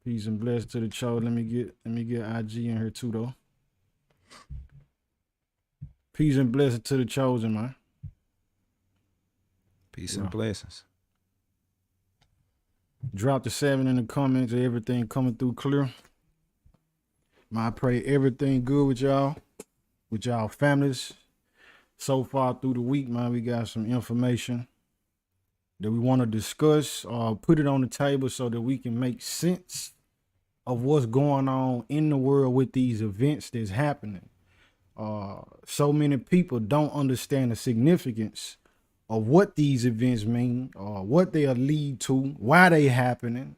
Peace and blessings to the show. Let me get IG in here too though. Peace and blessings to the chosen, man. Peace and blessings. Drop the 7 in the comments. Everything coming through clear. I pray everything good with y'all families. So far through the week, man, we got some information that we want to discuss or put it on the table so that we can make sense of what's going on in the world with these events that's happening. So many people don't understand the significance of what these events mean, what they lead to, why they happening,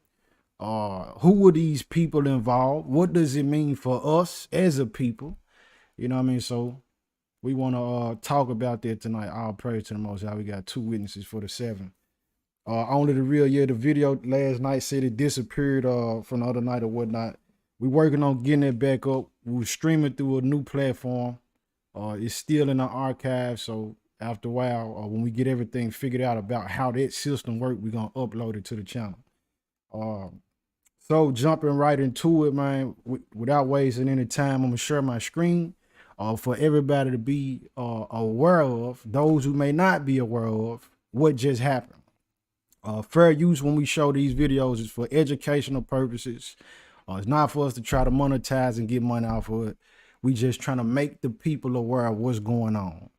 who are these people involved, what does it mean for us as a people, you know what I mean? So we want to talk about that tonight. All praise to the Most High. We got 2 witnesses for the 7. Only the real, the video last night said it disappeared from the other night or whatnot. We working on getting it back up. We were streaming through a new platform. It's still in the archive, so after a while, when we get everything figured out about how that system works, we're going to upload it to the channel. So jumping right into it, man, without wasting any time, I'm going to share my screen for everybody to be aware of, those who may not be aware of what just happened. Fair use when we show these videos is for educational purposes. It's not for us to try to monetize and get money off of it. We just trying to make the people aware of what's going on.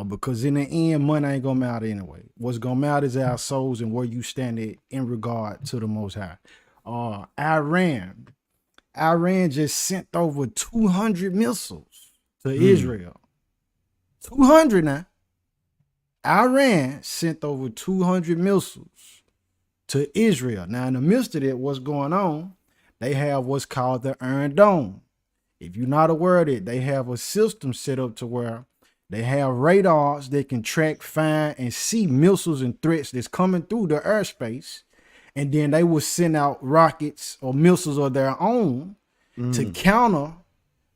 Because in the end, money ain't gonna matter anyway. What's gonna matter is our souls and where you stand in regard to the Most High. Iran just sent over 200 missiles to Israel. 200 now. Iran sent over 200 missiles to Israel. Now, in the midst of that, what's going on, they have what's called the Iron Dome. If you're not aware of it, they have a system set up to where they have radars that can track, find, and see missiles and threats that's coming through the airspace. And then they will send out rockets or missiles of their own to counter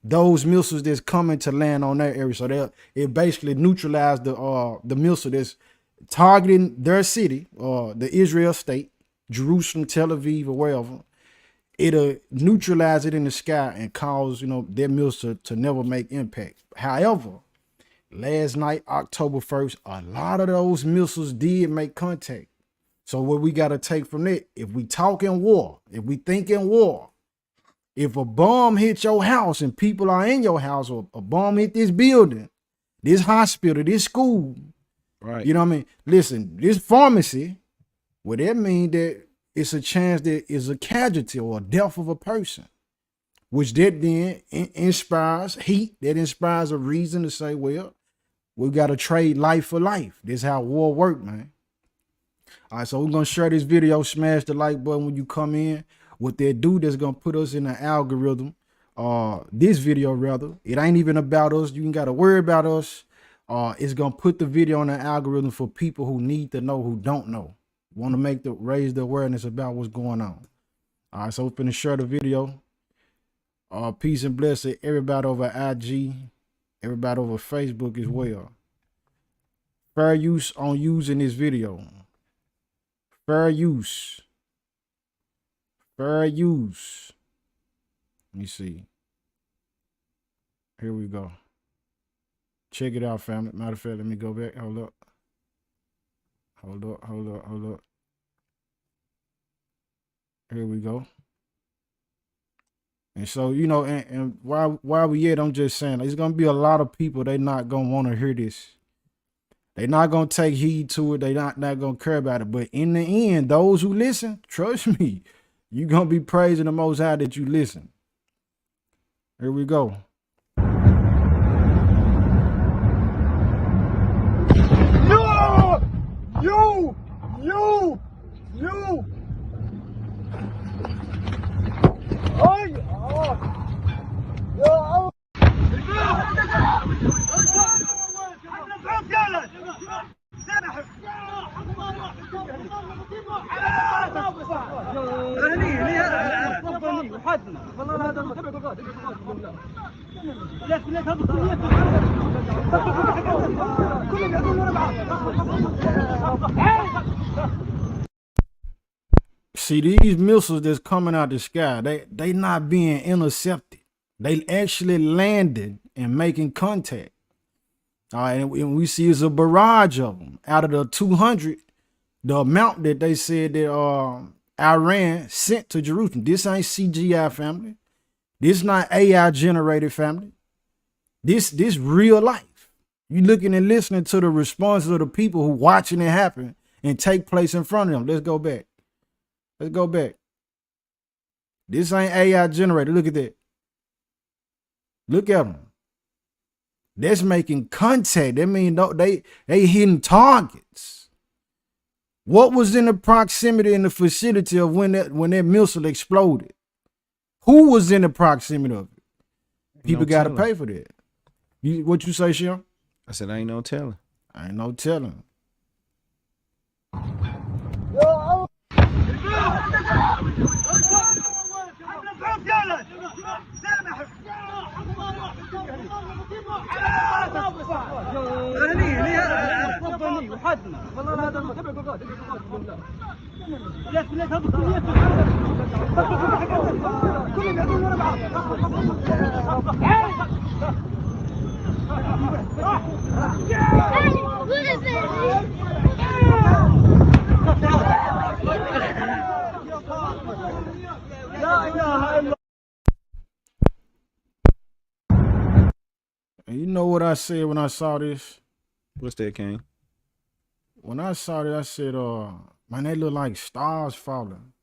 those missiles that's coming to land on their area. So it basically neutralize the missile that's targeting their city, the Israel state, Jerusalem, Tel Aviv, or wherever. It'll neutralize it in the sky and cause, their missile to never make impact. However, last night, October 1st, a lot of those missiles did make contact. So what we got to take from that, if we talk in war, if we think in war, if a bomb hits your house and people are in your house, or a bomb hit this building, this hospital, this school, right? You know what I mean? Listen, this pharmacy, well, that means that it's a chance that is a casualty or a death of a person, which that then inspires heat, that inspires a reason to say, well, we got to trade life for life. This is how war works, man. All right, so we're going to share this video. Smash the like button when you come in. What they do, that's going to put us in the algorithm. This video, rather. It ain't even about us. You ain't got to worry about us. It's going to put the video on the algorithm for people who need to know, who don't know. Want to raise the awareness about what's going on. All right, so we're going to share the video. Peace and blessing everybody over IG, everybody over Facebook as well. Fair use on using this video. Fair use. Fair use. Let me see. Here we go. Check it out, family. Matter of fact, let me go back. Hold up. Hold up. Here we go. And so, and while we yet, I'm just saying, there's going to be a lot of people, they not going to want to hear this. They not going to take heed to it. They not going to care about it. But in the end, those who listen, trust me, you're going to be praising the Most High that you listen. Here we go. No! You! Ay! Oh! See, these missiles that's coming out the sky, they not being intercepted. They actually landed and making contact. All right, and we see it's a barrage of them. Out of the 200, the amount that they said that Iran sent to Jerusalem. This ain't CGI, family. This not AI generated, family. This real life. You looking and listening to the responses of the people who watching it happen and take place in front of them. Let's go back. Let's go back. This ain't AI generated. Look at that. Look at them. That's making contact. That means they hitting targets. What was in the proximity in the vicinity of when that missile exploded? Who was in the proximity of it? People got to pay for that. What you say, Shim? I said, ain't no telling. Ain't no telling. And you know what I said when I saw this? What's that, King? When I saw that, I said, man, they look like stars falling.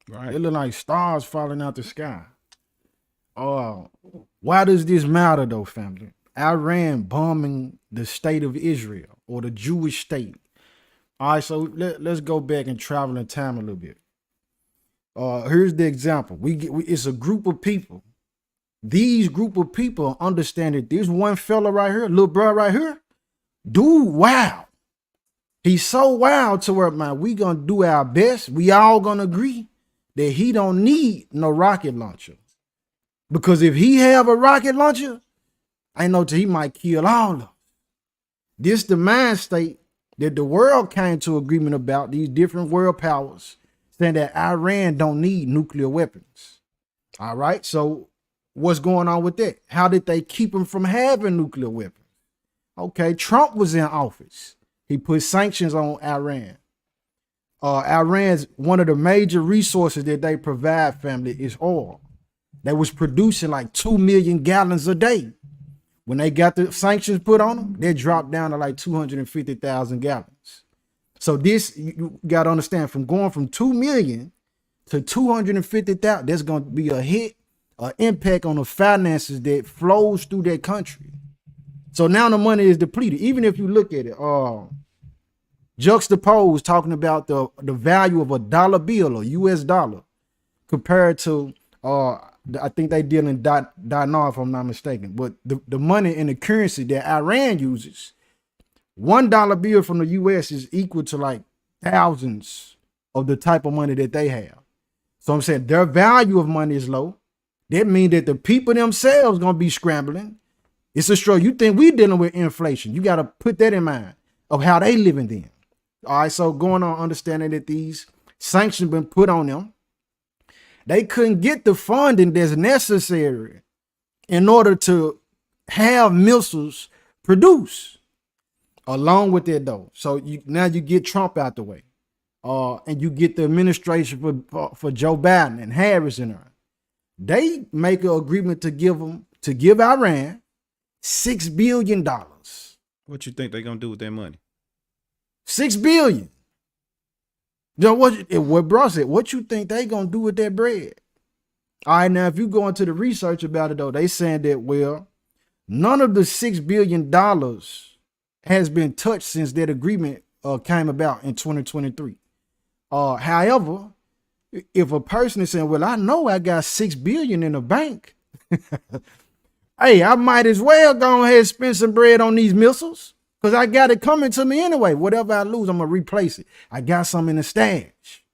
Right. They look like stars falling out the sky. Why does this matter though, family? Iran bombing the state of Israel or the Jewish state. All right, so let's go back and travel in time a little bit. Here's the example. It's a group of people. These group of people understand that this one fella right here, little bro right here, dude, wow. He's so wild to where, man, we gonna do our best. We all gonna agree that he don't need no rocket launcher. Because if he have a rocket launcher, I know he might kill all of us. This the mind state that the world came to agreement about, these different world powers, saying that Iran don't need nuclear weapons. All right, so what's going on with that? How did they keep him from having nuclear weapons? Okay, Trump was in office. He put sanctions on Iran. Iran's one of the major resources that they provide, family, is oil. They was producing like 2 million gallons a day. When they got the sanctions put on them, they dropped down to like 250,000 gallons. So this, you got to understand, from going from 2 million to 250,000, there's going to be a hit, an impact on the finances that flows through that country. So now the money is depleted. Even if you look at it, juxtaposed talking about the value of a dollar bill or US dollar compared to, I think they deal in dinar if I'm not mistaken, but the money and the currency that Iran uses, $1 bill from the US is equal to like thousands of the type of money that they have. So I'm saying their value of money is low. That means that the people themselves gonna be scrambling. It's a struggle. You think we dealing with inflation. You got to put that in mind of how they living then. All right, so going on understanding that these sanctions been put on them. They couldn't get the funding that's necessary in order to have missiles produced. Along with that though. So now you get Trump out the way. And you get the administration for Joe Biden and Harris and her. They make an agreement to give Iran $6 billion. What you think they gonna do with that money? $6 billion. Now, what bro said, what you think they gonna do with that bread? All right, now if you go into the research about it though, they saying that, well, none of the $6 billion has been touched since that agreement came about in 2023. However, if a person is saying, well, I know I got $6 billion in the bank, hey, I might as well go ahead and spend some bread on these missiles because I got it coming to me anyway. Whatever I lose, I'm going to replace it. I got some in the stash.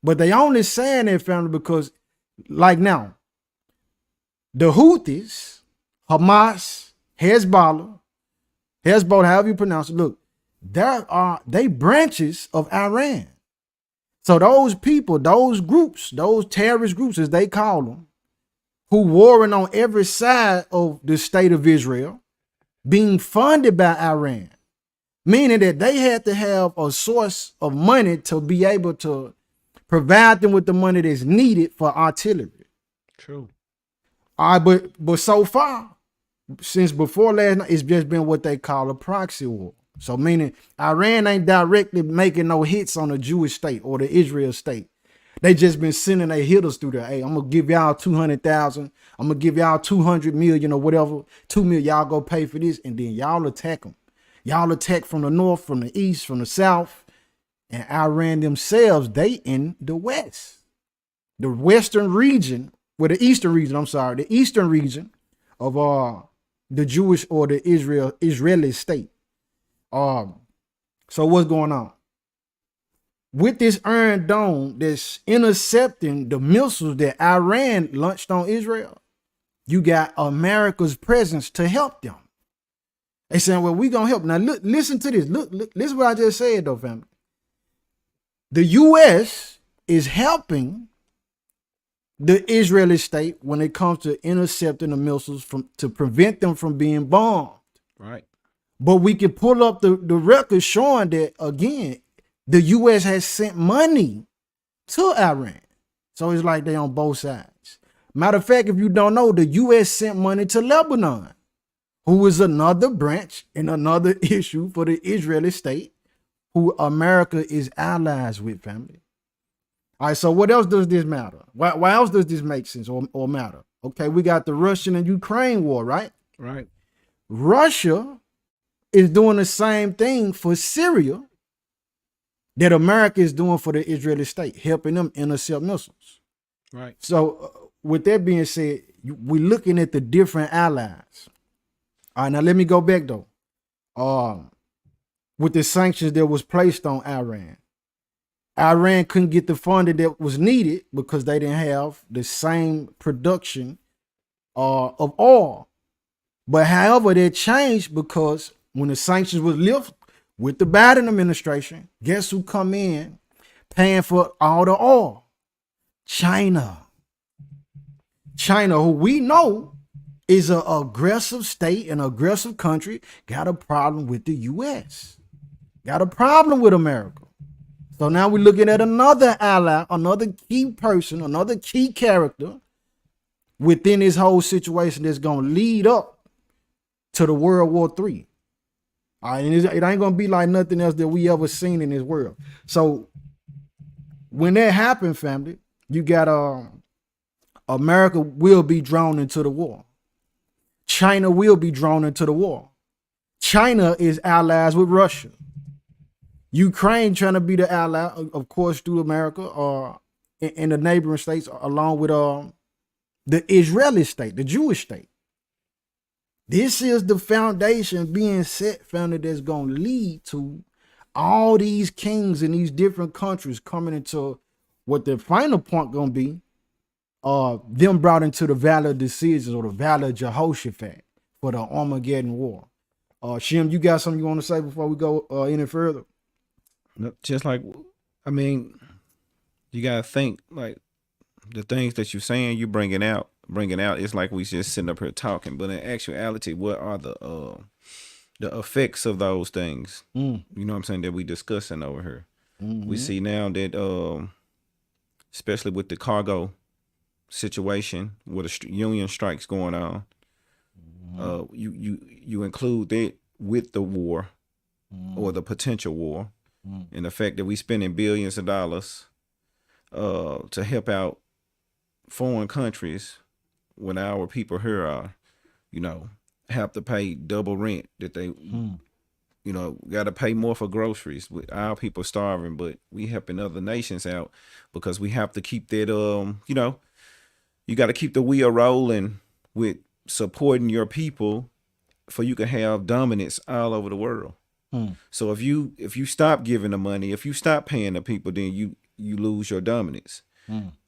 But they only saying that, family, because like now, the Houthis, Hamas, Hezbollah, however you pronounce it, look, they branches of Iran. So those people, those groups, those terrorist groups, as they call them, who warring on every side of the state of Israel, being funded by Iran, meaning that they had to have a source of money to be able to provide them with the money that's needed for artillery. True. All right, but so far, since before last night, it's just been what they call a proxy war. So meaning Iran ain't directly making no hits on the Jewish state or the Israel state. They just been sending their hitters through there. Hey, I'm gonna give y'all 200,000. I'm gonna give y'all 200 million or whatever. 2 million. Y'all go pay for this, and then y'all attack them. Y'all attack from the north, from the east, from the south, and Iran themselves. They in the west, the western region, well, the eastern region. I'm sorry, the eastern region of the Jewish or the Israeli state. So what's going on? With this Iron Dome that's intercepting the missiles that Iran launched on Israel, you got America's presence to help them. They saying, well, we gonna help. Now look, listen to this. Look, listen what I just said though, family. The U.S. is helping the Israeli state when it comes to intercepting the missiles to prevent them from being bombed. Right. But we can pull up the record showing that, again, the U.S. has sent money to Iran. So it's like they on both sides. Matter of fact, if you don't know, the U.S. sent money to Lebanon, who is another branch and another issue for the Israeli state, who America is allies with, family. All right, so what else does this matter? Why else does this make sense or matter? Okay, we got the Russian and Ukraine war, right? Right. Russia is doing the same thing for Syria that America is doing for the Israeli state, helping them intercept missiles. Right. So with that being said, we're looking at the different allies. All right, now let me go back though. With the sanctions that was placed on Iran, Iran couldn't get the funding that was needed because they didn't have the same production of oil. But however, that changed because when the sanctions was lifted with the Biden administration, guess who come in paying for all the oil? China. China, who we know is an aggressive state, an aggressive country, got a problem with the U.S., got a problem with America. So now we're looking at another ally, another key person, another key character within this whole situation that's going to lead up to the World War III. All right, and it ain't going to be like nothing else that we ever seen in this world. So when that happened, family, you got America will be drawn into the war. China will be drawn into the war. China is allies with Russia. Ukraine trying to be the ally, of course, through America and the neighboring states, along with the Israeli state, the Jewish state. This is the foundation being set, family, that's going to lead to all these kings in these different countries coming into what the final point going to be, them brought into the Valley of Decisions or the Valley of Jehoshaphat for the Armageddon War. Shem, you got something you want to say before we go any further? Just like, I mean, you gotta think like the things that you're saying, you bringing out. It's like we just sitting up here talking, but in actuality, what are the effects of those things? You know what I'm saying, that we discussing over here. We see now that, especially with the cargo situation, with the union strikes going on, you include that with the war or the potential war. And the fact that we spending billions of dollars to help out foreign countries when our people here are, have to pay double rent that they, got to pay more for groceries. With our people starving, but we helping other nations out because we have to keep that, you got to keep the wheel rolling with supporting your people for you can have dominance all over the world. So if you stop giving the money, if you stop paying the people, then you lose your dominance.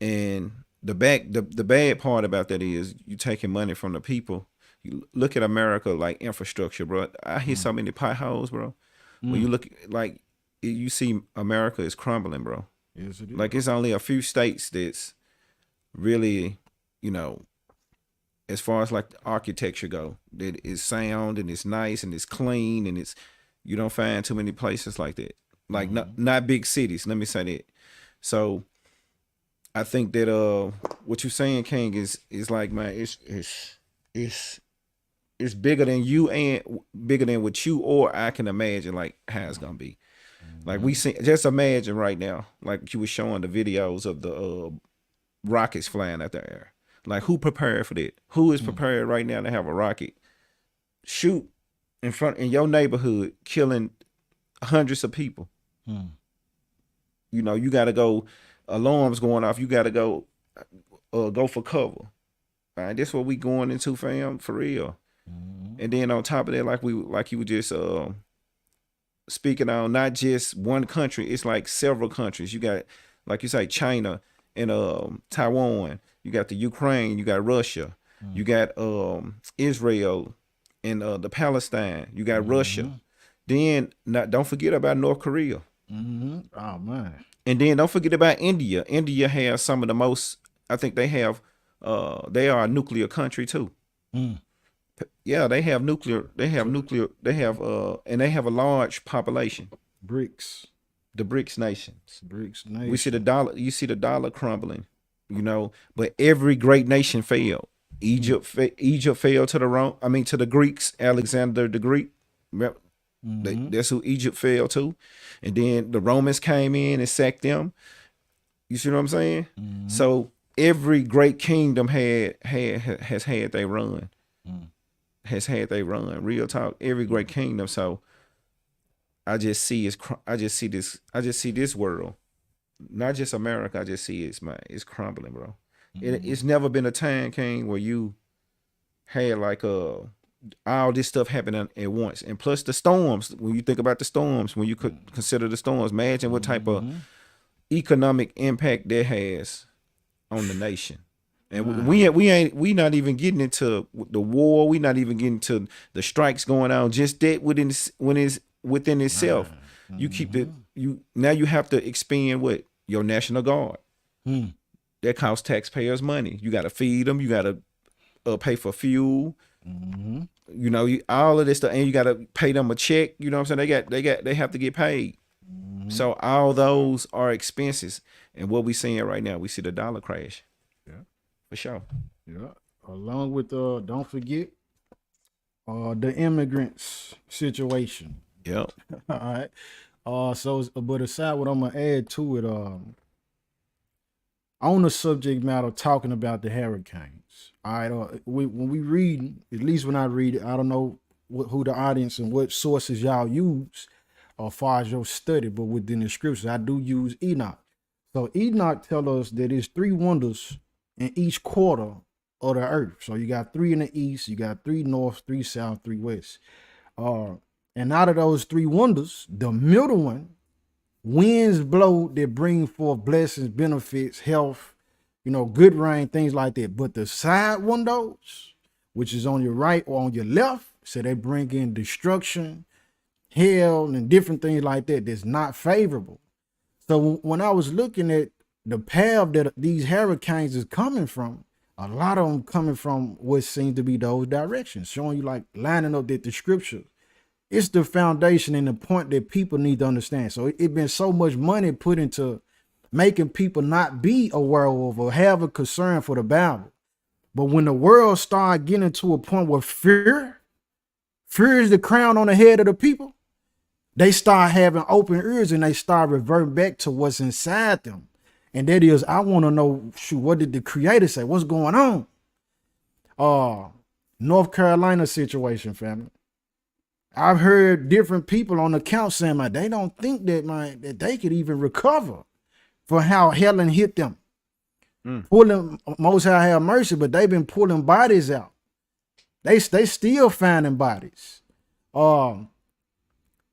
And the bad part about that is you taking money from the people. You look at America like infrastructure, bro. I hit so many potholes, bro. When you look like you see America is crumbling, bro. Yes, it is. Like it's only a few states that's really, you know, as far as like the architecture go, that is sound and it's nice and it's clean and it's you don't find too many places like that. Like not big cities, let me say that. So I think that what you're saying, King, is like, man, it's bigger than you and bigger than what you or I can imagine like how it's gonna be. Like we see, just imagine right now, like you were showing the videos of the rockets flying out the air. Like who prepared for that? Who is prepared right now to have a rocket shoot in your neighborhood, killing hundreds of people? You know, you got to go. Alarms going off. You got to go for cover. All right, that's what we going into, fam, for real. And then on top of that, like you were just speaking on, not just one country. It's like several countries. You got, like you say, China and Taiwan. You got the Ukraine. You got Russia. You got Israel and the Palestine. You got Russia. Then don't forget about North Korea. Oh man. And then don't forget about India. India has some of the most. I think they have. They are a nuclear country too. Yeah, they have nuclear. They have nuclear. They have and they have a large population. BRICS. The BRICS nations. BRICS nation. We see the dollar. You see the dollar crumbling. You know, but every great nation failed. Egypt fell to the Rome. I mean, to the Greeks. Alexander the Greek. That's who Egypt fell to, and then the Romans came in and sacked them. You see what I'm saying? So every great kingdom has had they run, has had they run. Real talk. Every great kingdom. So I just see this world, not just America. I just see it's crumbling, bro. It's never been a time, King, where you had like all this stuff happening at once. And plus the storms, when you think about the storms, when you could consider the storms, imagine what type of economic impact that has on the nation. And we not even getting into the war. We not even getting to the strikes going on. Just that within itself. You keep now you have to expend what? Your National Guard. That costs taxpayers money. You got to feed them. You got to pay for fuel. You know, all of this stuff, and you got to pay them a check. You know what I'm saying? They have to get paid. So all those are expenses. And what we seeing right now, we see the dollar crash. Yeah, for sure. Yeah. Along with don't forget the immigrants situation. Yep. All right. But aside what I'm gonna add to it, on the subject matter talking about the hurricanes. All right, when we read, at least when I read it, I don't know who the audience and what sources y'all use as far as your study, but within the scriptures, I do use Enoch. So Enoch tell us that there's 3 wonders in each quarter of the earth. So you got 3 in the east, you got 3 north, 3 south, 3 west. And out of those 3 wonders, the middle one, winds blow that bring forth blessings, benefits, health, you know, good rain, things like that. But the side windows, which is on your right or on your left, so they bring in destruction, hell, and different things like that that's not favorable. So when I was looking at the path that these hurricanes is coming from, a lot of them coming from what seems to be those directions, showing you like lining up that the scripture. It's the foundation and the point that people need to understand. So it been so much money put into making people not be aware of or have a concern for the Bible. But when the world start getting to a point where fear is the crown on the head of the people, they start having open ears and they start reverting back to what's inside them. And that is, I want to know, shoot, what did the Creator say? What's going on? North Carolina situation, family. I've heard different people on the count saying, man, they don't think that they could even recover for how Helen hit them. Pulling, Most High have mercy, but they've been pulling bodies out. They still finding bodies.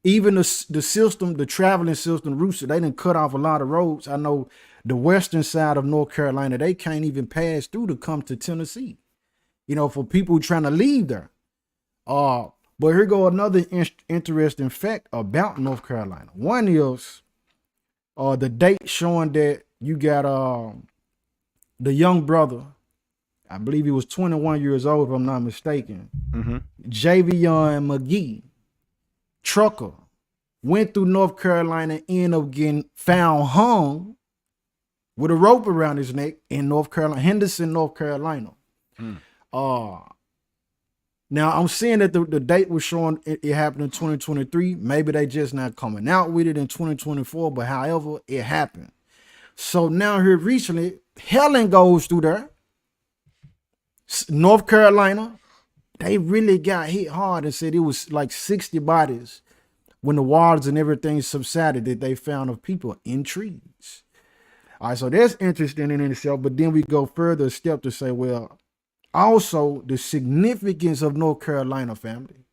Even the system, the traveling system, routes, they didn't cut off a lot of roads. I know the western side of North Carolina, they can't even pass through to come to Tennessee. You know, for people trying to leave there. But here go another interesting fact about North Carolina. One is the date showing that you got the young brother, I believe he was 21 years old, if I'm not mistaken. Javion McGee, trucker, went through North Carolina, ended up getting found hung with a rope around his neck in North Carolina, Henderson, North Carolina. Now I'm seeing that the date was showing it happened in 2023. Maybe they just not coming out with it in 2024, but however, it happened. So now here recently, Helen goes through there. North Carolina, they really got hit hard and said it was like 60 bodies when the waters and everything subsided that they found of people in trees. All right, so that's interesting in itself. But then we go further a step to say, well, also the significance of North Carolina, family.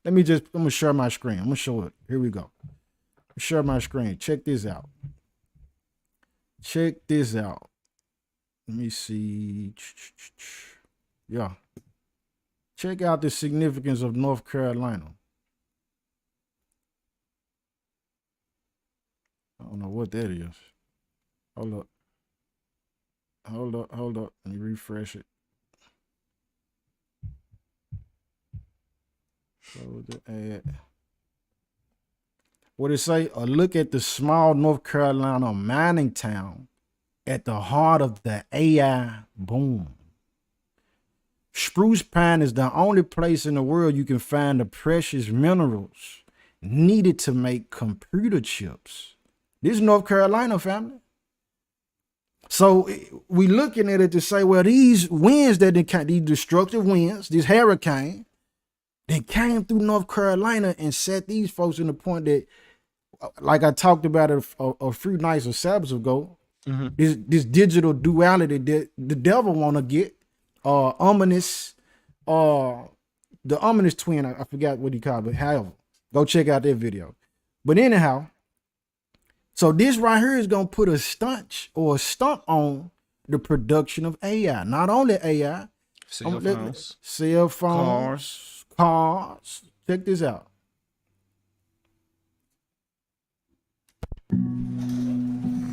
I'm gonna share my screen. I'm gonna show it. Here we go. Share my screen. Check this out. Check this out. Let me see. Yeah. Check out the significance of North Carolina. I don't know what that is. Hold up. Hold up. Let me refresh it. Close the ad. What it say? A look at the small North Carolina mining town at the heart of the AI boom. Spruce Pine is the only place in the world you can find the precious minerals needed to make computer chips. This is North Carolina, family. So we looking at it to say, well, these winds these destructive winds, this hurricane, they came through North Carolina and set these folks in the point that, like I talked about a few nights or Sabbaths ago, this digital duality that the devil want to get, the ominous twin, I forgot what he called it. However, go check out that video. But anyhow, so this right here is going to put a stump on the production of AI. Not only AI, cell phones, cars. Check this out.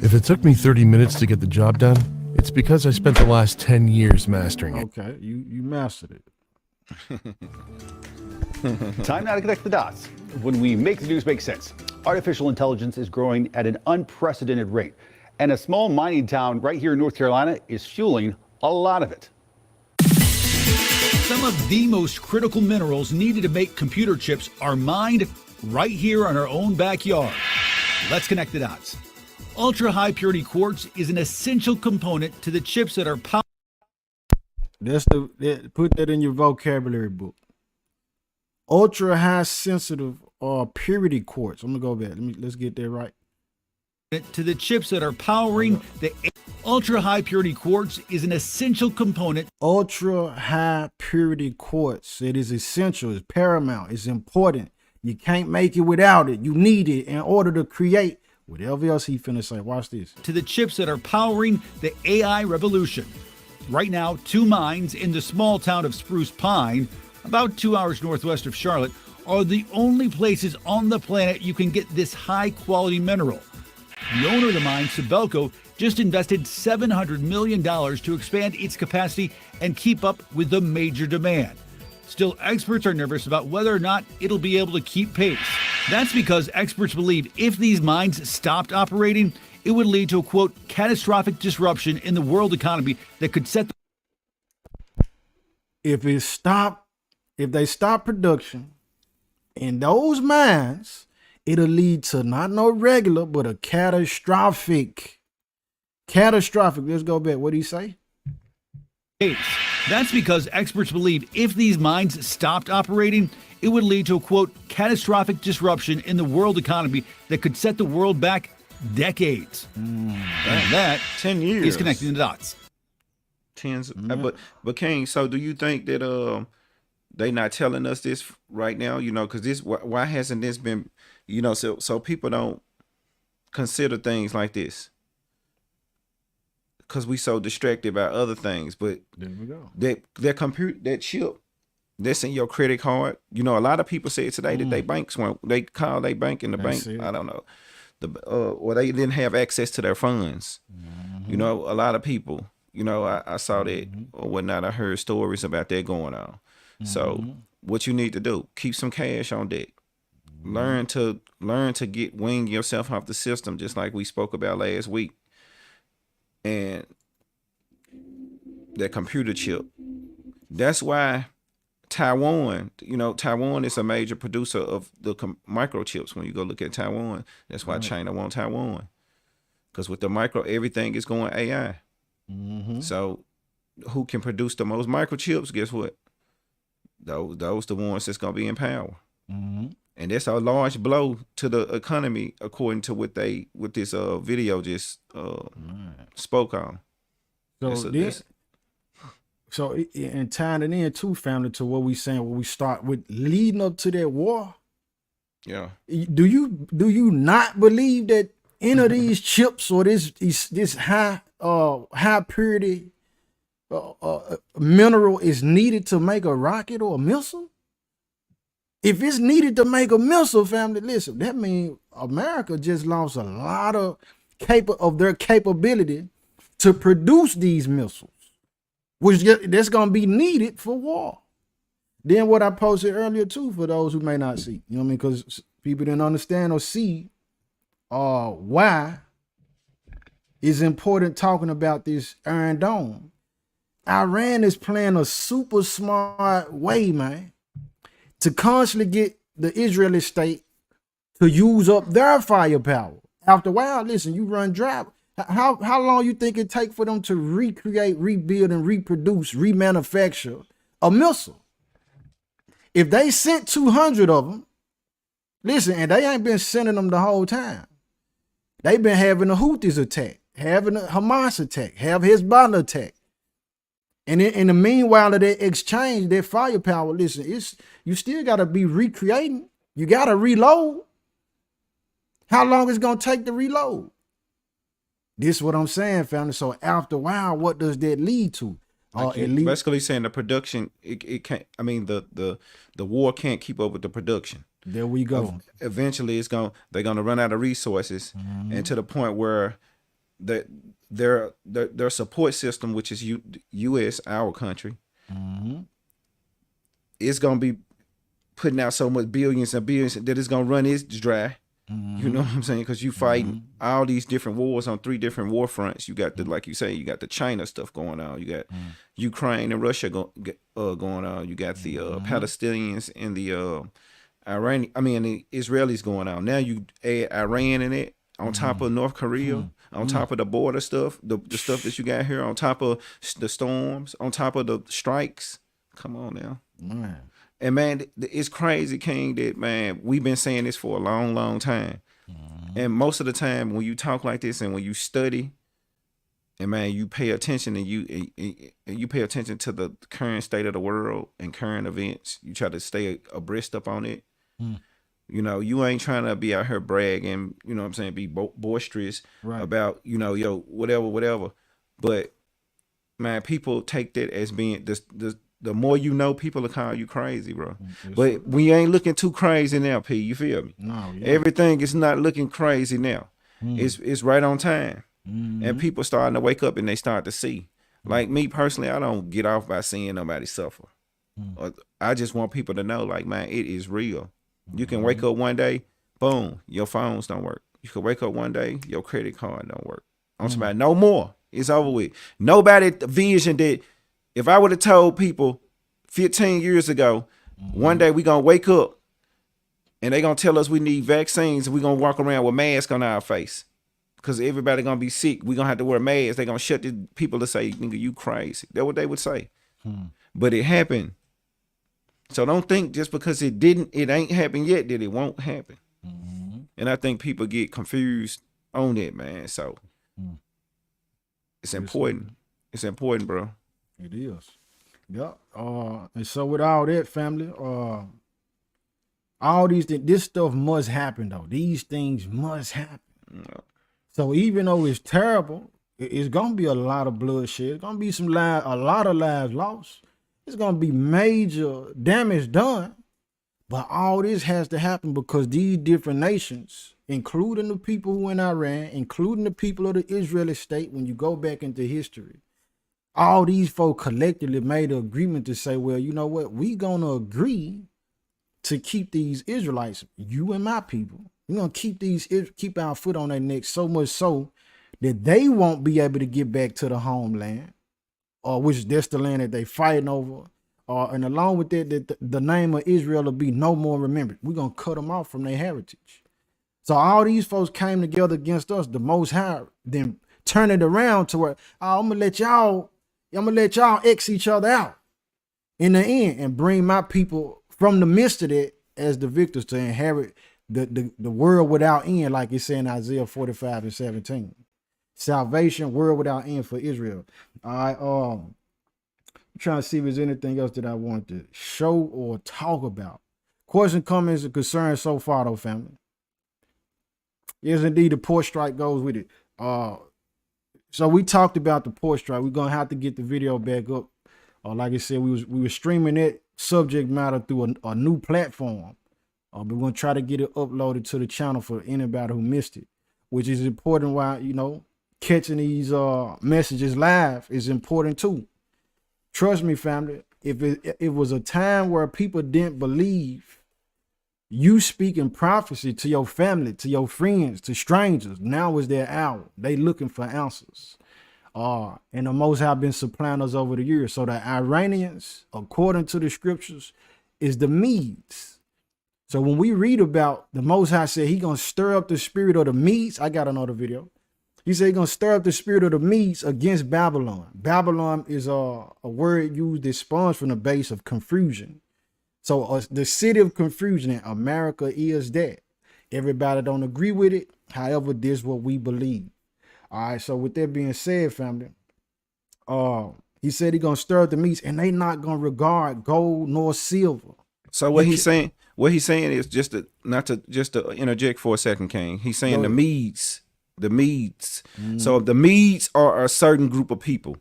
If it took me 30 minutes to get the job done, it's because I spent the last 10 years mastering it. Okay, you mastered it. Time now to connect the dots. When we make the news make sense, artificial intelligence is growing at an unprecedented rate, and a small mining town right here in North Carolina is fueling a lot of it. Some of the most critical minerals needed to make computer chips are mined right here in our own backyard. Let's connect the dots. Ultra high purity quartz is an essential component to the chips that are powered. Put that in your vocabulary book. Ultra high sensitive purity quartz. I'm gonna go back. Let's get that right. To the chips that are powering the ultra high purity quartz is an essential component. Ultra high purity quartz. It is essential. It's paramount. It's important. You can't make it without it. You need it in order to create whatever else he finna say. Watch this. To the chips that are powering the AI revolution. Right now, 2 mines in the small town of Spruce Pine, about 2 hours northwest of Charlotte, are the only places on the planet you can get this high quality mineral. The owner of the mine, Sibelco, just invested $700 million to expand its capacity and keep up with the major demand. Still, experts are nervous about whether or not it'll be able to keep pace. That's because experts believe if these mines stopped operating, it would lead to a, quote, catastrophic disruption in the world economy that could set the... If they stop production in those mines, it'll lead to not no regular, but a catastrophic. Let's go back. What did he say? That's because experts believe if these mines stopped operating, it would lead to a, quote, catastrophic disruption in the world economy that could set the world back decades. And that 10 years is connecting the dots. But King, so do you think that they not telling us this right now? You know, because this why hasn't this been, you know, so people don't consider things like this because we so distracted by other things. But There we go. that chip that's in your credit card. You know, a lot of people say today that they banks won't. They call they bank in the bank. That's it. I don't know. or they didn't have access to their funds. You know, a lot of people, you know, I saw that or whatnot. I heard stories about that going on. So what you need to do, keep some cash on deck. Learn to get wing yourself off the system, just like we spoke about last week. And that computer chip. That's why Taiwan, you know, Taiwan is a major producer of the microchips. When you go look at Taiwan, that's why China wants Taiwan. Because with the everything is going AI. So who can produce the most microchips? Guess what? Those the ones that's gonna be in power. And that's a large blow to the economy, according to what this video just spoke on. So and tying it in too, family, to what we saying, what we start with leading up to that war. Yeah. Do you not believe that any of these chips or this high purity mineral is needed to make a rocket or a missile? If it's needed to make a missile, family, listen, that means America just lost a lot of their capability to produce these missiles, which that's going to be needed for war. Then what I posted earlier too, for those who may not see, you know what I mean? Because people didn't understand or see why it's important talking about this Iron Dome. Iran is playing a super smart way, man, to constantly get the Israeli state to use up their firepower. After a while, listen, you run dry. How long you think it take for them to recreate, rebuild, and reproduce, remanufacture a missile? If they sent 200 of them, listen, and they ain't been sending them the whole time. They've been having the Houthis attack, having a Hamas attack, have Hezbollah attack. And in the meanwhile of that exchange, that firepower, listen, you still got to be recreating. You got to reload. How long is it going to take to reload? This is what I'm saying, family. So after a while, what does that lead to? Basically saying the production, it can't, I mean, the war can't keep up with the production. There we go. Eventually they're going to run out of resources, and to the point where their support system, which is U.S., our country, is going to be putting out so much billions and billions that it's going to run its dry. You know what I'm saying? Because you fighting all these different wars on 3 different war fronts. You got like you say, you got the China stuff going on. You got Ukraine and Russia going on. You got the Palestinians and the the Israelis going on. Now you add Iran in it, on top of North Korea, on top of the border stuff, the stuff that you got here, on top of the storms, on top of the strikes. Come on now. Man. And man, it's crazy, King, that man, we've been saying this for a long, long time. And most of the time when you talk like this and when you study, and man, you pay attention and you pay attention to the current state of the world and current events, you try to stay abreast up on it. You know, you ain't trying to be out here bragging, you know what I'm saying, be boisterous about, you know, whatever. But man, people take that as being the more you know, people will call you crazy, bro. But we ain't looking too crazy now, P. You feel me? No, yeah. Everything is not looking crazy now. It's right on time. And people starting to wake up and they start to see. Like me personally, I don't get off by seeing nobody suffer. I just want people to know, like, man, it is real. You can wake up one day, boom, your phones don't work. You can wake up one day, your credit card don't work. I'm talking about no more. It's over with. Nobody vision that. If I would have told people 15 years ago, one day we going to wake up and they going to tell us we need vaccines and we going to walk around with masks on our face because everybody going to be sick. We going to have to wear masks. They going to shut the people to say, nigga, you crazy. That's what they would say. But it happened. So don't think just because it ain't happened yet that it won't happen. And I think people get confused on it, man. So it's important. It's important, bro. It is. Yeah. And so with all that, family, all these things, this stuff must happen though. These things must happen. So even though it's terrible, it's gonna be a lot of bloodshed. It's gonna be a lot of lives lost. It's gonna be major damage done. But all this has to happen because these different nations including the people who in Iran, including the people of the Israeli state, when you go back into history, all these folk collectively made an agreement to say, well, you know what? We gonna agree to keep these Israelites, you and my people. We're gonna keep our foot on their neck, so much so that they won't be able to get back to the homeland, or which that's the land that they fighting over. And along with that, the name of Israel will be no more remembered. We're gonna cut them off from their heritage. So all these folks came together against us. The Most High then turn it around to where I'm gonna let y'all X each other out in the end and bring my people from the midst of that as the victors to inherit the world without end, like it's in Isaiah 45:17. Salvation, world without end for Israel. I'm trying to see if there's anything else that I want to show or talk about. Question, comments, and concerns so far, though, family. Yes, indeed, the port strike goes with it. So we talked about the port strike. We're gonna have to get the video back up. Like I said, we were streaming that subject matter through a new platform. We're gonna try to get it uploaded to the channel for anybody who missed it, which is important. Why, you know, catching these messages live is important too. Trust me, family. If it was a time where people didn't believe you speaking prophecy to your family, to your friends, to strangers, now is their hour. They looking for answers. And the Most High been supplying us over the years. So the Iranians, according to the scriptures, is the Medes. So when we read about the Most High said he gonna stir up the spirit of the Medes, I got another video. He said he's gonna stir up the spirit of the Medes against Babylon. Babylon is a word used that spawns from the base of confusion. So the city of confusion in America is that. Everybody don't agree with it. However, this is what we believe. All right, so with that being said, family, he said he's gonna stir up the Medes, and they not gonna regard gold nor silver. So what he's saying is just to interject for a second, King. He's saying the Medes. So the Medes are a certain group of people.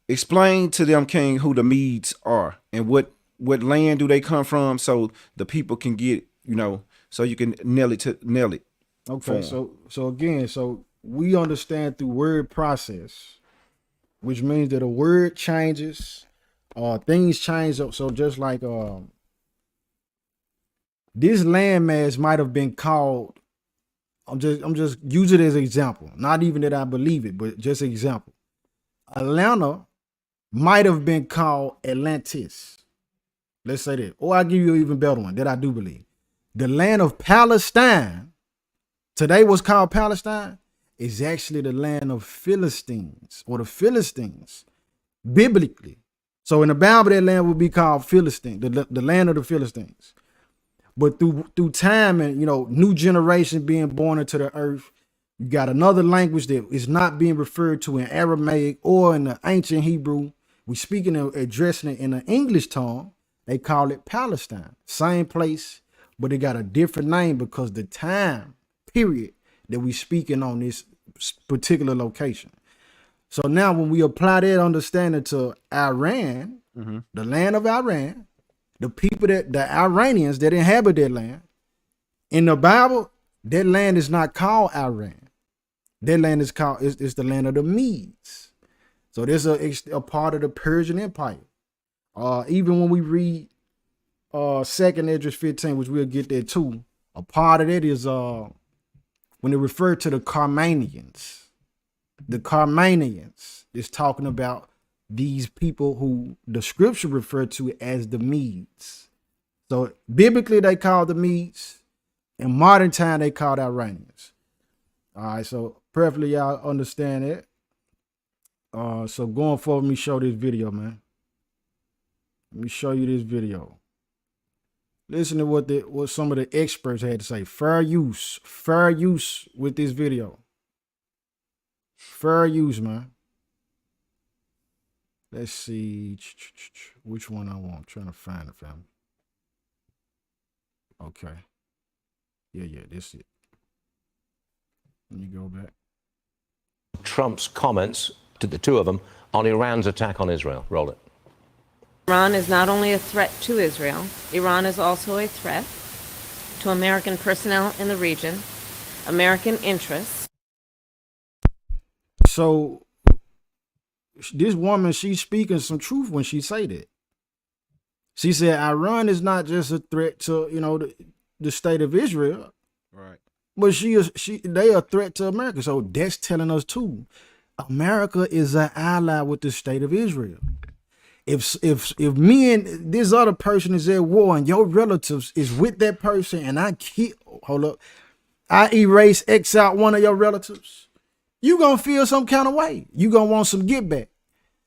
Explain to them, King, who the Medes are and what land do they come from, so the people can get, so you can nail it. Okay, so again, we understand through word process, which means that a word changes, things change. So just like this landmass might have been called, I'm just using it as an example, not even that I believe it, but just an example. Atlanta might have been called Atlantis. Let's say that. Or I'll give you an even better one that I do believe. The land of Palestine, today what's called Palestine, is actually the land of Philistines, or the Philistines, biblically. So in the Bible, that land would be called Philistine, the land of the Philistines. But through time and, new generation being born into the earth, you got another language that is not being referred to in Aramaic or in the ancient Hebrew. We speaking of addressing it in the English tongue. They call it Palestine. Same place, but it got a different name because the time period that we speaking on this particular location. So now when we apply that understanding to Iran, the land of Iran, the people the Iranians that inhabit that land, in the Bible, that land is not called Iran. That land is called, it's the land of the Medes. So this is a part of the Persian Empire. Even when we read 2nd Esdras 15, which we'll get there too, a part of it is when they refer to the Carmanians. The Carmanians is talking about these people who the scripture referred to as the Medes. So biblically they called the Medes. In modern time they called Iranians. All right, so perfectly y'all understand it. So going forward, let me show this video, man. Let me show you this video. Listen to what some of the experts had to say. Fair use with this video. Fair use, man. Let's see which one I want. I'm trying to find it, family. Okay. Yeah, this is it. Let me go back. Trump's comments to the two of them on Iran's attack on Israel. Roll it. Iran is not only a threat to Israel, Iran is also a threat to American personnel in the region, American interests. So this woman, she's speaking some truth when she say that. She said Iran is not just a threat to, the state of Israel, Right. but they are a threat to America. So that's telling us too, America is an ally with the state of Israel. If me and this other person is at war and your relatives is with that person and I erase, X out one of your relatives, you gonna feel some kind of way. You gonna want some get back.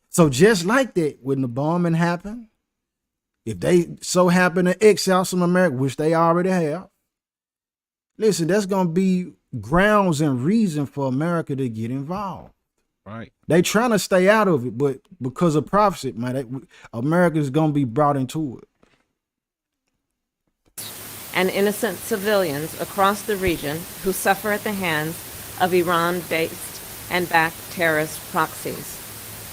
So just like that, when the bombing happened, if they so happen to X out some America, which they already have, listen, that's gonna be grounds and reason for America to get involved. Right. They trying to stay out of it, but because of prophecy, man, America's gonna be brought into it. And innocent civilians across the region who suffer at the hands of Iran-based and backed terrorist proxies.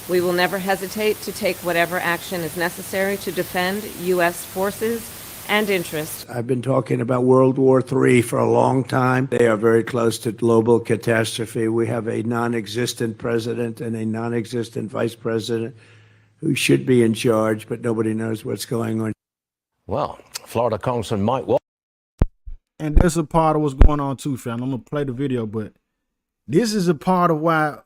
We will never hesitate to take whatever action is necessary to defend U.S. forces and interests. I've been talking about World War III for a long time. They are very close to global catastrophe. We have a non-existent president and a non-existent vice president who should be in charge, but nobody knows what's going on. Well, Florida Congressman Mike Waltz. And that's a part of what's going on too, fam. I'm gonna play the video, but this is a part of why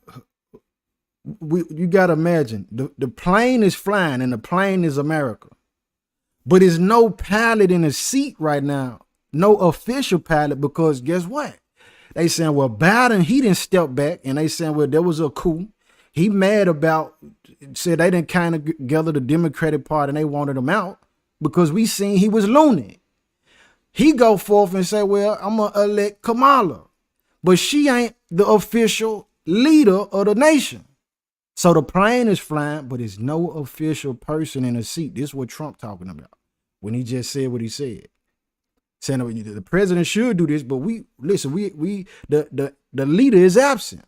you gotta imagine the plane is flying and the plane is America, but there's no pilot in the seat right now, no official pilot, because guess what? They saying, well, Biden, he didn't step back, and they saying, well, there was a coup. He mad about, said they didn't kind of gather the Democratic Party and they wanted him out because we seen he was loony. He go forth and say, well, I'm going to elect Kamala. But she ain't the official leader of the nation. So the plane is flying, but there's no official person in the seat. This is what Trump talking about when he just said what he said. Saying the president should do this, but the leader is absent.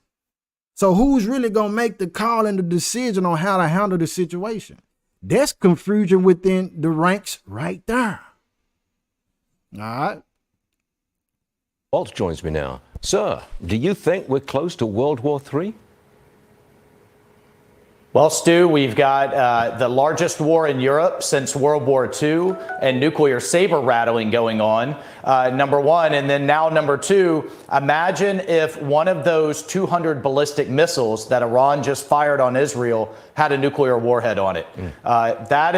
So who's really going to make the call and the decision on how to handle the situation? That's confusion within the ranks right there. All right. Waltz joins me now. Sir, do you think we're close to World War III? Well, Stu, we've got the largest war in Europe since World War II and nuclear saber rattling going on, number one. And then now, number two, imagine if one of those 200 ballistic missiles that Iran just fired on Israel had a nuclear warhead on it. That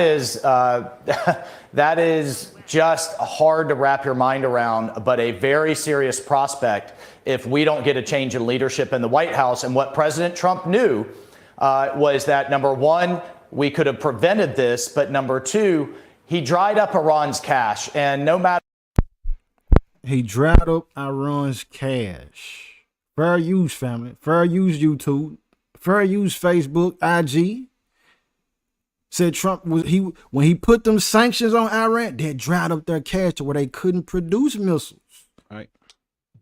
is just hard to wrap your mind around, but a very serious prospect if we don't get a change in leadership in the White House. And what President Trump knew was that, number one, we could have prevented this, but number two, he dried up Iran's cash. And no matter. He dried up Iran's cash. Fair use, family. Fair use, YouTube. Fair use, Facebook, IG. Said Trump when he put them sanctions on Iran, they dried up their cash to where they couldn't produce missiles. Right.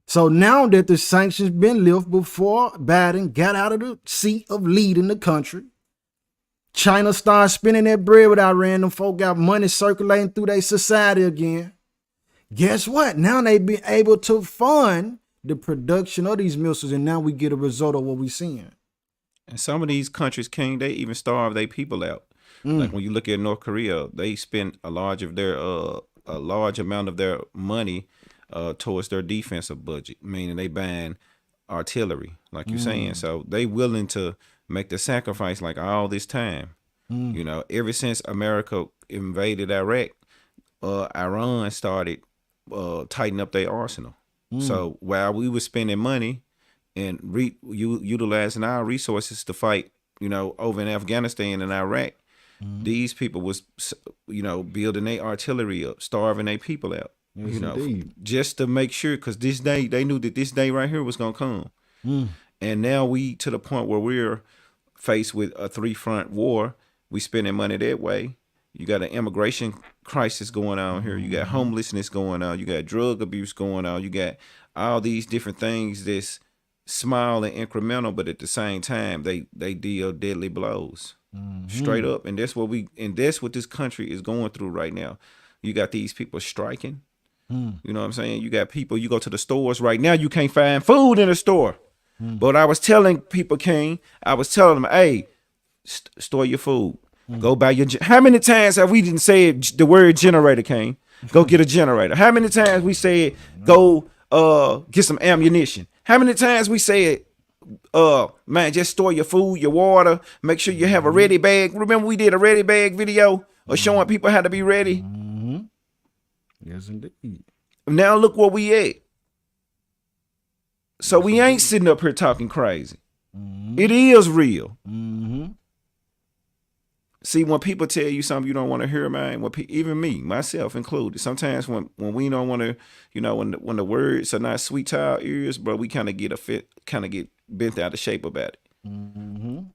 So now that the sanctions been lifted before Biden got out of the seat of leading the country, China started spending that bread with Iran. Them folk got money circulating through their society again. Guess what? Now they been able to fund the production of these missiles, and now we get a result of what we seeing. And some of these countries, King, they even starve their people out. Like when you look at North Korea, they spend a large amount of their money towards their defensive budget, meaning they ban artillery, like you're saying. So they willing to make the sacrifice like all this time. You know, ever since America invaded Iraq, Iran started tightening up their arsenal. So while we were spending money and utilizing our resources to fight, over in Afghanistan and Iraq, these people was, building their artillery up, starving their people out. Yes, indeed. Just to make sure, because this day, they knew that this day right here was going to come. And now we to the point where we're faced with a three-front war. We spending money that way. You got an immigration crisis going on here. You got homelessness going on. You got drug abuse going on. You got all these different things that's small and incremental, but at the same time, they deal deadly blows. Straight up. And that's what this country is going through right now. You got these people striking. You know what I'm saying? You got people, you go to the stores right now, you can't find food in the store. But I was telling people, King, I was telling them, hey, store your food. Go buy your, how many times have we didn't say the word generator, King? Go get a generator. How many times we said, go get some ammunition? How many times we said, man, just store your food, your water, make sure you have a ready bag. Remember we did a ready bag video of showing people how to be ready? Yes, indeed. Now look where we at. So we ain't sitting up here talking crazy. It is real. See, when people tell you something you don't want to hear, man, when even me, myself included, sometimes when we don't want to, you know, when the words are not sweet to our ears, bro, we kind of get bent out of shape about it.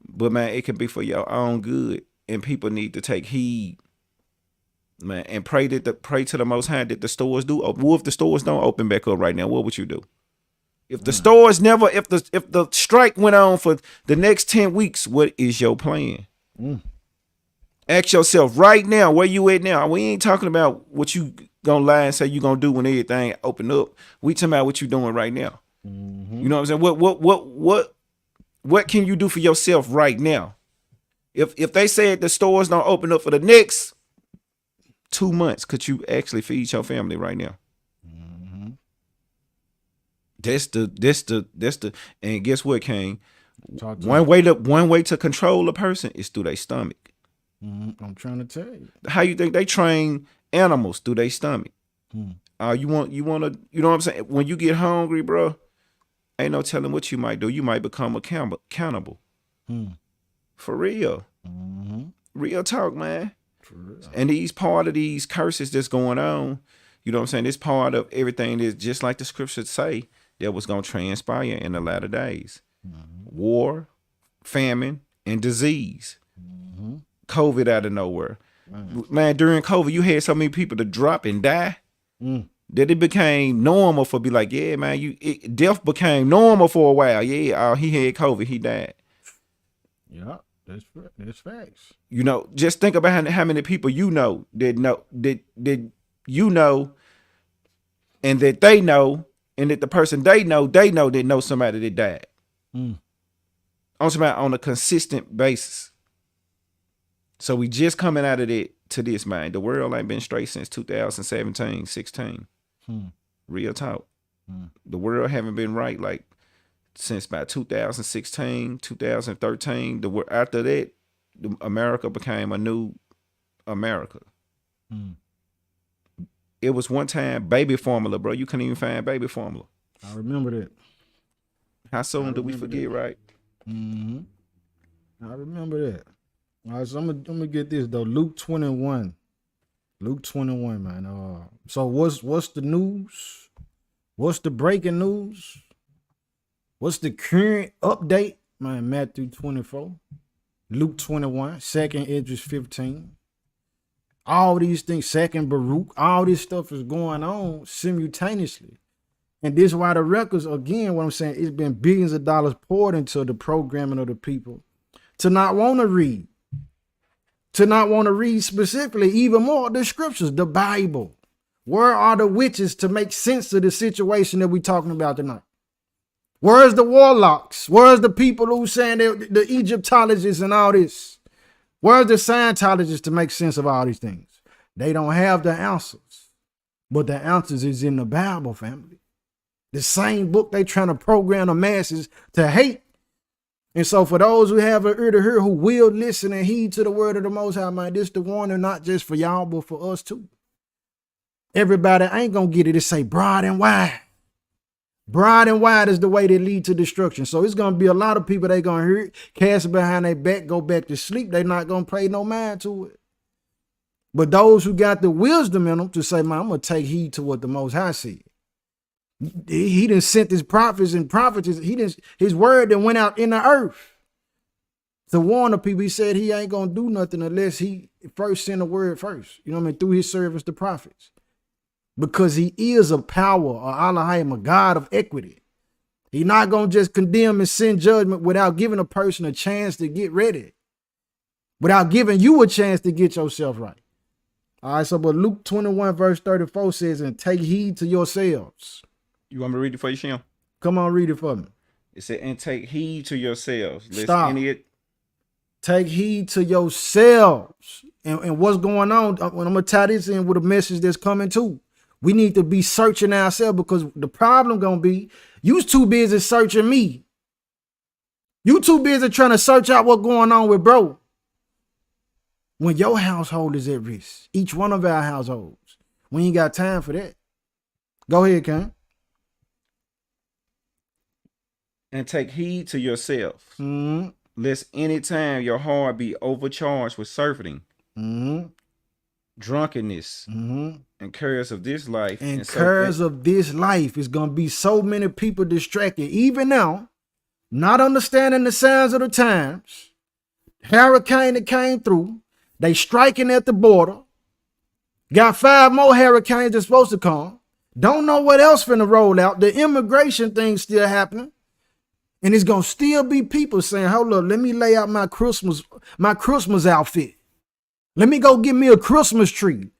But man, it can be for your own good, and people need to take heed, man, and pray to the Most High that the stores do open. Well, if the stores don't open back up right now, what would you do? If the stores never, if the strike went on for the next 10 weeks, what is your plan? Ask yourself right now, where you at now? We ain't talking about what you gonna lie and say you gonna do when everything open up. We talking about what you doing right now. You know what I'm saying? What can you do for yourself right now? If they said the stores don't open up for the next 2 months, could you actually feed your family right now? That's the and guess what, King? One way to control a person is through their stomach. I'm trying to tell you. How you think they train animals through their stomach? You want to, you know what I'm saying? When you get hungry, bro, ain't no telling what you might do. You might become a cannibal. For real. Real talk, man. For real. And these part of these curses that's going on, you know what I'm saying? It's part of everything that's just like the scriptures say that was going to transpire in the latter days. War, famine, and disease. COVID out of nowhere. Man, during COVID, you had so many people to drop and die that it became normal for be like, yeah, man, death became normal for a while. Yeah, he had COVID, he died. Yeah, that's facts. You know, just think about how many people you know that you know, and that they know, and that the person they know that know somebody that died. On a consistent basis. So we just coming out of it to this, man. The world ain't been straight since 2017, 16. Real talk. The world haven't been right like since about 2016, 2013. After that, America became a new America. It was one time baby formula, bro. You couldn't even find baby formula. I remember that. How soon do we forget, right? I remember that. All right, so I'm gonna get this though. Luke 21. Luke 21, man. So what's the news? What's the breaking news? What's the current update? Man, Matthew 24, Luke 21, 2nd Esdras 15. All these things, 2nd Baruch, all this stuff is going on simultaneously. And this is why the records, again, what I'm saying, it's been billions of dollars poured into the programming of the people to not want to read. To not want to read specifically even more the scriptures, the Bible. Where are the witches to make sense of the situation that we're talking about tonight? Where's the warlocks? Where's the people who saying the Egyptologists and all this? Where's the Scientologists to make sense of all these things? They don't have the answers. But the answers is in the Bible, family. The same book they trying to program the masses to hate. And so for those who have an ear to hear, who will listen and heed to the word of the Most High, man, this the warning, not just for y'all, but for us too. Everybody ain't gonna get it. It say broad and wide. Broad and wide is the way that lead to destruction. So it's gonna be a lot of people they gonna hear it, cast it behind their back, go back to sleep. They not gonna pay no mind to it. But those who got the wisdom in them to say, man, I'm gonna take heed to what the Most High said. He done sent his prophets and prophetess. His word that went out in the earth to warn the people. He said he ain't gonna do nothing unless he first send a word first. You know what I mean? Through his servants, the prophets. Because he is a power, or Elohim, a God of equity. He not gonna just condemn and send judgment without giving a person a chance to get ready. Without giving you a chance to get yourself right. All right, so but Luke 21 verse 34 says, and take heed to yourselves. You want me to read it for you, Shem? Come on, read it for me. It said, and take heed to yourselves. Lest Stop. any Take heed to yourselves. And what's going on, when I'm going to tie this in with a message that's coming too. We need to be searching ourselves, because the problem going to be, you too busy searching me. You too busy trying to search out what's going on with bro. When your household is at risk, each one of our households, we ain't got time for that. Go ahead, Ken. and take heed to yourselves, Mm-hmm. lest any time your heart be overcharged with surfeiting, Mm-hmm. drunkenness, Mm-hmm. and cares of this life. And so cares of this life is going to be so many people distracted, even now, not understanding the signs of the times. Hurricane that came through, they striking at the border. Got 5 more hurricanes that's supposed to come. Don't know what else finna roll out. The immigration thing still happening. And it's gonna still be people saying, hold up, let me lay out my Christmas outfit. Let me go get me a Christmas tree.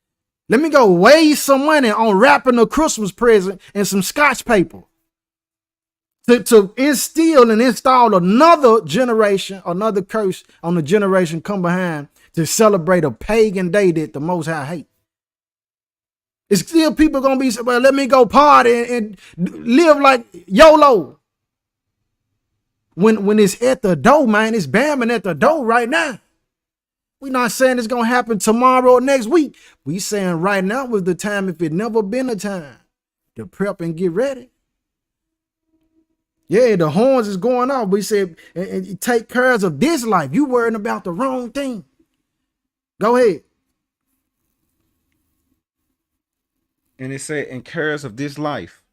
Let me go waste some money on wrapping a Christmas present and some Scotch paper. To instill and install another generation, another curse on the generation come behind to celebrate a pagan day that the Most High hate. It's still people gonna be, well, let me go party and live like YOLO. When it's at the door, man, it's bamming at the door right now. We're not saying it's gonna happen tomorrow or next week. We saying right now was the time, if it never been a time, to prep and get ready. Yeah, the horns is going off. We said, and take care of this life. You worrying about the wrong thing. Go ahead. And it said, and cares of this life,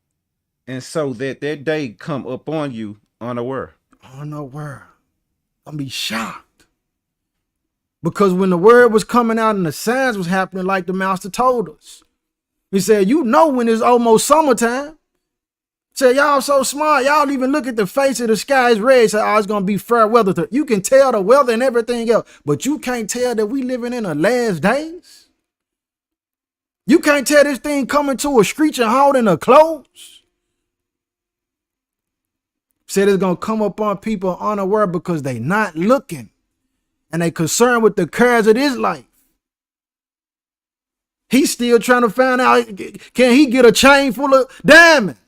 and so that day come upon you unaware. Unaware. I'm be shocked. Because when the word was coming out and the signs was happening, like the master told us, he said, you know when it's almost summertime. Say, y'all so smart, y'all even look at the face of the sky, it's red. Say, oh, it's gonna be fair weather. You can tell the weather and everything else, but you can't tell that we living in the last days. You can't tell this thing coming to a screeching halt in a close. Said it's gonna come upon people unaware because they not looking and they concerned with the cares of this life. He's still trying to find out, can he get a chain full of diamonds?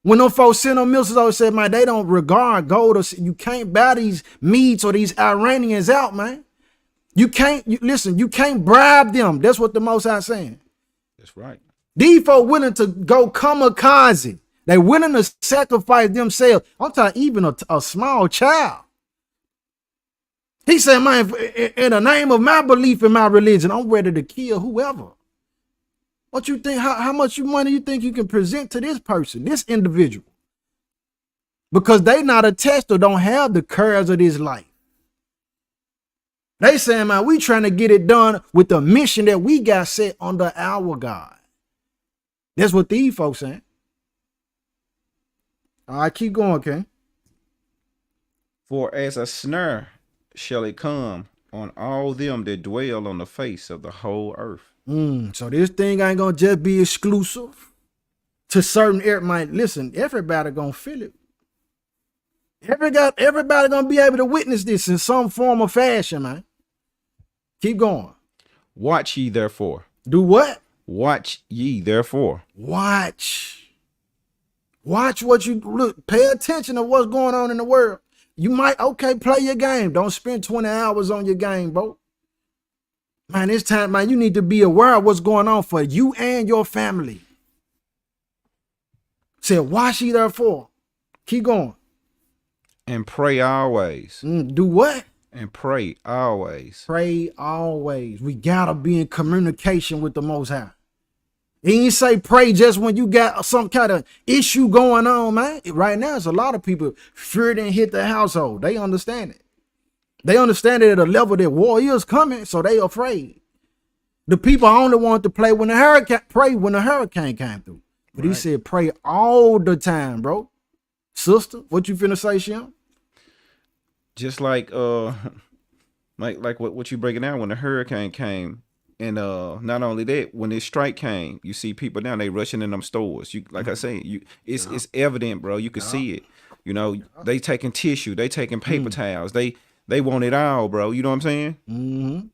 When them folks send them missiles, always said, man, they don't regard gold. Or, you can't buy these Medes or these Iranians out, man. You can't, listen, you can't bribe them. That's what the Most High saying. That's right. These folks willing to go kamikaze. They willing to sacrifice themselves. I'm talking even a small child. He said, man, in the name of my belief in my religion, I'm ready to kill whoever. What you think, how much money you think you can present to this person, this individual? Because they not attached or don't have the cares of this life. They saying, man, we trying to get it done with the mission that we got set under our God. That's what these folks saying. All right, keep going, okay? For as a snare shall it come on all them that dwell on the face of the whole earth. So this thing ain't gonna just be exclusive to certain areas. Listen, everybody gonna feel it. Everybody gonna be able to witness this in some form or fashion, man. Keep going. Watch ye therefore. Do what? Watch ye therefore. Watch what you look. Pay attention to what's going on in the world. You might, okay, play your game. Don't spend 20 hours on your game, bro. Man, it's time, man, you need to be aware of what's going on for you and your family. Said, watch ye therefore. Keep going. And pray always. Do what? And pray always. Pray always. We gotta be in communication with the Most High. He ain't say pray just when you got some kind of issue going on, man. Right now, it's a lot of people fear didn't hit the household. They understand it. They understand it at a level that war is coming, so they afraid. The people only want to pray when the hurricane came through. But He said pray all the time, bro. Sister, what you finna say, Shem? Just like what you breaking down when the hurricane came, not only that, when this strike came, you see people now, they rushing in them stores. You like I say, it's evident, bro. You can see it. You know, they taking tissue, they taking paper towels, they want it all, bro. You know what I'm saying? Mm-hmm.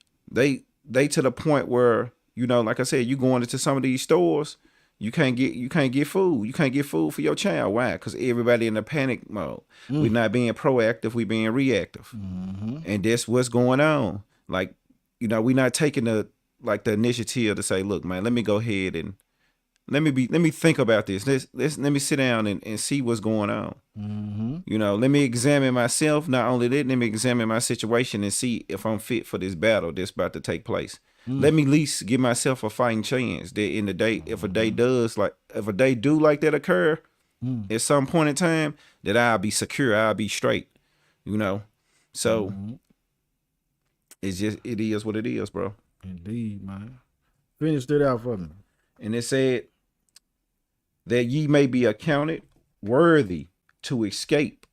They to the point where, you know, like I said, you going into some of these stores, you can't get food. You can't get food for your child. Why? Because everybody in a panic mode. We're not being proactive, we being reactive. And that's what's going on. Like, you know, we're not taking the initiative to say, look, man, let me go ahead and let me think about this. Let me sit down and see what's going on. You know, let me examine myself. Not only that, let me examine my situation and see if I'm fit for this battle that's about to take place. Let me at least give myself a fighting chance that in the day, if a day do like that occur at some point in time, that I'll be secure, I'll be straight, you know? So it is what it is, bro. Indeed, man. Finish it out for me. And it said that ye may be accounted worthy to escape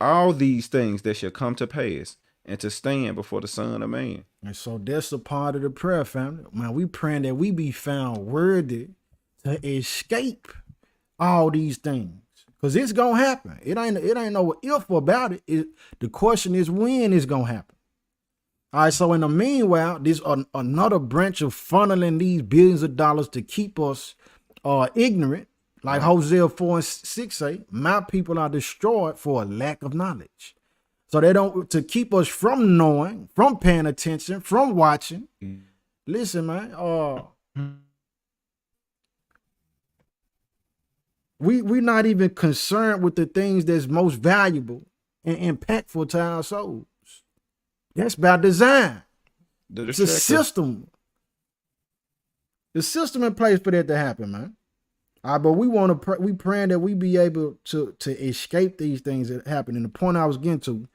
all these things that shall come to pass and to stand before the Son of Man. And so that's a part of the prayer, family. Man, we praying that we be found worthy to escape all these things. Because it's gonna happen. It ain't no if about it. The question is when it's gonna happen. All right, so in the meanwhile, there's another branch of funneling these billions of dollars to keep us ignorant. Like Hosea 4:6 say, my people are destroyed for a lack of knowledge. So to keep us from knowing, from paying attention, from watching. Listen, man, we're not even concerned with the things that's most valuable and impactful to our souls. That's by design. It's a system. The system in place for that to happen, man. But we praying that we be able to escape these things that happen. And the point I was getting to,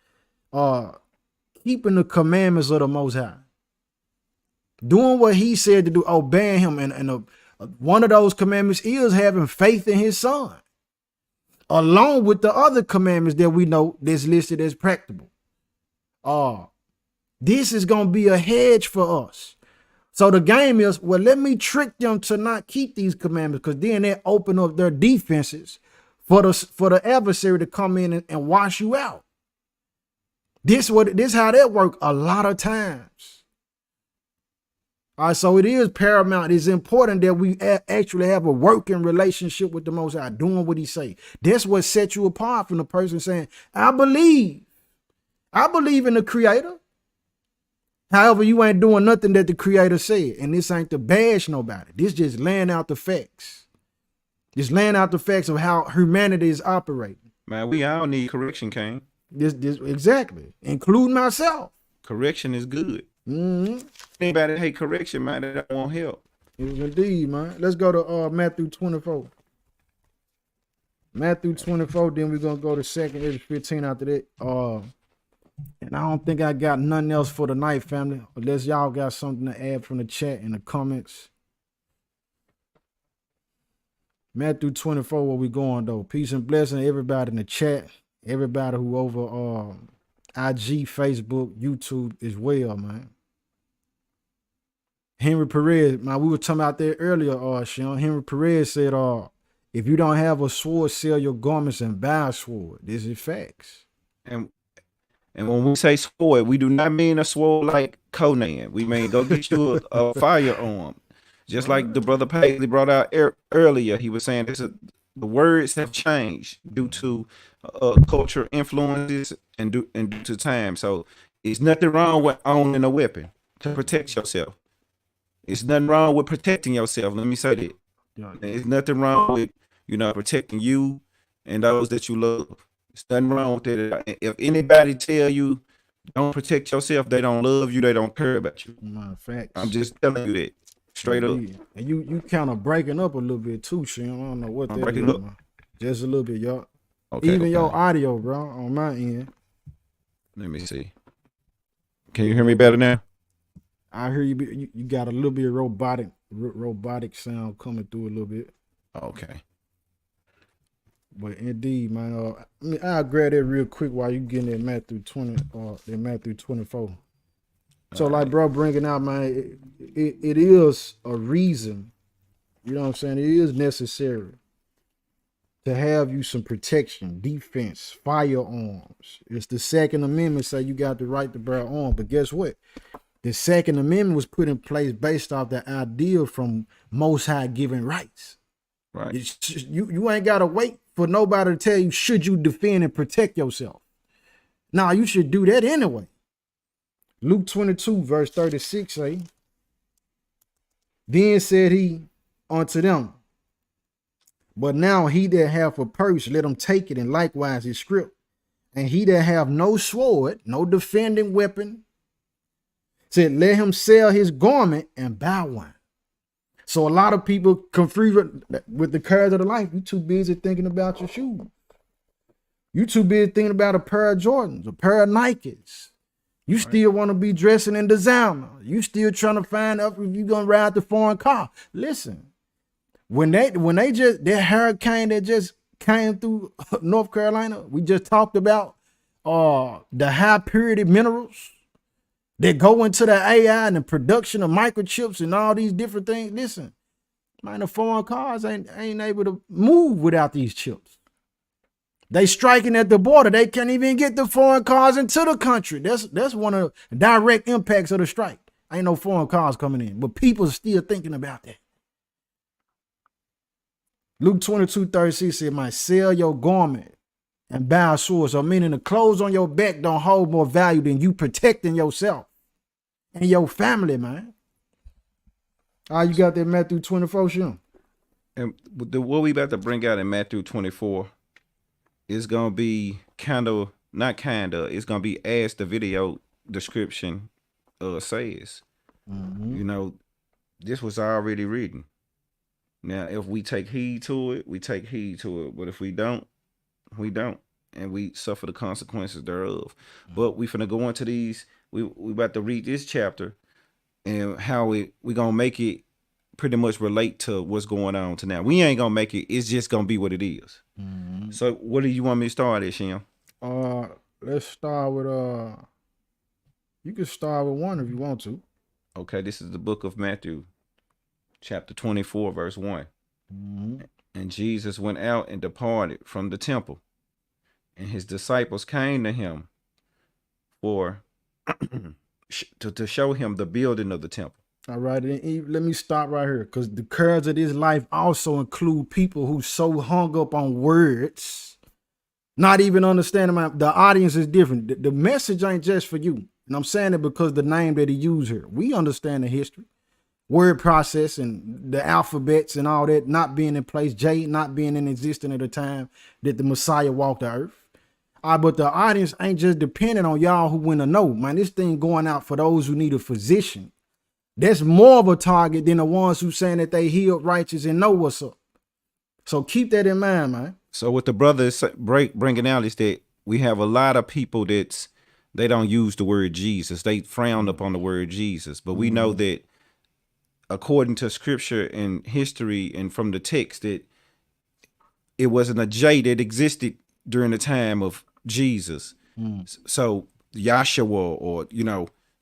keeping the commandments of the Most High, doing what He said to do, obeying Him, and one of those commandments is having faith in His Son, along with the other commandments that we know that's listed as practicable. This is gonna be a hedge for us. So the game is, well, let me trick them to not keep these commandments, because then they open up their defenses for the adversary to come in and wash you out. This how that work a lot of times. All right, so it is paramount. It's important that we actually have a working relationship with the Most High, doing what He say. That's what sets you apart from the person saying, I believe in the Creator. However, you ain't doing nothing that the Creator said. And this ain't to bash nobody. This just laying out the facts. Just laying out the facts of how humanity is operating. Man, we all need correction, King. This exactly, including myself. Correction is good. Anybody that hate correction, man, that won't help. Indeed, man. Let's go to Matthew 24. Matthew 24, then we're gonna go to 2 Ezra 15 after that. And I don't think I got nothing else for tonight, family, unless y'all got something to add from the chat in the comments. Matthew 24, where we going though. Peace and blessing to everybody in the chat, everybody who over IG, Facebook, YouTube as well, man. Henry Perez, man, we were talking about that earlier, Sean. Henry Perez said, if you don't have a sword, sell your garments and buy a sword. This is facts. And when we say sword, we do not mean a sword like Conan. We mean go get you a firearm. Just like the brother Paisley brought out earlier, he was saying the words have changed due to cultural influences and due to time. So it's nothing wrong with owning a weapon to protect yourself. It's nothing wrong with protecting yourself. Let me say that. There's nothing wrong with, protecting you and those that you love. There's nothing wrong with that. If anybody tell you don't protect yourself, they don't love you, they don't care about you. Facts. I'm just telling you that. Straight up. And you kind of breaking up a little bit too, Shem. I don't know what that is. Man. Just a little bit, y'all. Okay, Even your audio, bro, on my end. Let me see. Can you hear me better now? I hear you. You got a little bit of robotic sound coming through a little bit. Okay. But indeed, man, I'll grab that real quick while you getting that Matthew 20 or that Matthew 24. So like bro bringing out, man, it is a reason, you know what I'm saying? It is necessary to have you some protection, defense, firearms. It's the Second Amendment say you got the right to bear arms, but guess what? The Second Amendment was put in place based off the idea from Most High giving rights. Right. You ain't gotta wait for nobody to tell you should you defend and protect yourself. Nah, you should do that anyway. Luke 22 verse 36 say, then said he unto them, but now he that hath a purse, let him take it, and likewise his scrip. And he that have no sword, no defending weapon, said, let him sell his garment and buy one. So a lot of people confused with the cares of the life. You too busy thinking about your shoes. You too busy thinking about a pair of Jordans, a pair of Nikes. You still want to be dressing in designer. You still trying to find out if you're gonna ride the foreign car. Listen, when they just that hurricane that just came through North Carolina, we just talked about the high purity minerals that go into the AI and the production of microchips and all these different things. Listen, man, the foreign cars ain't able to move without these chips. They striking at the border. They can't even get the foreign cars into the country. That's one of the direct impacts of the strike. Ain't no foreign cars coming in, but people are still thinking about that. Luke 22:36 said, "Might sell your garment and buy a sword." So meaning the clothes on your back don't hold more value than you protecting yourself and your family, man. You got that Matthew 24, Shim? And what we about to bring out in Matthew 24 is gonna be it's gonna be as the video description says. You know, this was already written. Now, if we take heed to it, we take heed to it. But if we don't, we don't. And we suffer the consequences thereof. But we finna go into these, we about to read this chapter and how we gonna make it pretty much relate to what's going on to now. We ain't gonna make it, it's just gonna be what it is. So what do you want me to start at, Shim? Let's start with you can start with 1 if you want to. Okay, this is the book of Matthew, chapter 24, verse 1. And Jesus went out and departed from the temple, and his disciples came to him for to show him the building of the temple. All right, and let me stop right here, because the cares of this life also include people who so hung up on words, not even understanding the audience is different. The message ain't just for you. And I'm saying it because the name that he used here. We understand the history, word process, and the alphabets and all that not being in place, J not being in existence at the time that the Messiah walked the earth. But the audience ain't just dependent on y'all who want to know. Man, this thing going out for those who need a physician. That's more of a target than the ones who saying that they healed, righteous, and know what's up. So keep that in mind, man. So what the brother is bringing out is that we have a lot of people they don't use the word Jesus. They frown upon the word Jesus. But we know that according to scripture and history and from the text that it wasn't a J that existed during the time of Jesus. So Yahshua or,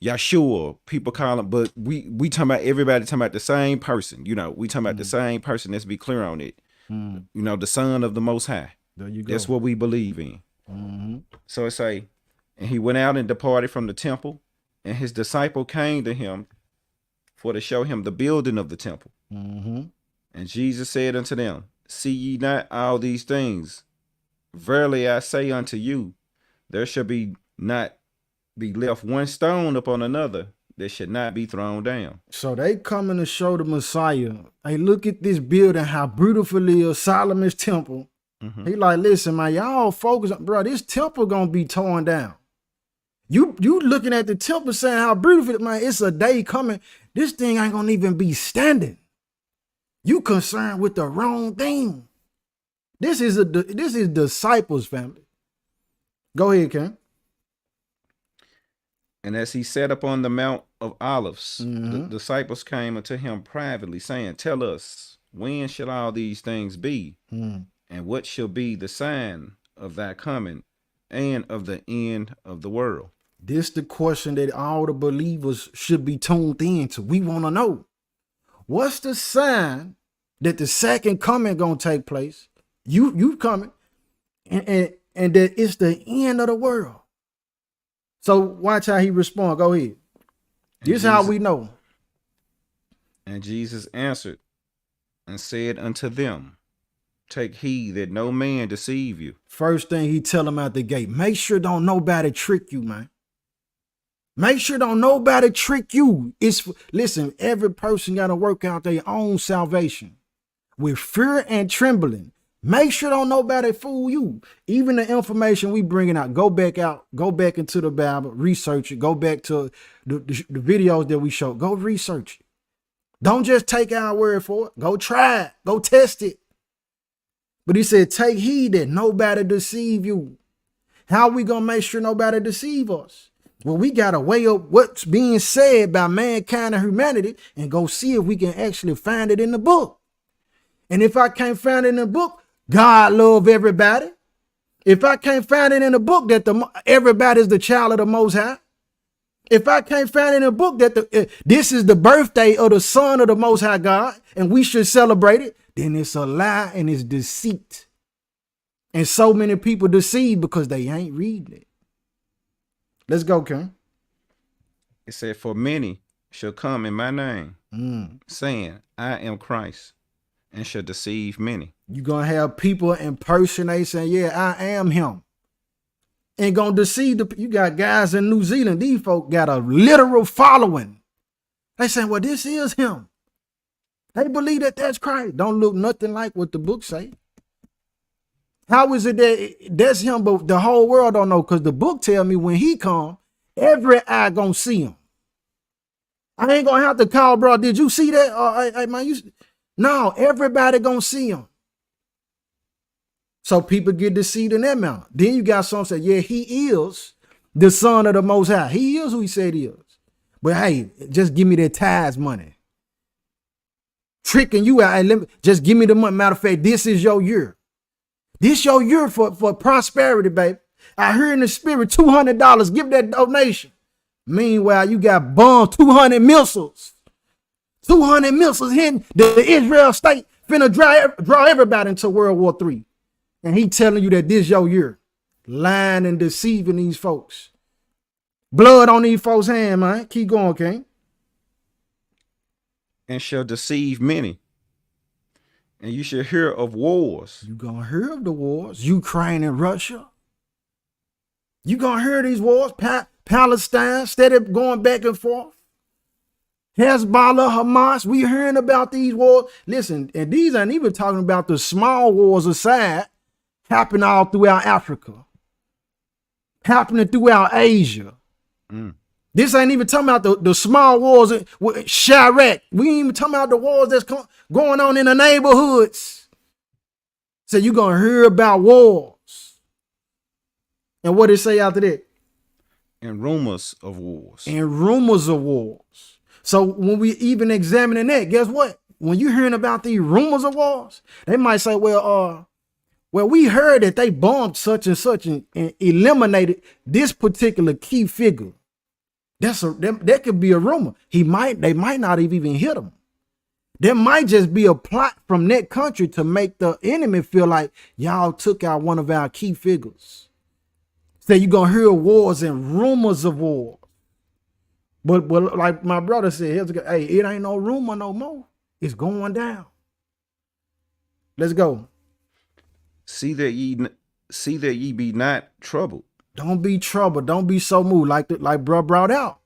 Yahshua, people call him, but we talking about everybody talking about the same person. We talking about the same person. Let's be clear on it. The Son of the Most High. There you go. That's what we believe in. So it say, and he went out and departed from the temple, and his disciple came to him for to show him the building of the temple. And Jesus said unto them, see ye not all these things? Verily I say unto you, there shall not be left one stone upon another that should not be thrown down. So they coming to show the Messiah, hey, look at this building, how beautiful it is, Solomon's temple. He like, listen, man, y'all focus on, bro, this temple gonna be torn down. You looking at the temple saying how beautiful, man, it's a day coming. This thing ain't gonna even be standing. You concerned with the wrong thing. This is disciples, family. Go ahead, Ken. And as he sat upon the Mount of Olives, the disciples came unto him privately, saying, tell us, when shall all these things be? And what shall be the sign of thy coming and of the end of the world? This the question that all the believers should be tuned into. We want to know, what's the sign that the second coming gonna take place? You coming, and that it's the end of the world. So watch how he respond. Go ahead. This is how we know. And Jesus answered and said unto them, take heed that no man deceive you. First thing he tell them out the gate, make sure don't nobody trick you, man. Make sure don't nobody trick you. Listen, every person got to work out their own salvation with fear and trembling. Make sure don't nobody fool you. Even the information we bringing out, go back into the Bible, research it, go back to the videos that we show, go research it. Don't just take our word for it. Go try it, go test it. But he said, take heed that nobody deceive you. How we gonna make sure nobody deceive us? Well, we gotta weigh up what's being said by mankind and humanity and go see if we can actually find it in the book. And if I can't find it in the book, God love everybody. If I can't find it in the book that everybody's the child of the Most High. If I can't find it in the book that this is the birthday of the Son of the Most High God and we should celebrate it, then it's a lie and it's deceit. And so many people deceive because they ain't reading it. Let's go, King. It said, for many shall come in my name, saying, I am Christ, and shall deceive many. You're going to have people impersonate saying, yeah, I am him. And going to deceive you got guys in New Zealand. These folk got a literal following. They saying, well, this is him. They believe that that's Christ. Don't look nothing like what the book say. How is it that that's him, but the whole world don't know? Because the book tell me when he come, every eye gonna see him. I ain't gonna have to call, bro. Did you see that? Hey, man, no, everybody gonna see him. So people get deceived in that manner. Then you got some say, yeah, he is the Son of the Most High. He is who he said he is. But hey, just give me that tithes money. Tricking you out. Hey, just give me the money. Matter of fact, this is your year. This your year for prosperity, baby. I hear in the spirit, $200. Give that donation. Meanwhile, you got bombed 200 missiles. 200 missiles hitting the Israel state. Finna draw everybody into World War III. And he telling you that this your year. Lying and deceiving these folks. Blood on these folks' hand, man. Keep going, King. And shall deceive many. And you shall hear of wars. You gonna hear of the wars. Ukraine and Russia. You gonna hear these wars. Palestine, steady going back and forth. Hezbollah, Hamas. We hearing about these wars. Listen, and these ain't even talking about the small wars aside, happening all throughout Africa. Happening throughout Asia. This ain't even talking about the small wars with Chirac. We ain't even talking about the wars that's going on in the neighborhoods. So you're going to hear about wars. And what did it say after that? And rumors of wars. And rumors of wars. So when we even examining that, guess what? When you're hearing about these rumors of wars, they might say, well, we heard that they bombed such and such and eliminated this particular key figure. That could be a rumor. They might not have even hit him. There might just be a plot from that country to make the enemy feel like y'all took out one of our key figures. So you're gonna hear wars and rumors of war. But like my brother said, hey, it ain't no rumor no more. It's going down. Let's go. See that ye be not troubled. Don't be troubled. Don't be so moved like bro brought out.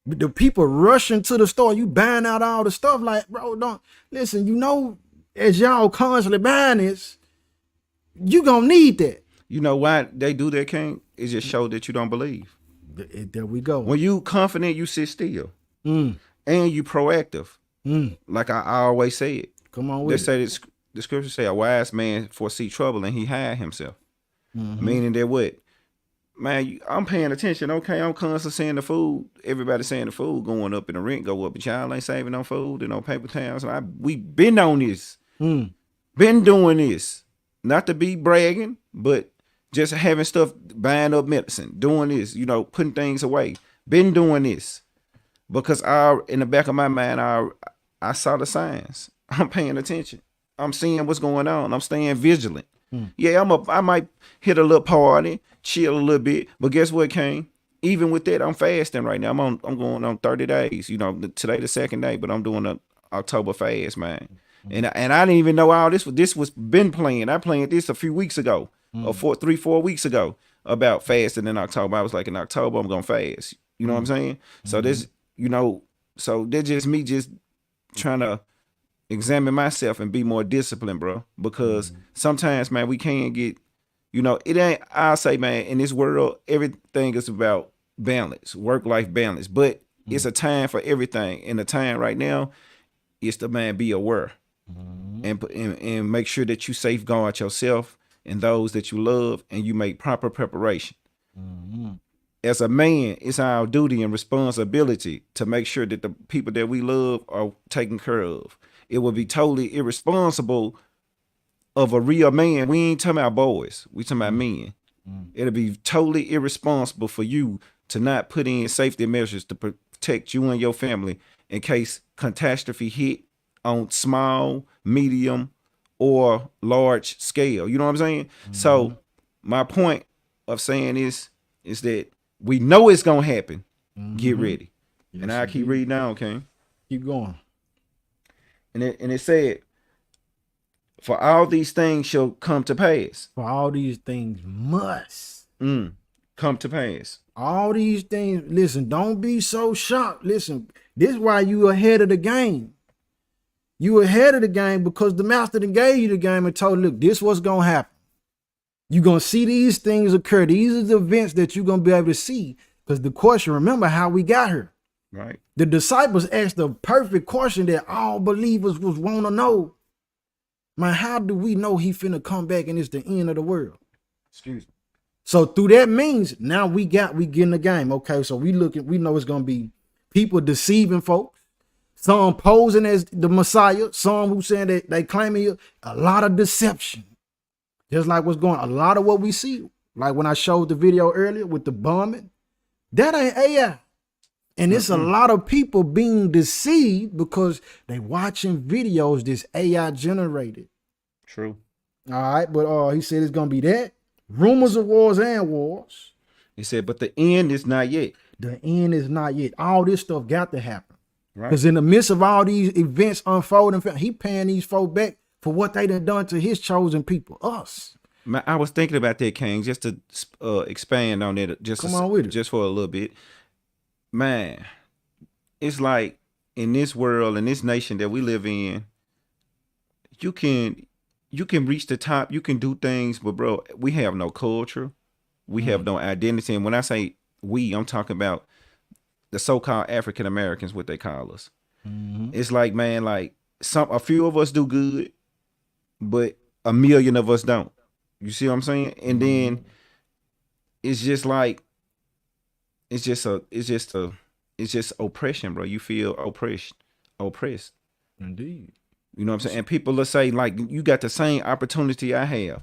The people rushing to the store, you buying out all the stuff like, bro, don't listen, as y'all constantly buying this, you gonna need that. You know why they do that, King? It just show that you don't believe. There we go. When you confident, you sit still. And you proactive. Like I always say it. Come on with it. The scripture say a wise man foresee trouble and he hide himself. Meaning that what? Man, I'm paying attention. Okay, I'm constantly seeing the food. Everybody saying the food going up and the rent go up, but y'all ain't saving no food and no paper towels. We been on this. Been doing this. Not to be bragging, but just having stuff, buying up medicine, doing this, you know, putting things away. Been doing this because in the back of my mind, I saw the signs. I'm paying attention. I'm seeing what's going on. I'm staying vigilant. Yeah, I might hit a little party, chill a little bit, but guess what, King? Even with that, I'm fasting right now. I'm going on 30 days. You know, today the second day, but I'm doing a October fast, man. And I didn't even know all this. This was been planned. I planned this a few weeks ago, or 4 weeks ago, about fasting in October. I was like, in October, I'm gonna fast. You know what I'm saying? So this, you know, so that's just me just trying to examine myself and be more disciplined, bro. Because sometimes, man, we can't get, you know, it ain't. I'll say, man, in this world, everything is about balance, work-life balance. But it's a time for everything. And the time right now is to, man, be aware. And make sure that you safeguard yourself and those that you love, and you make proper preparation. As a man, it's our duty and responsibility to make sure that the people that we love are taken care of. It would be totally irresponsible of a real man. We ain't talking about boys. We talking about men. It'll be totally irresponsible for you to not put in safety measures to protect you and your family in case catastrophe hit on small, medium, or large scale. You know what I'm saying? So my point of saying is that we know it's gonna happen. Get ready. Yes, and I keep reading down, okay? Keep going. And it said, for all these things shall come to pass. For all these things must come to pass. All these things, listen, don't be so shocked. Listen, this is why you ahead of the game. You ahead of the game because the master that gave you the game and told you, look, this what's going to happen. You're going to see these things occur. These are the events that you're going to be able to see. Because the question, remember how we got here. Right. The disciples asked the perfect question that all believers was want to know. Man, how do we know he finna come back and it's the end of the world? Excuse me. So through that means, now we getting the game. Okay, so we know it's going to be people deceiving folks. Some posing as the Messiah, some who saying that they claiming a lot of deception. Just like what's going on, a lot of what we see. Like when I showed the video earlier with the bombing, that ain't AI. And it's a lot of people being deceived because they watching videos this AI generated. True. All right, but he said it's gonna be that. Rumors of wars and wars. He said, but the end is not yet. The end is not yet. All this stuff got to happen. Right. Because in the midst of all these events unfolding, he paying these folk back for what they done to his chosen people, us. I was thinking about that, King, just to expand on it, just for a little bit. Man, it's like in this world, in this nation that we live in, you can reach the top, you can do things, but bro, we have no culture, we have no identity. And when I say we, I'm talking about the so-called African Americans, what they call us. It's like, man, like a few of us do good, but a million of us don't. You see what I'm saying? And then it's just like, it's just oppression, bro. You feel oppressed. Indeed. You know what I'm saying? And people will say, like, you got the same opportunity I have.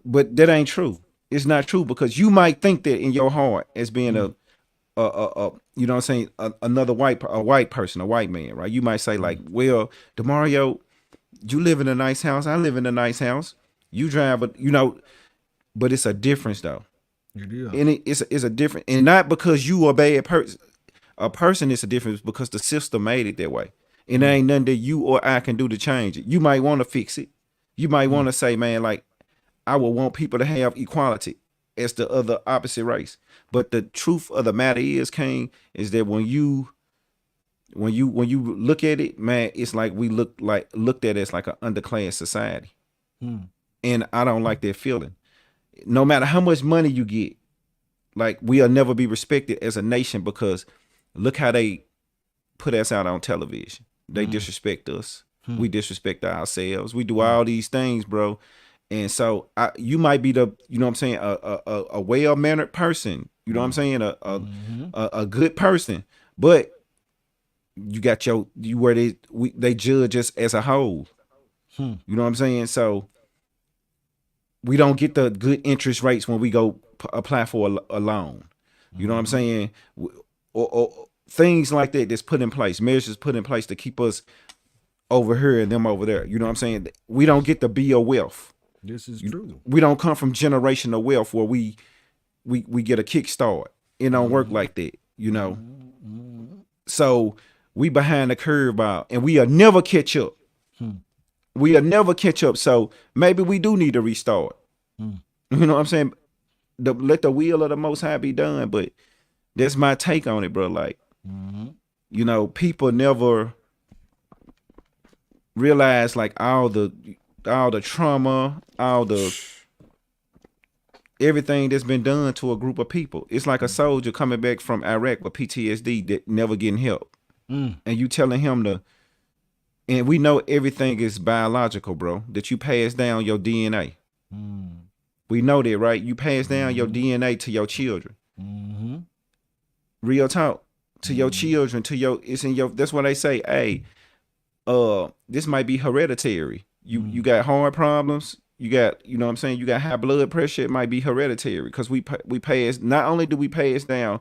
But that ain't true. It's not true, because you might think that in your heart as being a you know what I'm saying, another white person, a white man, right? You might say like, well, DeMario, you live in a nice house, I live in a nice house. You drive, but it's a difference though. Yeah. And it's a different, and not because you are a bad person. A person is a difference because the system made it that way. And there ain't nothing that you or I can do to change it. You might want to fix it. You might want to say, man, like, I would want people to have equality as the other opposite race. But the truth of the matter is, King, is that when you look at it, man, it's like we looked at it as like an underclass society. And I don't like that feeling. No matter how much money you get, like, we'll never be respected as a nation, because look how they put us out on television. They disrespect us. We disrespect ourselves. We do all these things, bro. And so you might be the, you know what I'm saying, a well-mannered person. You know what I'm saying? A good person. But you got where they judge us as a whole. You know what I'm saying? So we don't get the good interest rates when we go apply for a loan. You know what I'm saying? Or things like that that's put in place, measures put in place to keep us over here and them over there. You know what I'm saying? We don't get to build wealth. This is true. We don't come from generational wealth where we get a kickstart. It don't work like that, you know. So we behind the curve out, and we'll never catch up. We'll never catch up. So maybe we do need to restart. You know what I'm saying? Let the will of the Most High be done. But that's my take on it, bro. Like, you know, people never realize like all the trauma, all the everything that's been done to a group of people. It's like a soldier coming back from Iraq with PTSD that never getting help. And you telling him and we know everything is biological, bro, that you pass down your DNA. We know that, right? You pass down your DNA to your children. Real talk. To your children, it's in your, that's what they say, hey, this might be hereditary. You got heart problems, you got, you know what I'm saying, you got high blood pressure, it might be hereditary, because we pass, not only do we pass down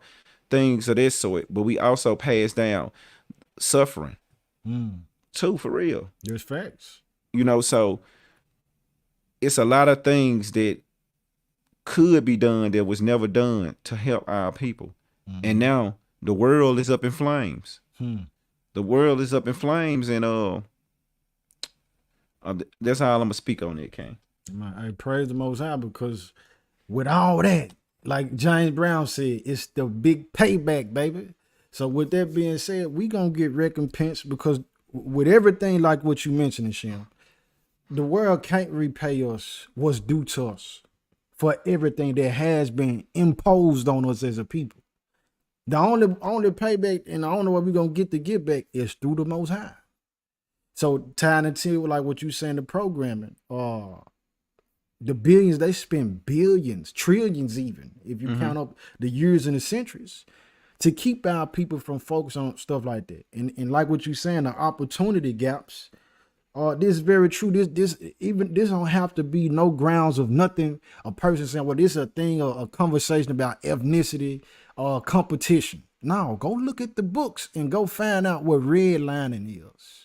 things of this sort, but we also pass down suffering too, for real. There's facts. You know, so it's a lot of things that could be done that was never done to help our people. And now the world is up in flames. The world is up in flames, and that's all I'm gonna speak on it, King. I praise the Most High, because with all that, like James Brown said, it's the big payback, baby. So with that being said, we gonna get recompense, because with everything like what you mentioned, Shem, the world can't repay us what's due to us for everything that has been imposed on us as a people. The only payback and the only way we're gonna get back is through the Most High. So tying into like what you saying, the programming, the billions, they spend billions, trillions even, if you count up the years and the centuries, to keep our people from focusing on stuff like that. And like what you saying, the opportunity gaps, this is very true. This don't have to be no grounds of nothing. A person saying, well, this is a thing, a conversation about ethnicity or competition. No, go look at the books and go find out what redlining is.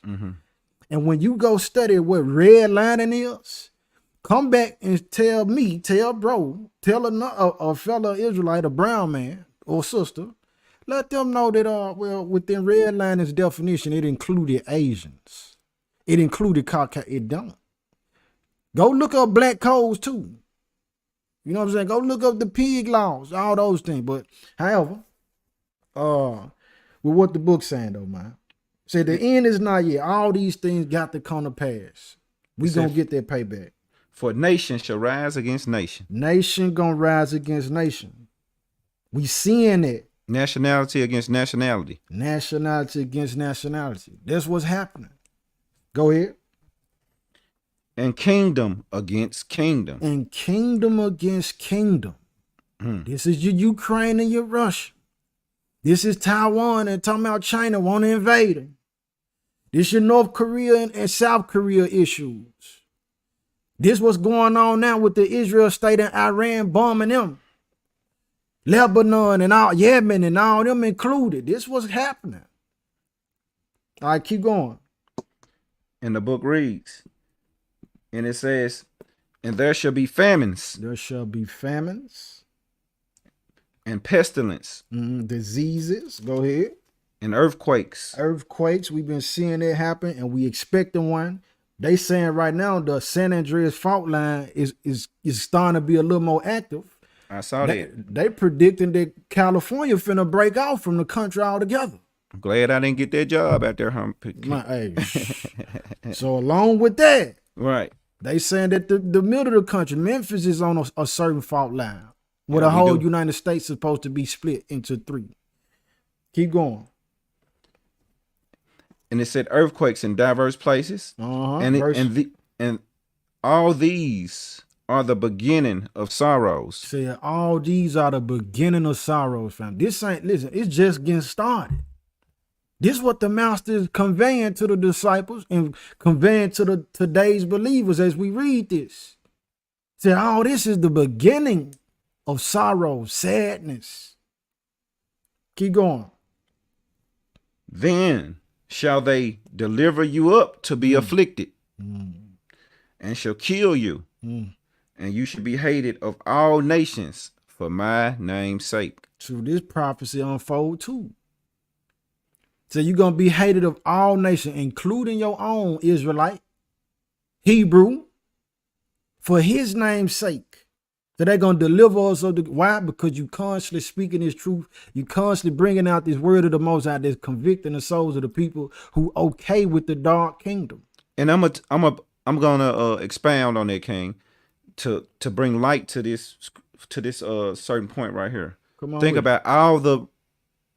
And when you go study what redlining is, come back and tell a fellow Israelite, a brown man or sister, let them know that, well, within redlining's definition, it included Asians. It included Caucasian. It don't. Go look up black codes too. You know what I'm saying? Go look up the pig laws, all those things. But however, with what the book's saying though, man, say the end is not yet. All these things got to come to pass. We gonna get that payback. For nation shall rise against nation. Nation gonna rise against nation. We seeing it. Nationality against nationality. Nationality against nationality. That's what's happening. Go ahead. And kingdom against kingdom. And kingdom against kingdom. This is your Ukraine and your Russia. This is Taiwan and talking about China want to invade them. This your North Korea and South Korea issues. This what's going on now with the Israel state and Iran bombing them. Lebanon and all, Yemen and all them included. This what's happening. All right, keep going. And the book reads, and it says, and there shall be famines. There shall be famines. And pestilence. Diseases. Go ahead. And earthquakes. Earthquakes. We've been seeing it happen, and we expecting one. They saying right now the San Andreas fault line is starting to be a little more active. I saw that. They predicting that California finna break off from the country altogether. I'm glad I didn't get that job out there, hey. So along with that, right? They saying that the middle of the country, Memphis, is on a certain fault line, where the whole United States is supposed to be split into 3. Keep going. And it said earthquakes in diverse places, and all these are the beginning of sorrows. Say all these are the beginning of sorrows, fam. This ain't, listen, it's just getting started. This is what the master is conveying to the disciples and conveying to today's believers as we read this. Said, oh, this is the beginning of sorrow, sadness. Keep going. Then shall they deliver you up to be afflicted, and shall kill you, and you shall be hated of all nations for my name's sake. So this prophecy unfold too. So you're going to be hated of all nations, including your own Israelite, Hebrew, for his name's sake. So they're going to deliver us. Why? Because you constantly speaking this truth. You constantly bringing out this word of the Most High that's convicting the souls of the people who okay with the dark kingdom. And I'm gonna expound on that, King, to bring light to this certain point right here. Come on. Think about all the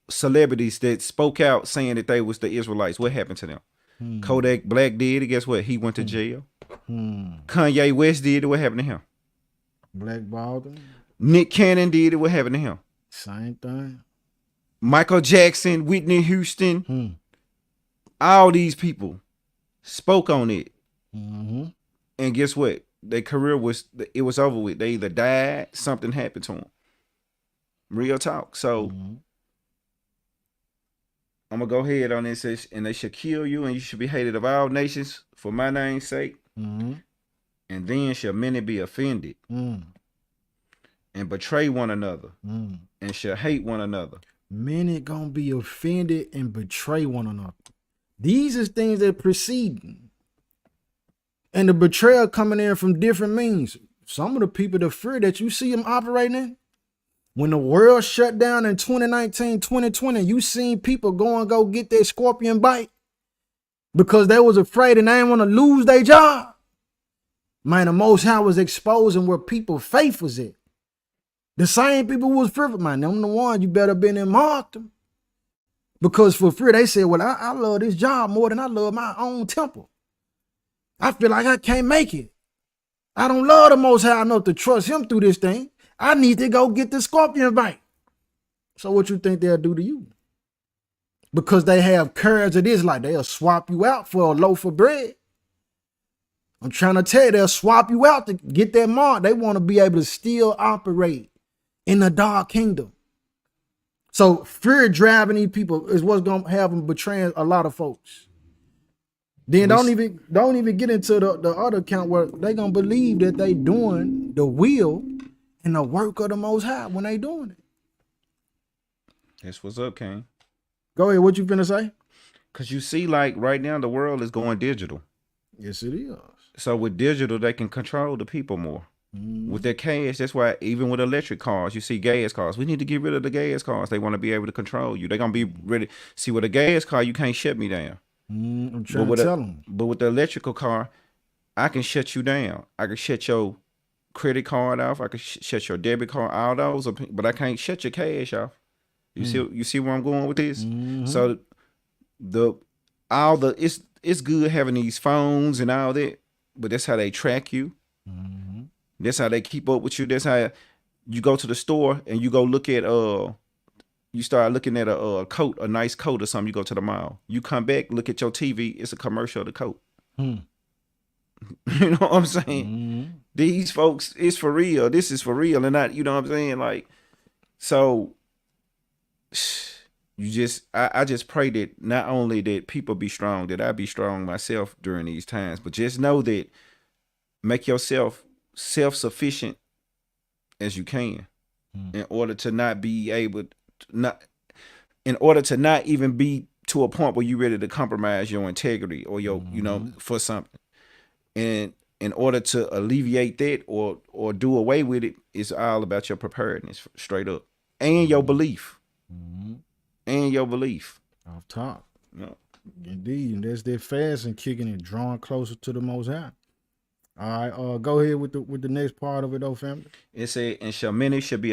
celebrities that spoke out saying that they was the Israelites. What happened to them? Kodak Black did it. Guess what? He went to jail. Kanye West did it. What happened to him? Black Baldwin. Nick Cannon did it. What happened to him? Same thing. Michael Jackson, Whitney Houston, all these people spoke on it. And guess what? Their career was over with. They either died, something happened to them. Real talk. So I'm gonna go ahead on this, and they shall kill you, and you should be hated of all nations for my name's sake. And then shall many be offended, and betray one another, and shall hate one another. Many gonna be offended and betray one another. These is things that preceding. And the betrayal coming in from different means. Some of the people, the fear that you see them operating in, when the world shut down in 2019, 2020, you seen people go get their scorpion bite because they was afraid and they didn't want to lose their job. Man, the Most High was exposing where people's faith was at. The same people who was fearful, man, them the ones you better been and marked them. Because for fear, they said, well, I love this job more than I love my own temple. I feel like I can't make it. I don't love the Most High enough to trust him through this thing. I need to go get the scorpion bite. So what you think they'll do to you? Because they have courage of this, like they'll swap you out for a loaf of bread. I'm trying to tell you, they'll swap you out to get that mark. They want to be able to still operate in the dark kingdom. So fear driving these people is what's gonna have them betraying a lot of folks. Then don't even get into the other account where they gonna believe that they doing the will and the work of the Most High when they doing it. That's what's up, King. Go ahead, what you finna say? Cause you see, like right now, the world is going digital. Yes, it is. So with digital, they can control the people more. With their cash, that's why even with electric cars, you see gas cars. We need to get rid of the gas cars. They want to be able to control you. They're gonna be ready. See, with a gas car, you can't shut me down. I'm trying to tell them. But with the electrical car, I can shut you down. I can shut your credit card off. I can shut your debit card, all those, but I can't shut your cash off. You see where I'm going with this? So it's good having these phones and all that, but that's how they track you. That's how they keep up with you. That's how you go to the store and you go look at you start looking at a coat, a nice coat or something. You go to the mall. You come back, look at your TV. It's a commercial of the coat. You know what I'm saying? These folks, it's for real. This is for real, and not, you know what I'm saying? Like, so I just pray that not only that people be strong, that I be strong myself during these times, but just know that make yourself self-sufficient as you can in order to not be able to in order to not even be to a point where you're ready to compromise your integrity or your you know, for something. And in order to alleviate that or do away with it, it's all about your preparedness, straight up, and your belief. And your belief Off top. Yeah. Indeed. And that's their fasting kicking and drawing closer to the Most High. All right, go ahead with the next part of it, though, family. It said, and shall many shall be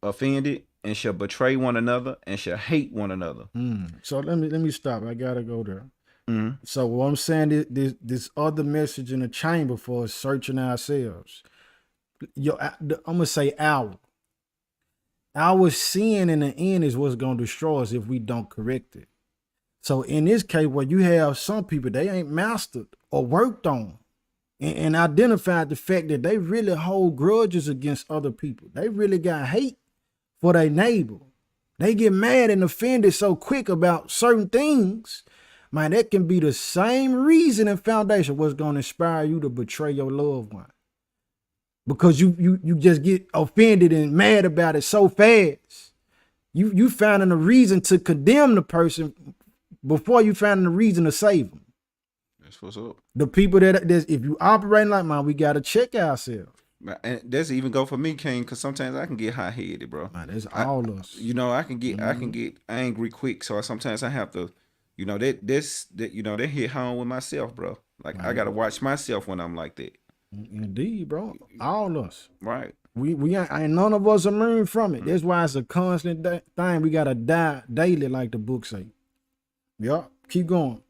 offended, and shall betray one another, and shall hate one another. So let me stop. I gotta go there. So what I'm saying, this other message in the chamber for us searching ourselves. I'm gonna say our sin in the end is what's gonna destroy us if we don't correct it. So in this case, where you have some people, they ain't mastered or worked on and identified the fact that they really hold grudges against other people. They really got hate for their neighbor. They get mad and offended so quick about certain things. Man, that can be the same reason and foundation what's going to inspire you to betray your loved one. Because you just get offended and mad about it so fast. You finding a reason to condemn the person before you finding a reason to save them. That's what's up. The people that if you operating like mine, we got to check ourselves. And that's even go for me, King, because sometimes I can get high headed, bro. Man, that's all us. You know, I can get angry quick, so sometimes I have to, you know, that hit home with myself, bro. Like I gotta watch myself when I'm like that. Indeed, bro. All us. Right. We ain't none of us immune from it. That's why it's a constant thing. We gotta die daily, like the book say. Yup. Keep going.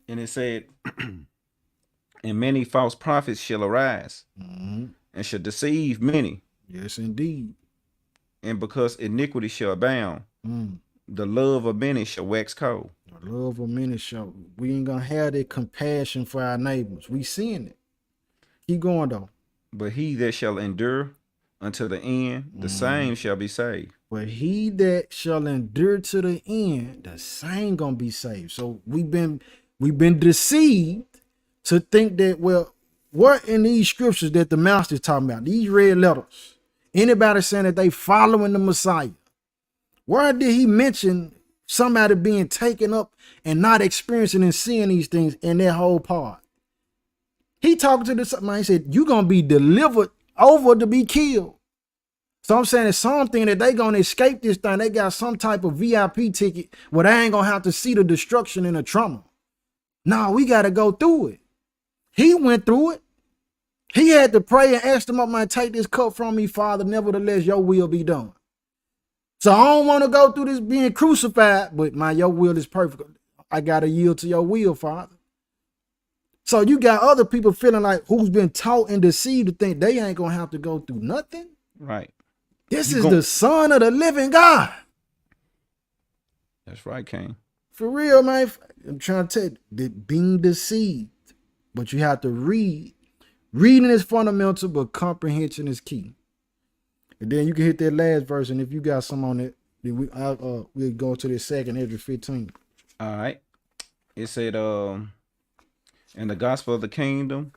And it said, and many false prophets shall arise and shall deceive many. Yes, indeed. And because iniquity shall abound, the love of many shall wax cold. The love of many shall. We ain't gonna have that compassion for our neighbors. We seeing it. Keep going though. But he that shall endure unto the end, the same shall be saved. But he that shall endure to the end, the same gonna be saved. So we've been deceived to think that, well, what in these scriptures that the master's talking about, these red letters, anybody saying that they following the Messiah, where did he mention somebody being taken up and not experiencing and seeing these things in their whole part? He talking to this man, he said, you gonna be delivered over to be killed. So I'm saying it's something that they gonna escape this thing. They got some type of VIP ticket where they ain't gonna have to see the destruction and the trauma. No, we gotta go through it. He went through it. He had to pray and ask them up, man, take this cup from me, Father. Nevertheless, your will be done. So I don't want to go through this being crucified, but your will is perfect. I gotta yield to your will, Father. So you got other people feeling like who's been taught and deceived to think they ain't gonna have to go through nothing. Right. This is the Son of the living God. That's right, King. For real, man. I'm trying to tell you, being deceived. But you have to read. Reading is fundamental, but comprehension is key. And then you can hit that last verse, and if you got some on it, then we'll go to the second Ezra 15. All right. It said, and the gospel of the kingdom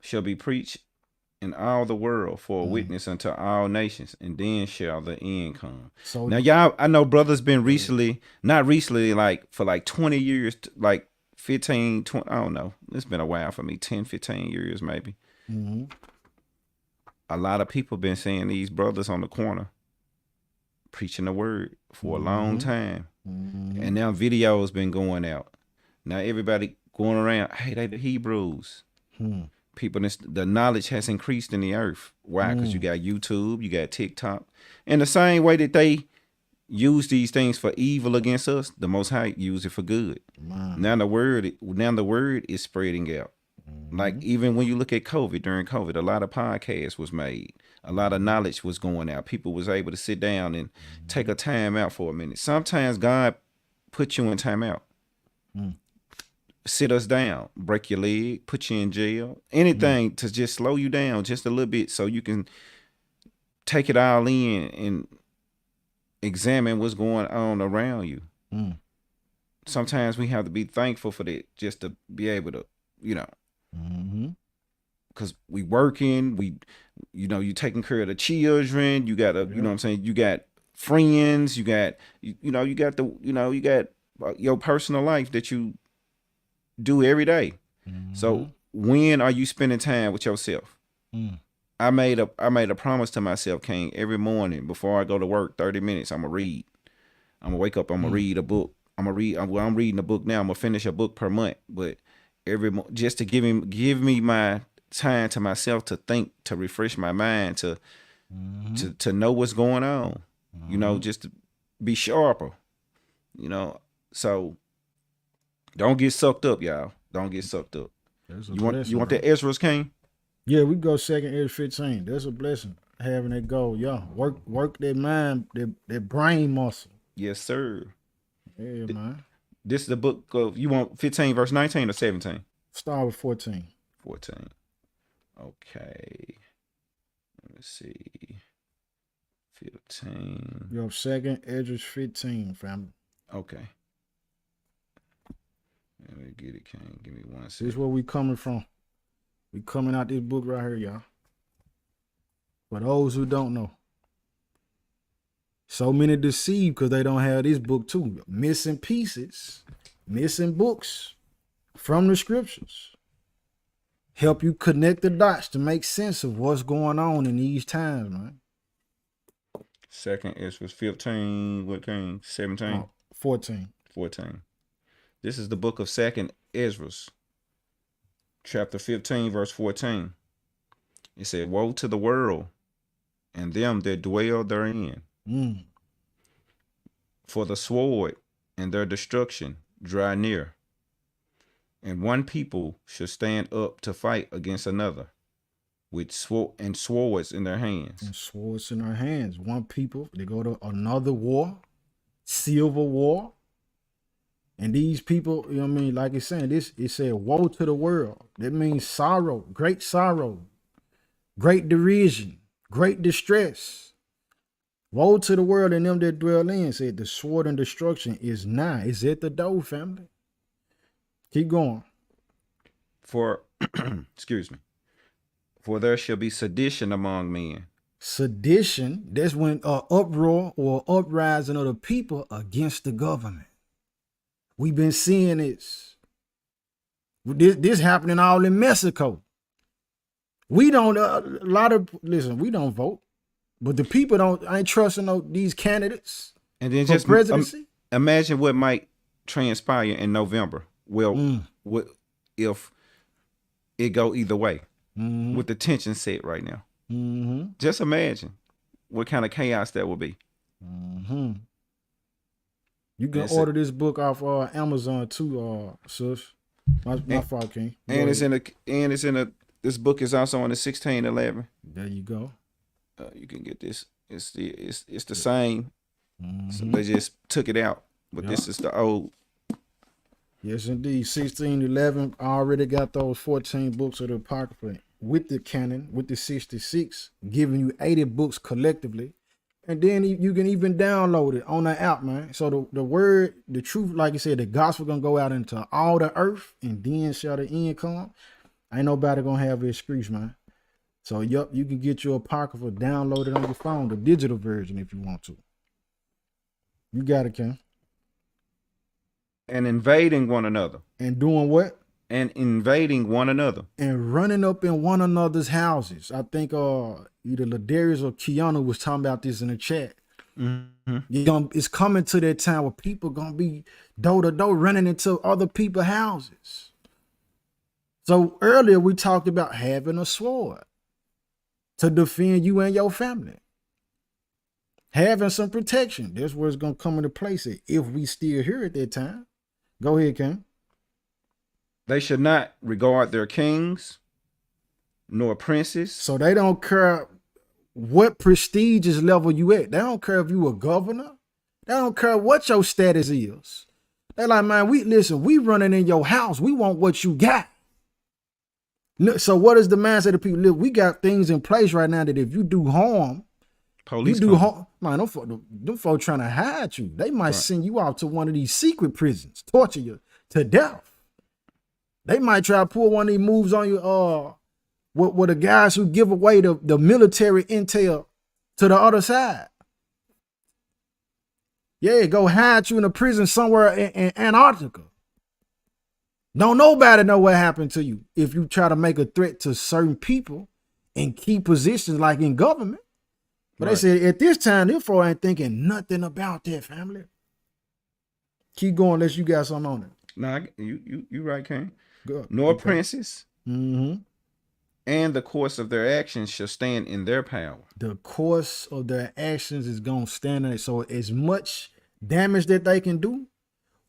shall be preached in all the world for a witness unto all nations, and then shall the end come. So now, y'all, I know brothers been not recently, like for like 20 years, like 15, 20, I don't know. It's been a while for me, 10, 15 years maybe. A lot of people been seeing these brothers on the corner preaching the word for a long time. And now videos been going out. Now everybody going around, hey, they the Hebrews. People, the knowledge has increased in the earth. Why? Because you got YouTube, you got TikTok. And the same way that they use these things for evil against us, the Most High use it for good. Now the word is spreading out. Like even when you look at during COVID, a lot of podcasts was made. A lot of knowledge was going out. People was able to sit down and take a time out for a minute. Sometimes God put you in time out. Sit us down, break your leg, put you in jail, anything to just slow you down just a little bit so you can take it all in and examine what's going on around you. Sometimes we have to be thankful for that just to be able to, because we working, you taking care of the children, you got you know what I'm saying, you got friends, you got your personal life that you do every day. So when are you spending time with yourself? I made a promise to myself, King, every morning before I go to work, 30 minutes, I'm gonna read. I'm gonna wake up, I'm gonna read a book. I'm reading a book now. I'm gonna finish a book per month, but just to give me my time to myself to think, to refresh my mind, to know what's going on, just to be sharper, so don't get sucked up, y'all. Don't get sucked up. You want that Ezra's, King? Yeah, we go second Ezra 15. That's a blessing having that goal. Yeah, work that mind, that brain muscle. Yes, sir. Yeah, man. This is the book of, you want 15 verse 19 or 17? Start with 14. 14. Okay. Let me see. 15. Your second Esdras 15, family. Okay. Let me get it, King. Give me 1 This is second. where we coming from. We coming out this book right here, y'all. For those who don't know. So many deceived because they don't have this book too. Missing pieces, missing books from the scriptures. Help you connect the dots to make sense of what's going on in these times, man. Second Esdras 15. What, King? 17? 14. 14. This is the book of Second Esdras, chapter 15, verse 14. It said, "Woe to the world and them that dwell therein. For the sword and their destruction draw near, and one people shall stand up to fight against another, with swords in their hands." And swords in their hands. One people, they go to another war, civil war. And these people, you know what I mean? Like it's saying, it said, woe to the world. That means sorrow, great derision, great distress. Woe to the world and them that dwell in, said the sword and destruction is nigh. It's at the door, family. Keep going. For, excuse me, for there shall be sedition among men. Sedition, that's when uproar or uprising of the people against the government. We've been seeing this. This happening all in Mexico. We don't, we don't vote. But the people ain't trusting these candidates And then for just presidency. imagine what might transpire in November. Well, what if it go either way with the tension set right now? Just imagine what kind of chaos that would be. You can order this book off Amazon too, sis. My fault, King. This book is also on the 1611. There you go. You can get this. It's the same. So they just took it out, but this is the old. Yes, indeed. 1611. I already got those 14 books of the Apocrypha with the canon, with the 66, giving you 80 books collectively. And then you can even download it on the app, man. So the word, the truth, like you said, the gospel gonna go out into all the earth, and then shall the end come. Ain't nobody gonna have excuse, man. So yup, you can get your Apocrypha downloaded on your phone, the digital version, if you want to. You got it, Ken. And invading one another. And doing what? And invading one another. And running up in one another's houses. I think either Ladarius or Keanu was talking about this in the chat. It's coming to that time where people gonna be door to door running into other people's houses. So earlier we talked about having a sword to defend you and your family. Having some protection. That's where it's gonna come into place if we still here at that time. Go ahead, Ken. They should not regard their kings nor princes. So they don't care what prestigious level you at. They don't care if you a governor. They don't care what your status is. They're like, man, we running in your house. We want what you got. So what is the mindset of people? Look, we got things in place right now that if you do harm, Police you do harm. Man, them folks trying to hide you. They might send you out to one of these secret prisons, torture you to death. They might try to pull one of these moves on you, with the guys who give away the military intel to the other side. Yeah, go hide you in a prison somewhere in Antarctica. Don't nobody know what happened to you if you try to make a threat to certain people in key positions like in government. But they said at this time, them folks ain't thinking nothing about that, family. Keep going unless you got something on it. Nah, you right, King. Good. Nor princes. Mm-hmm. And the course of their actions shall stand in their power. The course of their actions is going to stand in it. So as much damage that they can do,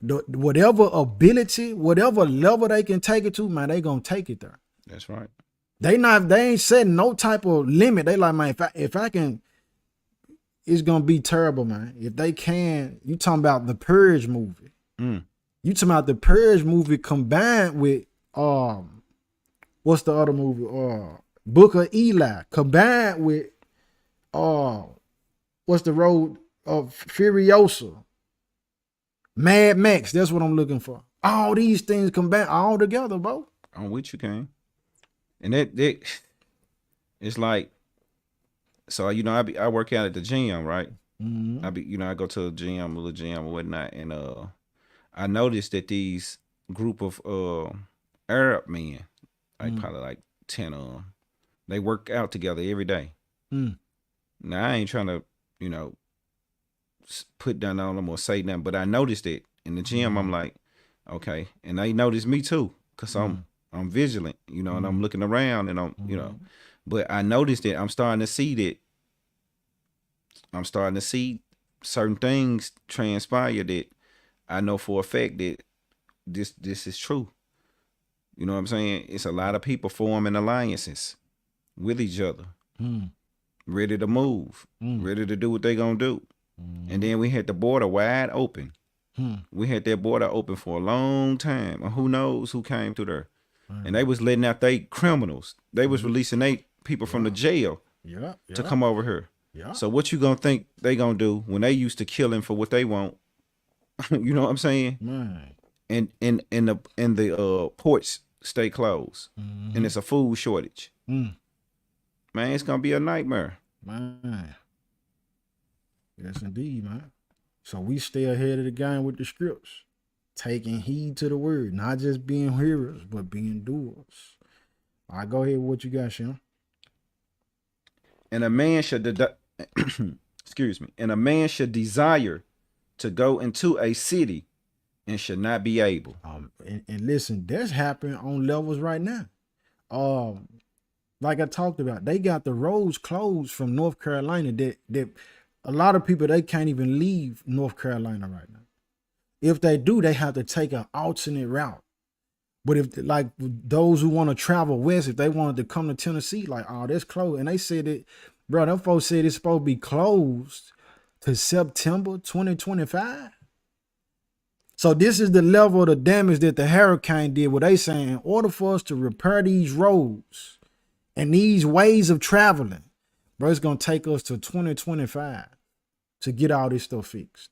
whatever ability, whatever level they can take it to, man, they going to take it there. That's right. They ain't setting no type of limit. They like, man, if I can, it's going to be terrible, man. If they can, you talking about the Purge movie. You talking about the Purge movie combined with what's the other movie? Book of Eli combined with what's the road of Furiosa, Mad Max. That's what I'm looking for. All these things combined all together, bro. I'm with you, King. And that it's like, so I work out at the gym, right? I go to a little gym or whatnot, and I noticed that these group of Arab men, like probably like 10 of them, they work out together every day. Now I ain't trying to, put down on them or say nothing, but I noticed it in the gym. I'm like, okay, and they noticed me too, cause I'm vigilant, and I'm looking around, and I'm, but I noticed that I'm starting to see certain things transpire that I know for a fact that this is true. You know what I'm saying? It's a lot of people forming alliances with each other, ready to move, ready to do what they gonna do. And then we had the border wide open. We had that border open for a long time. And who knows who came through there. And they was letting out they criminals. They was releasing they people from the jail to come over here. So what you gonna think they gonna do when they used to killing for what they want? You know what I'm saying? Man. And the ports stay closed. And it's a food shortage. Man, it's gonna be a nightmare. Man. Yes, indeed, man. So we stay ahead of the game with the scripts, taking heed to the word, not just being hearers, but being doers. All right, go ahead with what you got, Shem. And a man should excuse me. And a man should desire to go into a city and should not be able. And listen, that's happening on levels right now. Like I talked about, they got the roads closed from North Carolina that a lot of people, they can't even leave North Carolina right now. If they do, they have to take an alternate route. But if like those who want to travel west, if they wanted to come to Tennessee, like, oh, that's closed. And they said that, bro, them folks said it's supposed to be closed to September 2025. So this is the level of the damage that the hurricane did, where they saying in order for us to repair these roads and these ways of traveling, bro, it's going to take us to 2025 to get all this stuff fixed.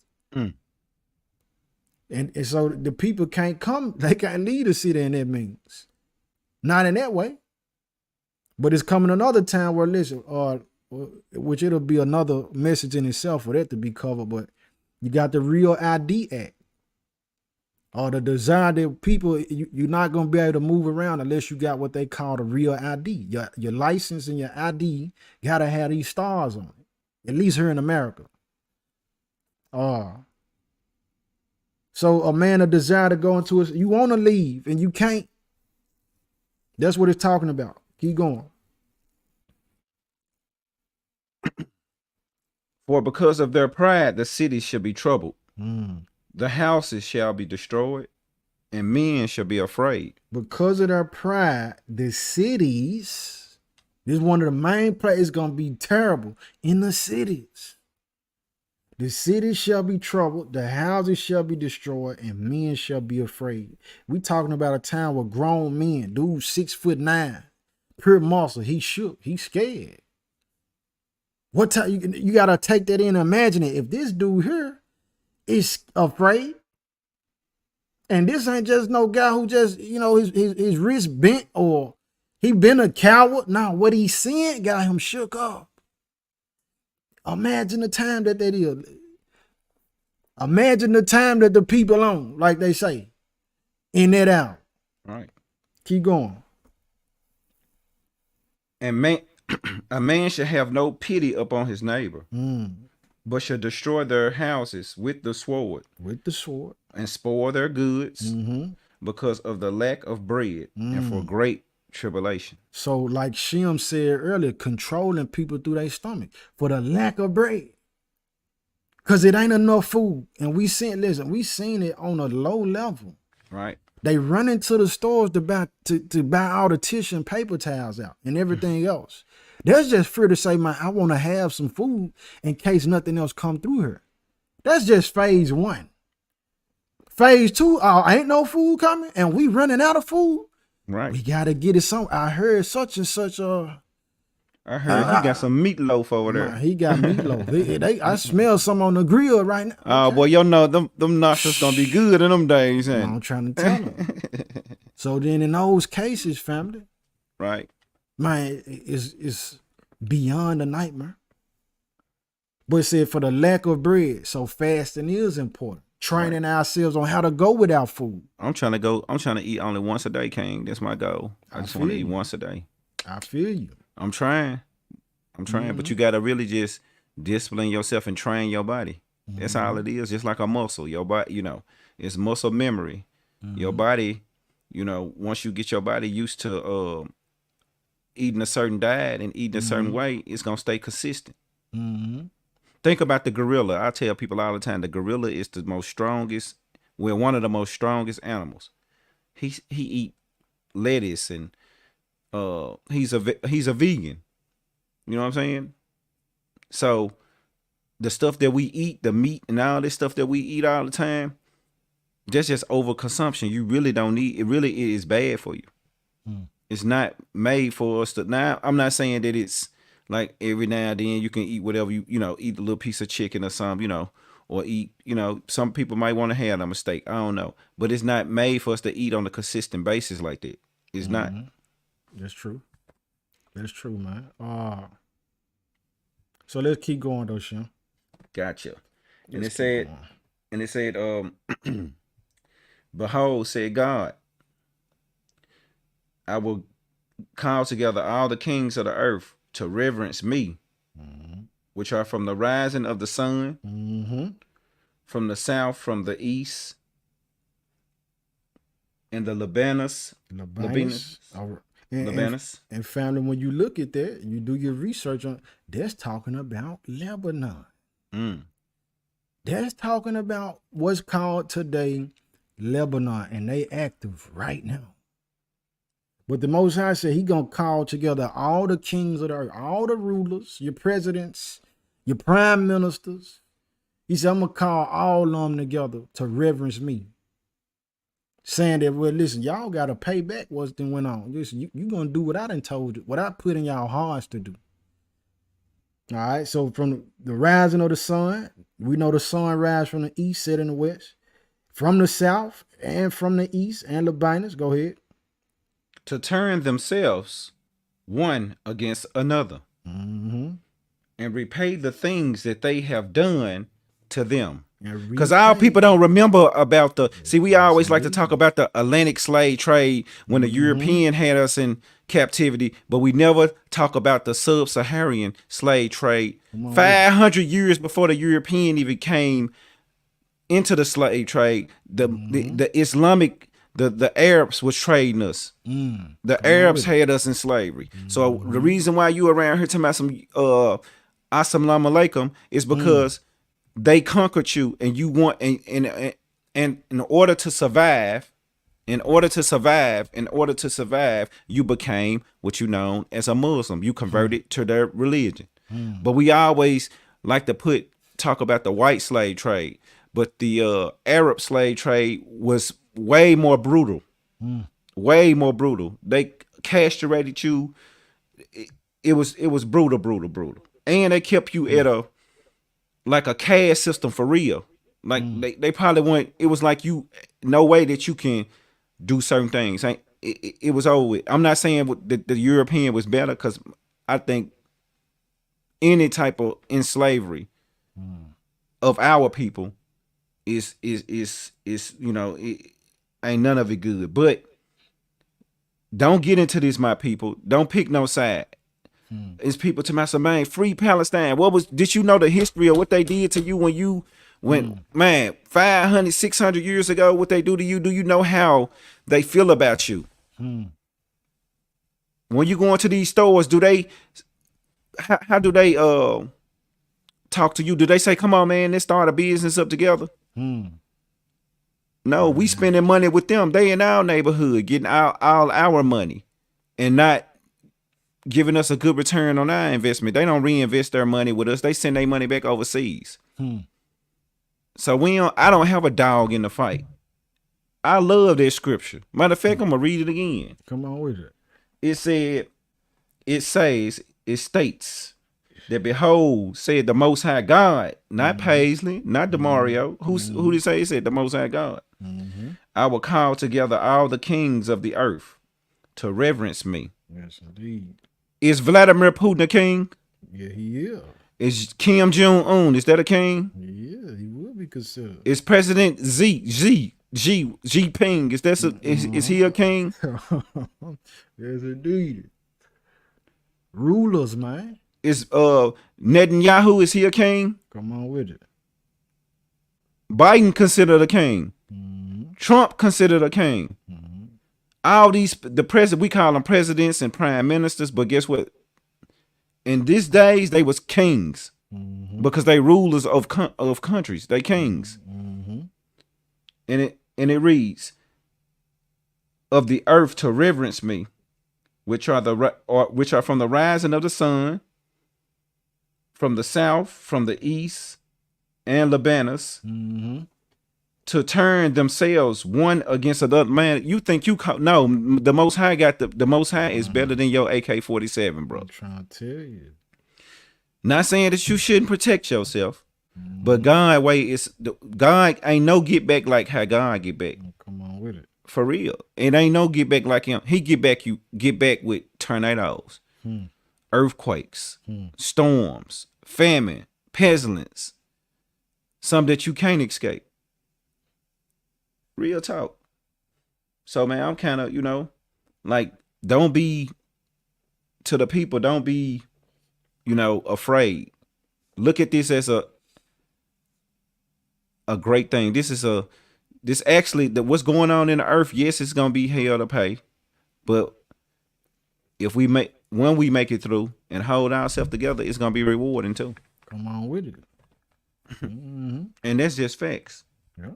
And so the people can't come, they can't leave the city in that means. Not in that way. But it's coming another time where, listen, which it'll be another message in itself for that to be covered, but you got the Real ID Act. Or the desire that people, you're not going to be able to move around unless you got what they call the Real ID. Your license and your ID got to have these stars on it, at least here in America. So a man of desire to go into it, you want to leave and you can't. That's what it's talking about. Keep going. For because of their pride, the city shall be troubled. The houses shall be destroyed, and men shall be afraid. Because of their pride, the cities, this is one of the main places, going to be terrible in the cities. The cities shall be troubled, the houses shall be destroyed, and men shall be afraid. We talking about a time where grown men, dude 6'9", pure muscle, he shook, he scared. What time you got to take that in and imagine it. If this dude here is afraid, and this ain't just no guy who just, his wrist bent or he been a coward. Now what he seen got him shook up. Imagine the time that is. Imagine the time that the people on, like they say, in that hour. Right. Keep going. And a man shall have no pity upon his neighbor, but shall destroy their houses with the sword. With the sword. And spoil their goods because of the lack of bread and for great tribulation. So like Shem said earlier, controlling people through their stomach for the lack of bread. Because it ain't enough food. And we seen it on a low level. Right. They run into the stores to buy all the tissue and paper towels out and everything else. That's just fear to say, man, I want to have some food in case nothing else come through here. That's just phase 1. Phase 2, ain't no food coming and we running out of food. Right. We gotta get it some. I heard such and such I heard he got some meatloaf over there. he got meatloaf. I smell some on the grill right now. Oh boy, you know them nachos gonna be good in them days, ain't I'm trying to tell them. So then in those cases, family, right? Man, it's beyond a nightmare. But it said for the lack of bread, so fasting is important. Training ourselves on how to go without food. I'm trying to eat only once a day, King. That's my goal. I just want to eat once a day. I feel you. I'm trying, but you gotta really just discipline yourself and train your body. That's all it is. Just like a muscle, your body, you know, it's muscle memory. Your body, you know, once you get your body used to eating a certain diet and eating a certain way, it's gonna stay consistent. Think about the gorilla. I tell people all the time, the gorilla is the most strongest. We're one of the most strongest animals. He eat lettuce and he's a vegan. You know what I'm saying? So the stuff that we eat, the meat and all this stuff that we eat all the time, that's just overconsumption. You really don't need it. Really is bad for you. It's not made for us to. Now I'm not saying that it's like every now and then you can eat whatever you know, eat a little piece of chicken or something, you know, or eat, you know, some people might want to have a mistake. I don't know. But it's not made for us to eat on a consistent basis like that. It's not. That's true. That's true, man. So let's keep going though, Shem. Gotcha. And it said, behold, said God, I will call together all the kings of the earth to reverence me, which are from the rising of the sun, from the south, from the east, and the Libanus. And family, when you look at that, you do your research on, that's talking about Lebanon. That's talking about what's called today Lebanon, and they active right now. But the Most High said he gonna call together all the kings of the earth, all the rulers, your presidents, your prime ministers. He said, I'm gonna call all of them together to reverence me. Saying that, well, listen, y'all gotta pay back what's been went on. Listen, you gonna do what I done told you, what I put in y'all hearts to do. All right, so from the rising of the sun, we know the sun rise from the east, set in the west. From the south and from the east and Libanus, go ahead. To turn themselves one against another, and repay the things that they have done to them. Because our people don't remember about we always like to talk about the Atlantic slave trade when the European had us in captivity, but we never talk about the sub-Saharan slave trade. 500 years before the European even came into the slave trade, the Islamic, the Arabs was trading us. The Arabs had us in slavery. So the reason why you around here talking about some assalamu alaikum is because they conquered you, and you want and in order to survive, you became what you known as a Muslim. You converted to their religion. But we always like to talk about the white slave trade, but the Arab slave trade was way more brutal. Way more brutal. They castrated you. It was brutal. And they kept you at a caste system for real. Like they probably went, it was like you, no way that you can do certain things. It was over with. I'm not saying that the European was better, because I think any type of enslavery of our people is you know, ain't none of it good. But don't get into this, my people. Don't pick no side. It's people to my man, free Palestine. Did you know the history of what they did to you when you went, man, 500, 600 years ago, what they do to you? Do you know how they feel about you? When you go into these stores, how do they talk to you? Do they say, come on, man, let's start a business up together? No, we spending money with them. They in our neighborhood getting all our money and not giving us a good return on our investment. They don't reinvest their money with us. They send their money back overseas. So I don't have a dog in the fight. I love that scripture. Matter of fact, I'm gonna read it again. Come on with it. It states that behold, said the Most High God, not Paisley, not DeMario. Who did it say? It said the Most High God. I will call together all the kings of the earth to reverence me. Yes, indeed. Is Vladimir Putin a king? Yeah, he is. Is Kim Jong-un, is that a king? Yeah, he will be considered. Is President Xi Jinping, is he a king? Yes, indeed. Rulers, man. Is Netanyahu, is he a king? Come on with it. Biden considered a king. Trump considered a king. All these, we call them presidents and prime ministers, but guess what? In these days, they was kings because they rulers of countries. They kings. And it reads, of the earth to reverence me, which are from the rising of the sun, from the south, from the east, and Lebanus, to turn themselves one against another. Man, you think no, the Most High got the Most High is better than your AK-47, bro. I'm trying to tell you. Not saying that you shouldn't protect yourself, but God ain't no get back like how God get back. Come on with it. For real. It ain't no get back like him. He get back with tornadoes, earthquakes, storms, famine, pestilence, some that you can't escape. Real talk. So man, I'm kind of, like, don't be to the people, don't be, afraid. Look at this as a great thing. This actually, what's going on in the earth, yes, it's gonna be hell to pay. But when we make it through and hold ourselves together, it's gonna be rewarding too. Come on with it. And that's just facts. Yeah.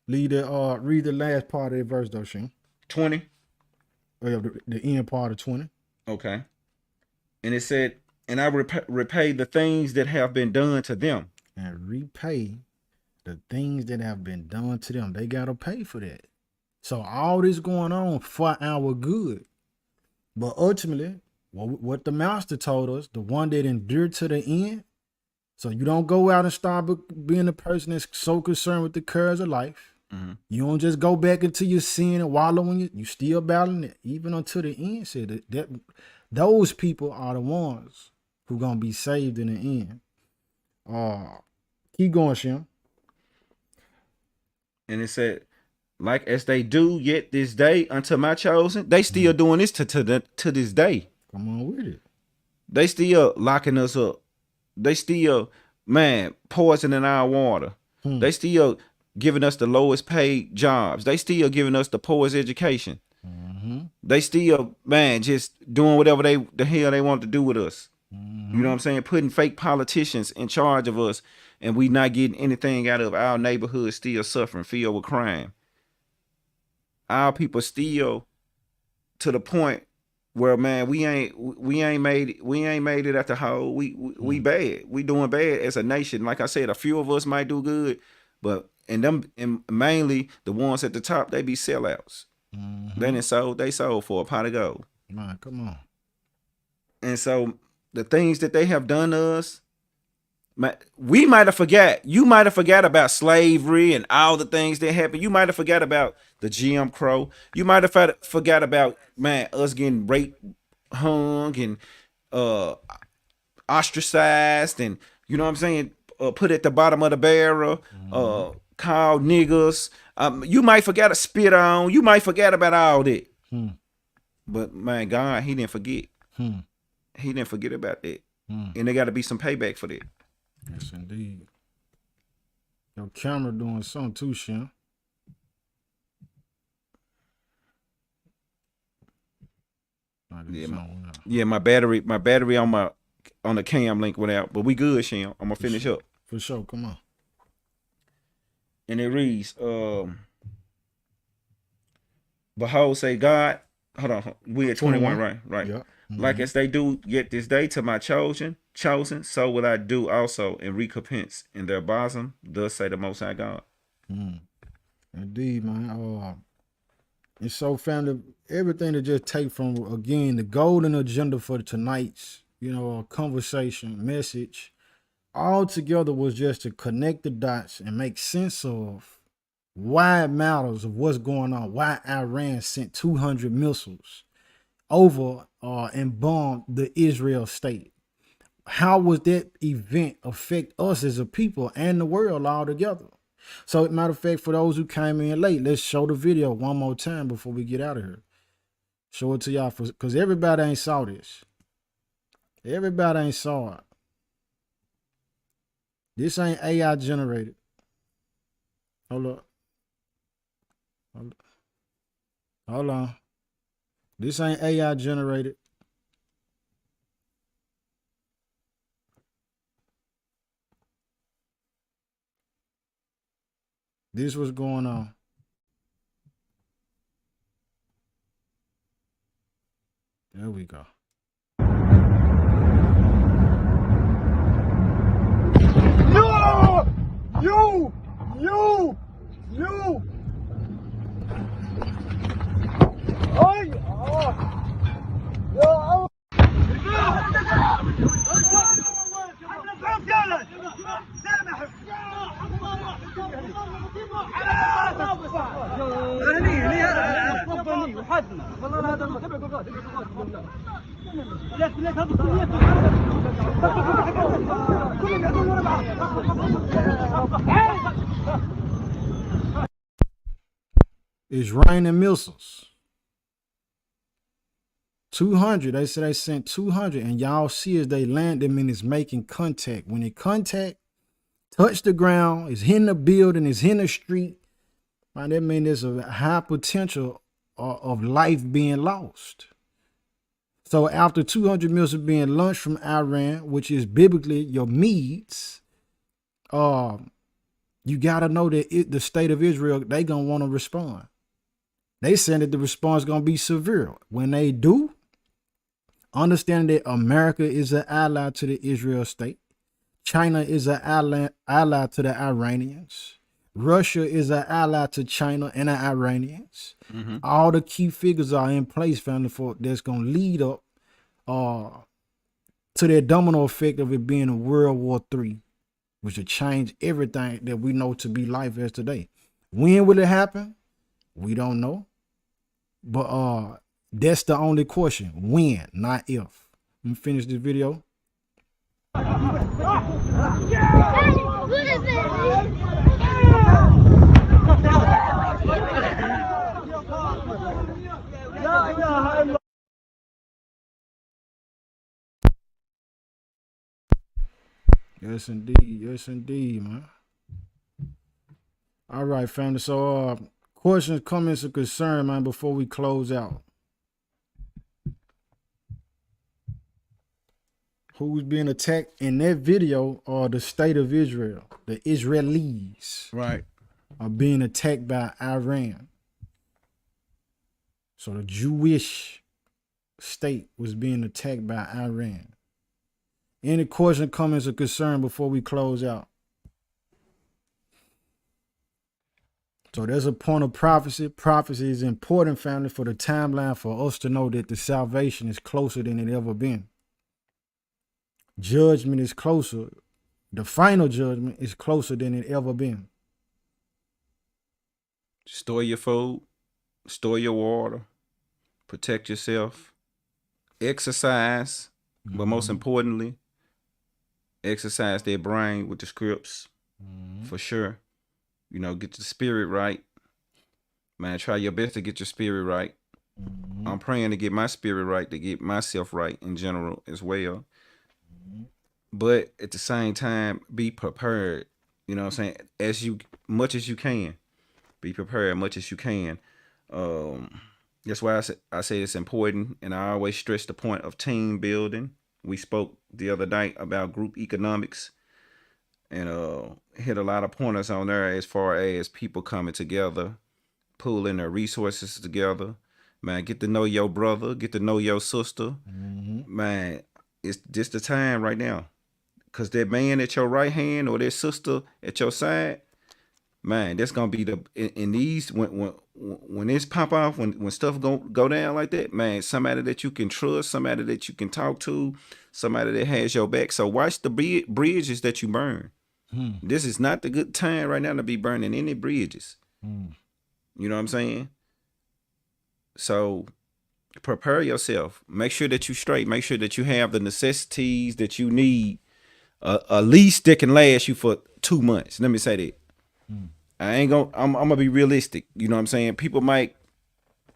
Read the last part of the verse though, Shane. 20. The end part of 20. Okay. And it said, and I repay the things that have been done to them. And repay the things that have been done to them. They got to pay for that. So all this going on for our good. But ultimately, what the master told us, the one that endured to the end. So you don't go out and start being a person that's so concerned with the cares of life. You don't just go back into your sin and wallow in it. You still battling it, even until the end. Said that those people are the ones who gonna be saved in the end. Keep going, Shem. And it said, like as they do yet this day unto my chosen, they still doing this to this day. Come on with it. They still locking us up. They still, man, poisoning our water. They still giving us the lowest paid jobs. They still giving us the poorest education. They still, man, just doing whatever the hell they want to do with us. You know what I'm saying? Putting fake politicians in charge of us, and we not getting anything out of our neighborhood, still suffering, filled with crime. Our people still to the point where, man, we ain't made it at the whole. We bad. We doing bad as a nation. Like I said, a few of us might do good, but and mainly the ones at the top, they be sellouts. They sold for a pot of gold. Man, come on. And so the things that they have done to us, we might have forgot. You might have forgot about slavery and all the things that happened. You might have forgot about the Jim Crow. You might have forgot about, man, us getting raped, hung, and ostracized, and you know what I'm saying, put at the bottom of the barrel, called niggers. You might forget to spit on. You might forget about all that. But man, God, he didn't forget. He didn't forget about that. And there got to be some payback for that. Yes, indeed. Your camera doing something too, Shem. Yeah, my battery on the cam link went out, but we good, Shem. I'm gonna finish up. For sure, come on. And it reads, behold, say God, hold on, we at 21, right? Yeah. Like as they do yet this day to my chosen, so will I do also in recompense in their bosom, thus say the Most High God. Indeed, man. And so, family, everything to just take from, again, the golden agenda for tonight's, conversation, message, all together was just to connect the dots and make sense of why it matters of what's going on, why Iran sent 200 missiles over and bombed the Israel state. How was that event affect us as a people and the world all together? So, matter of fact, for those who came in late, let's show the video one more time before we get out of here. Show it to y'all, because everybody ain't saw this. Everybody ain't saw it. This ain't AI generated. Hold up. Hold on. This ain't AI generated. This was going on. There we go. No! You! Ay! يا It's raining missiles. 200. They said they sent 200, and y'all see as they land them and it's making contact. When it touch the ground, it's hitting the building, it's hitting the street. Man, that means there's a high potential of life being lost. So after 200 missiles being launched from Iran, which is biblically your Medes, you gotta know that the state of Israel, they gonna want to respond. They said that the response gonna be severe. When they do, understand that America is an ally to the Israel state. China is an ally to the Iranians. Russia is an ally to China and the Iranians. All the key figures are in place, family, for that's gonna lead up to that domino effect of it being a World War III, which will change everything that we know to be life as today. When will it happen? We don't know. But that's the only question. When, not if. Let me finish this video. Yes, indeed. Yes, indeed, man. All right, family. So, questions, comments, or concern, man, before we close out. Who's being attacked in that video are the state of Israel. The Israelis. Right. Are being attacked by Iran. So the Jewish state was being attacked by Iran. Any question, comments, or concern before we close out? So there's a point of prophecy. Prophecy is important, family, for the timeline for us to know that the salvation is closer than it ever been. Judgment is closer. The final judgment is closer than it ever been. Store your food, store your water, protect yourself, exercise, but most importantly, exercise their brain with the scripts, for sure. You know, get your spirit right. Man, try your best to get your spirit right. I'm praying to get my spirit right, to get myself right in general as well. But at the same time, be prepared. You know what I'm saying? Much as you can. Be prepared much as you can. That's why I say it's important, and I always stress the point of team building. We spoke the other night about group economics, and hit a lot of pointers on there as far as people coming together, pooling their resources together, Man, get to know your brother, get to know your sister. Man, it's just the time right now. Cause that man at your right hand or that sister at your side, man, that's gonna be the in these when this pop off, when stuff go down like that, man, somebody that you can trust, somebody that you can talk to, somebody that has your back. So watch the bridges that you burn. This is not the good time right now to be burning any bridges. You know what I'm saying? So prepare yourself. Make sure that you straight. Make sure that you have the necessities that you need. At least that can last you for 2 months. Let me say that. I ain't gonna. I'm gonna be realistic. You know what I'm saying? People might,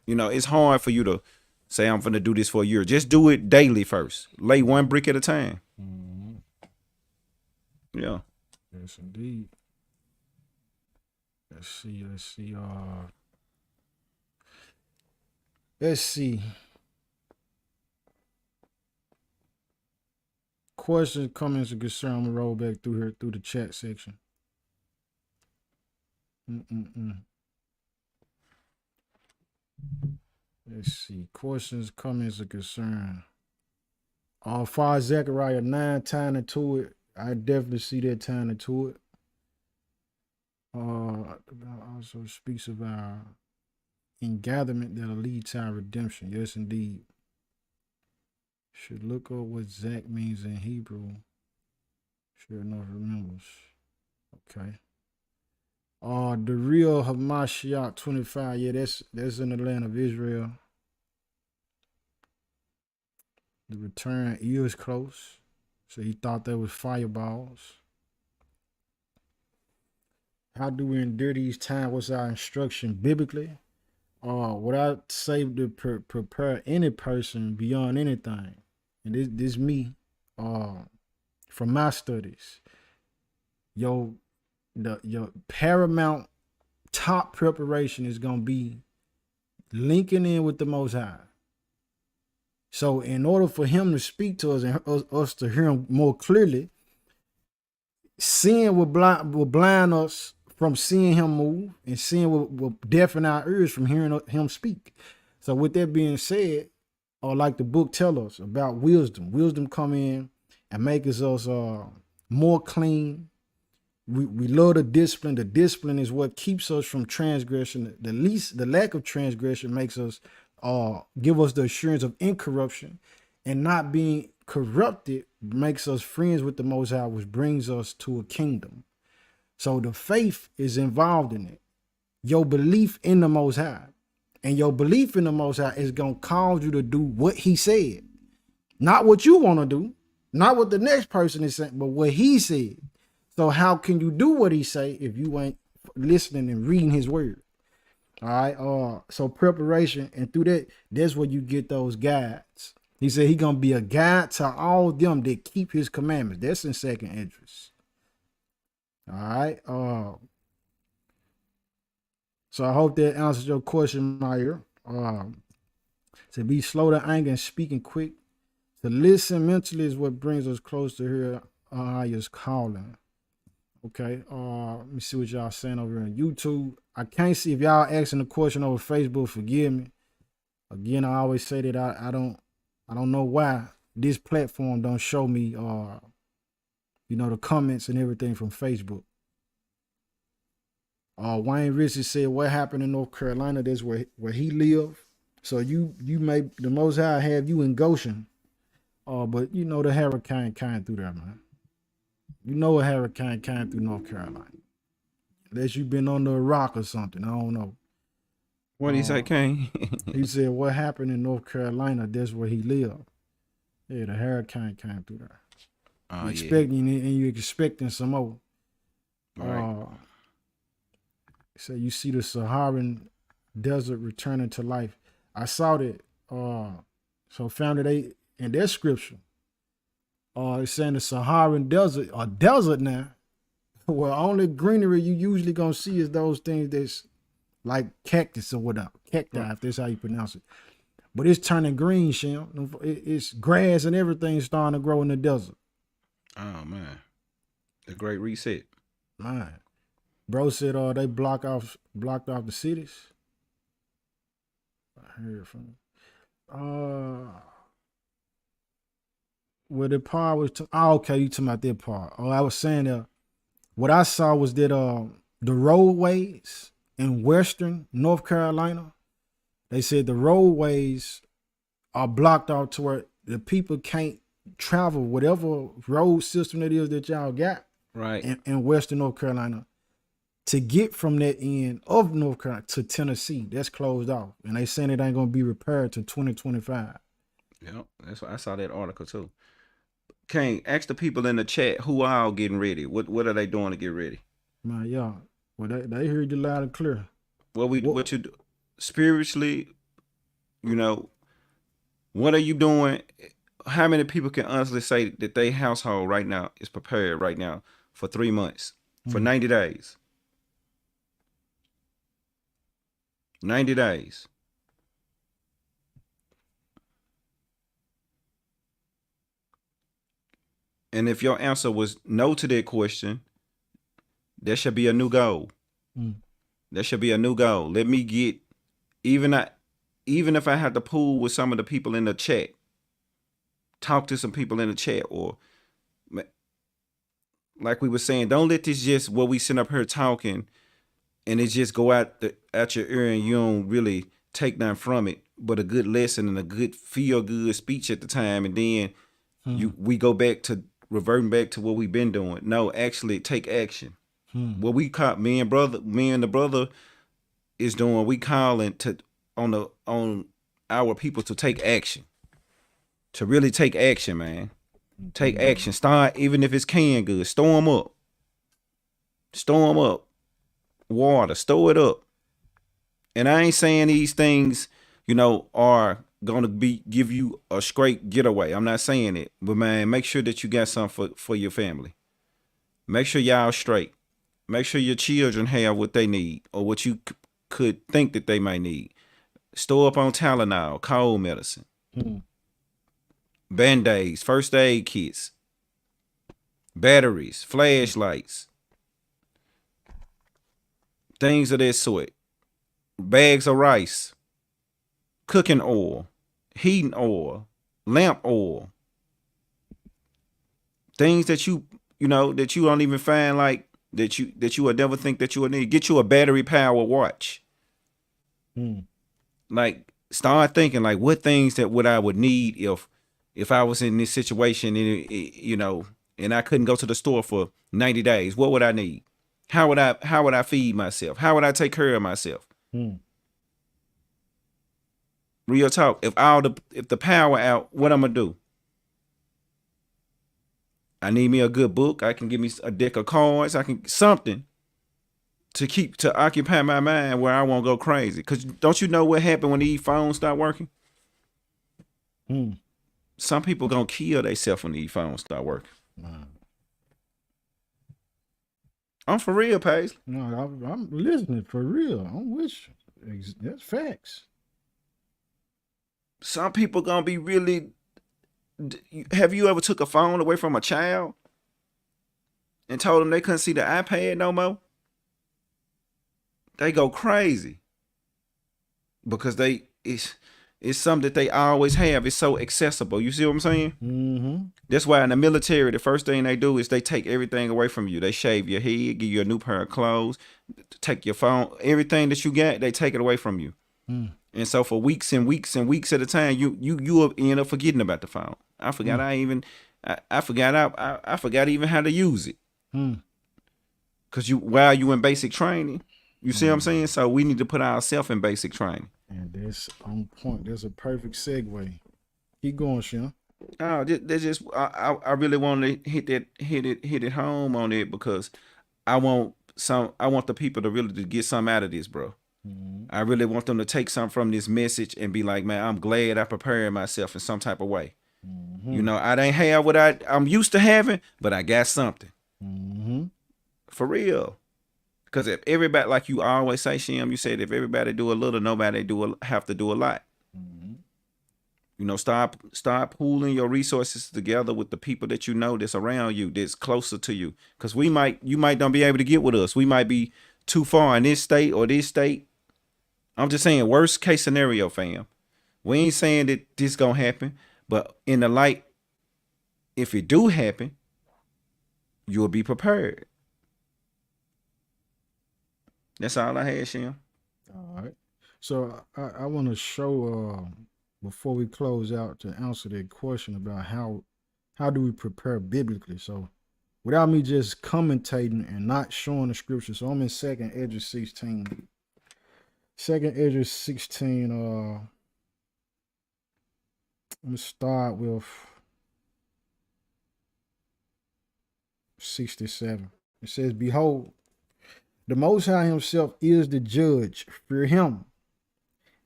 it's hard for you to say I'm gonna do this for a year. Just do it daily first. Lay one brick at a time. Yeah. Yes, indeed. Let's see. Let's see. Questions, comments, and concern. I'm gonna roll back through here through the chat section. Let's see. Questions, comments, and concern. Far as Zechariah 9 tying into it, I definitely see that tying into it. Also speaks of our ingatherment that'll lead to our redemption. Yes, indeed. Should look up what Zach means in Hebrew. Sure enough remembers. Okay. The real Hamashiach 25. Yeah, that's in the land of Israel. The return is close. So he thought that was fireballs. How do we endure these times? What's our instruction biblically? What I say to prepare any person beyond anything, and this me, from my studies, your paramount top preparation is gonna be linking in with the Most High. So in order for him to speak to us and us to hear him more clearly, sin will blind us from seeing him move, and sin will deafen our ears from hearing him speak. So with that being said, like the book tells us about wisdom come in and make us more clean. We love the discipline. The discipline is what keeps us from transgression. The lack of transgression makes us give us the assurance of incorruption, and not being corrupted makes us friends with the Most High, which brings us to a kingdom. So the faith is involved in it. Your belief in the Most High. And your belief in the Most High is going to cause you to do what he said. Not what you want to do. Not what the next person is saying, but what he said. So how can you do what he say if you ain't listening and reading his word? All right. So preparation, and through that, that's where you get those guides. He said he going to be a guide to all them that keep his commandments. That's in second interest. All right. So I hope that answers your question, Meyer. To be slow to anger and speaking quick. To listen mentally is what brings us close to hear Aya's calling. Okay. Let me see what y'all saying over on YouTube. I can't see if y'all asking the question over Facebook. Forgive me. Again, I always say that I don't know why this platform don't show me the comments and everything from Facebook. Wayne Richard said, what happened in North Carolina? That's where he lived. So you may, the Most High have you in Goshen. But the hurricane came through there, man. A hurricane came through North Carolina. Unless you've been under a rock or something. I don't know. What did he say, Kane? He said, what happened in North Carolina? That's where he lived. Yeah, the hurricane came through there. You're expecting some more. Right. So you see the Saharan desert returning to life. I saw that. So found it in their scripture. It's saying the Saharan desert, a desert now, where only greenery you usually gonna see is those things that's like cactus or whatever. Cacti, if that's how you pronounce it. But it's turning green, Shem. It's grass and everything starting to grow in the desert. Oh man, the Great Reset. Man, bro said they blocked off the cities. I heard from. Where the part was. Okay, you talking about that part? Oh, I was saying that. What I saw was that the roadways in Western North Carolina, they said the roadways are blocked out to where the people can't travel whatever road system it is that y'all got Right. in Western North Carolina to get from that end of North Carolina to Tennessee. That's closed off. And they saying it ain't going to be repaired to 2025. Yeah, that's why I saw that article too. Kane, ask the people in the chat who are all getting ready. What are they doing to get ready? My y'all. Well, they heard you loud and clear. What you do spiritually, you know, what are you doing? How many people can honestly say that their household right now is prepared right now for 3 months, for 90 days? 90 days. And if your answer was no to that question, there should be a new goal. There should be a new goal. Let me get, even if I have to pool with some of the people in the chat, talk to some people in the chat, or like we were saying, don't let this just what we sit up here talking and it just go out your ear and you don't really take nothing from it, but a good lesson and a good feel good speech at the time, and then we go back to reverting back to what we've been doing. No, actually take action. What we call me and the brother is doing, we calling to on our people to take action. To really take action, man. Take action. Start, even if it's canned goods, store them up. Store them up. Water, store it up. And I ain't saying these things, you know, are gonna give you a straight getaway. I'm not saying it, but man, make sure that you got something for your family. Make sure y'all straight. Make sure your children have what they need or what you could think that they might need. Store up on Tylenol, cold medicine, Band-Aids, first aid kits, batteries, flashlights, things of that sort. Bags of rice, cooking oil, heating oil, lamp oil. Things that you don't even find like that you would never think that you would need. Get you a battery powered watch. Like, start thinking like what things that I would need if I was in this situation and and I couldn't go to the store for 90 days. What would I need? How would I feed myself? How would I take care of myself? Real talk. If the power out, what I'm gonna do? I need me a good book. I can give me a deck of cards. I can something to occupy my mind where I won't go crazy. Cause don't you know what happened when these phones start working? Some people gonna kill themselves when these phones start working. I'm for real, Paisley. No, I'm listening for real. I'm with you. That's facts. Some people gonna be really. Have you ever took a phone away from a child and told them they couldn't see the iPad no more? They go crazy because it's something that they always have. It's so accessible. You see what I'm saying? That's why in the military, the first thing they do is they take everything away from you. They shave your head, give you a new pair of clothes, take your phone, everything that you got, they take it away from you. And so for weeks and weeks and weeks at a time, you will end up forgetting about the phone. I forgot I forgot even how to use it. Cause while you in basic training, you see what I'm saying? So we need to put ourselves in basic training. And that's on point. That's a perfect segue. Keep going, Sean. Oh, that's just I really want to hit it home on it because I want the people to really get something out of this, bro. I really want them to take something from this message and be like, man, I'm glad I prepared myself in some type of way. You know, I didn't have what I'm used to having, but I got something. For real. Because if everybody, like you always say, Shem, you said if everybody do a little, nobody have to do a lot. You know, start pooling your resources together with the people that you know that's around you, that's closer to you. Because you might not be able to get with us. We might be too far in this state or this state, I'm just saying worst case scenario, fam. We ain't saying that this gonna happen, but in the light, if it do happen, you'll be prepared. That's all I had, Shem. All right. So I want to show before we close out to answer that question about how do we prepare biblically. So without me just commentating and not showing the scripture. So I'm in 2nd Ezra 16. 2nd Ezra 16. I'm gonna start with 67. It says, "Behold, the Most High himself is the judge. Fear him.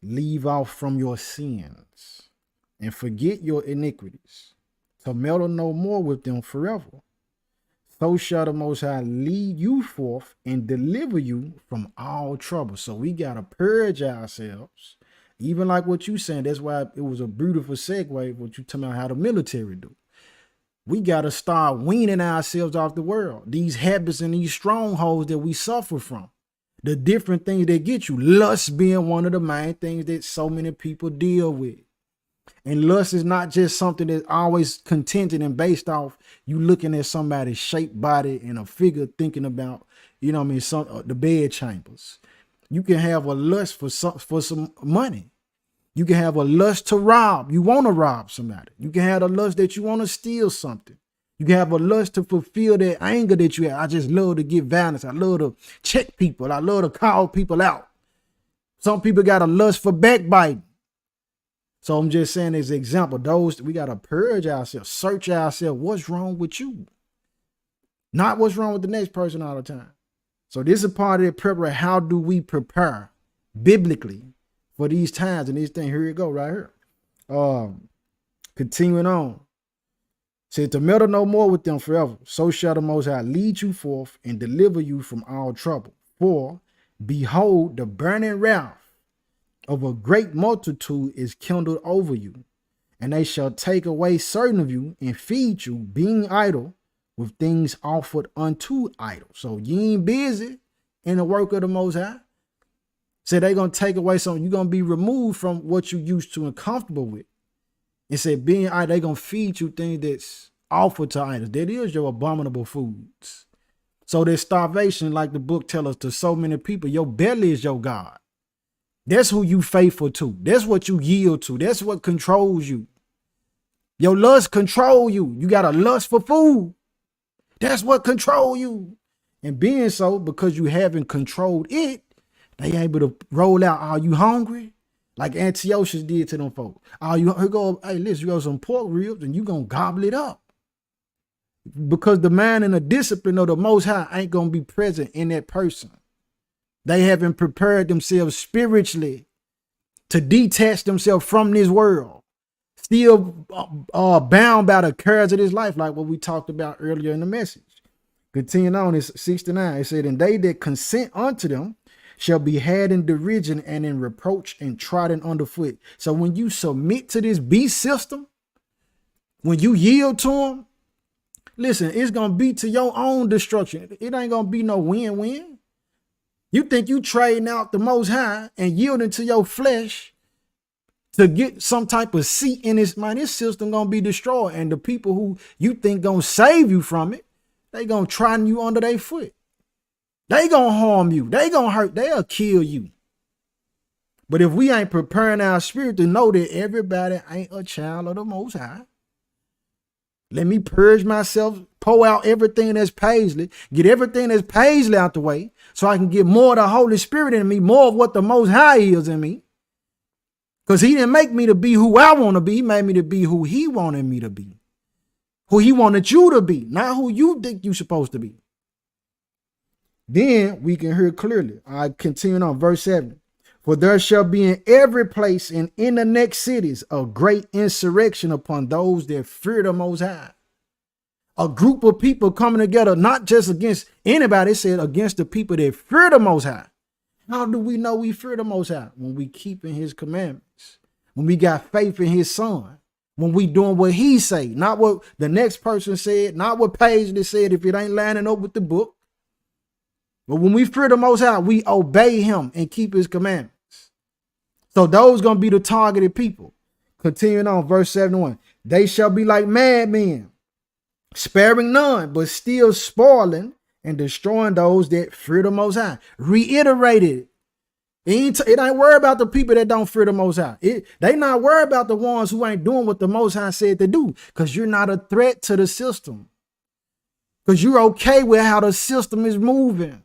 Leave off from your sins and forget your iniquities, to meddle no more with them forever. So shall the Most High lead you forth and deliver you from all trouble." So we got to purge ourselves. Even like what you saying, that's why it was a beautiful segue, what you talking about how the military do. We got to start weaning ourselves off the world. These habits and these strongholds that we suffer from. The different things that get you. Lust being one of the main things that so many people deal with. And lust is not just something that's always contingent and based off you looking at somebody's shaped body and a figure thinking about, you know what I mean, the bed chambers. You can have a lust for some money. You can have a lust to rob. You want to rob somebody. You can have a lust that you want to steal something. You can have a lust to fulfill that anger that you have. I just love to get violence. I love to check people. I love to call people out. Some people got a lust for backbiting. So I'm just saying as an example, those we got to purge ourselves, search ourselves. What's wrong with you? Not what's wrong with the next person all the time. So this is part of the preparation. How do we prepare biblically for these times and these things? Here you go, right here. Continuing on. Said, to meddle no more with them forever. So shall the Most High lead you forth and deliver you from all trouble. For behold, the burning wrath of a great multitude is kindled over you, and they shall take away certain of you and feed you, being idle, with things offered unto idols. So you ain't busy in the work of the Most High. So they're going to take away something. You're going to be removed from what you used to and comfortable with. It said, being idle, they're going to feed you things that's offered to idols. That is your abominable foods. So there's starvation, like the book tells us, to so many people. Your belly is your God. That's who you faithful to. That's what you yield to. That's what controls you. Your lust control you. You got a lust for food. That's what control you. And being so, because you haven't controlled it, they able to roll out, are you hungry? Like Antiochus did to them folks. Are you, here go, hey, listen, you got some pork ribs and you gonna gobble it up. Because the mind and the discipline of the Most High ain't gonna be present in that person. They haven't prepared themselves spiritually to detach themselves from this world. Still bound by the cares of this life, like what we talked about earlier in the message. Continuing on, it's 69. It said, and they that consent unto them shall be had in derision and in reproach and trodden underfoot. So when you submit to this beast system, when you yield to them, listen, it's going to be to your own destruction. It ain't going to be no win-win. You think you trading out the Most High and yielding to your flesh to get some type of seat in this, man, this system going to be destroyed. And the people who you think going to save you from it, they going to trodden you under their foot. They going to harm you. They going to hurt. They'll kill you. But if we ain't preparing our spirit to know that everybody ain't a child of the Most High, let me purge myself, pour out everything that's Paisley, get everything that's Paisley out the way so I can get more of the Holy Spirit in me, more of what the Most High is in me. Because he didn't make me to be who I want to be. He made me to be who he wanted me to be. Who he wanted you to be, not who you think you're supposed to be. Then we can hear clearly. I continue on verse 7. For there shall be in every place and in the next cities a great insurrection upon those that fear the Most High. A group of people coming together, not just against anybody, it said against the people that fear the Most High. How do we know we fear the Most High? When we keep in his commandments, when we got faith in his son, when we doing what he say, not what the next person said, not what Paisley said if it ain't lining up with the book. But when we fear the Most High, we obey him and keep his commandments. So those gonna be the targeted people. Continuing on, verse 71. They shall be like madmen, sparing none, but still spoiling and destroying those that fear the Most High. Reiterated. It ain't worry about the people that don't fear the Most High. They not worry about the ones who ain't doing what the Most High said to do, because you're not a threat to the system. Because you're okay with how the system is moving.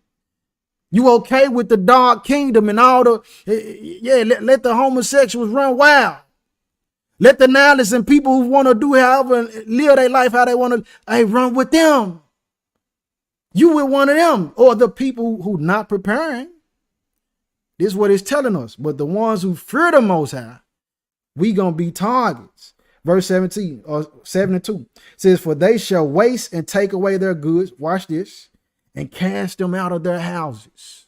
You okay with the dark kingdom and all the, let the homosexuals run wild. Let the nihilists and people who want to do however and live their life how they want to, run with them. You with one of them, or the people who not preparing. This is what it's telling us. But the ones who fear the Most High, we gonna be targets. Verse 17 or 72 says, for they shall waste and take away their goods. Watch this. And cast them out of their houses.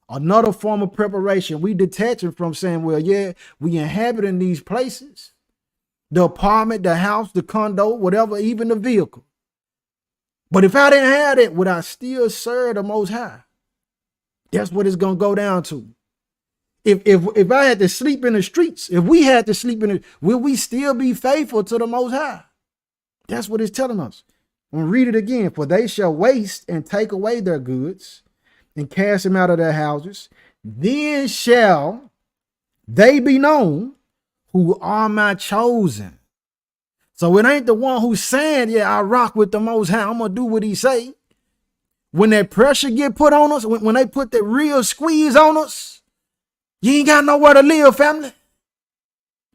Another form of preparation. We detaching from saying, well, yeah, we inhabiting these places. The apartment, the house, the condo, whatever, even the vehicle. But if I didn't have it, would I still serve the Most High? That's what it's gonna go down to. If I had to sleep in the streets, if we had to sleep in it, will we still be faithful to the Most High? That's what it's telling us. I'm gonna read it again. For they shall waste and take away their goods and cast them out of their houses. Then shall they be known who are my chosen. So it ain't the one who's saying, yeah, I rock with the Most High, I'm gonna do what he say. When that pressure get put on us, when they put the real squeeze on us, you ain't got nowhere to live, family.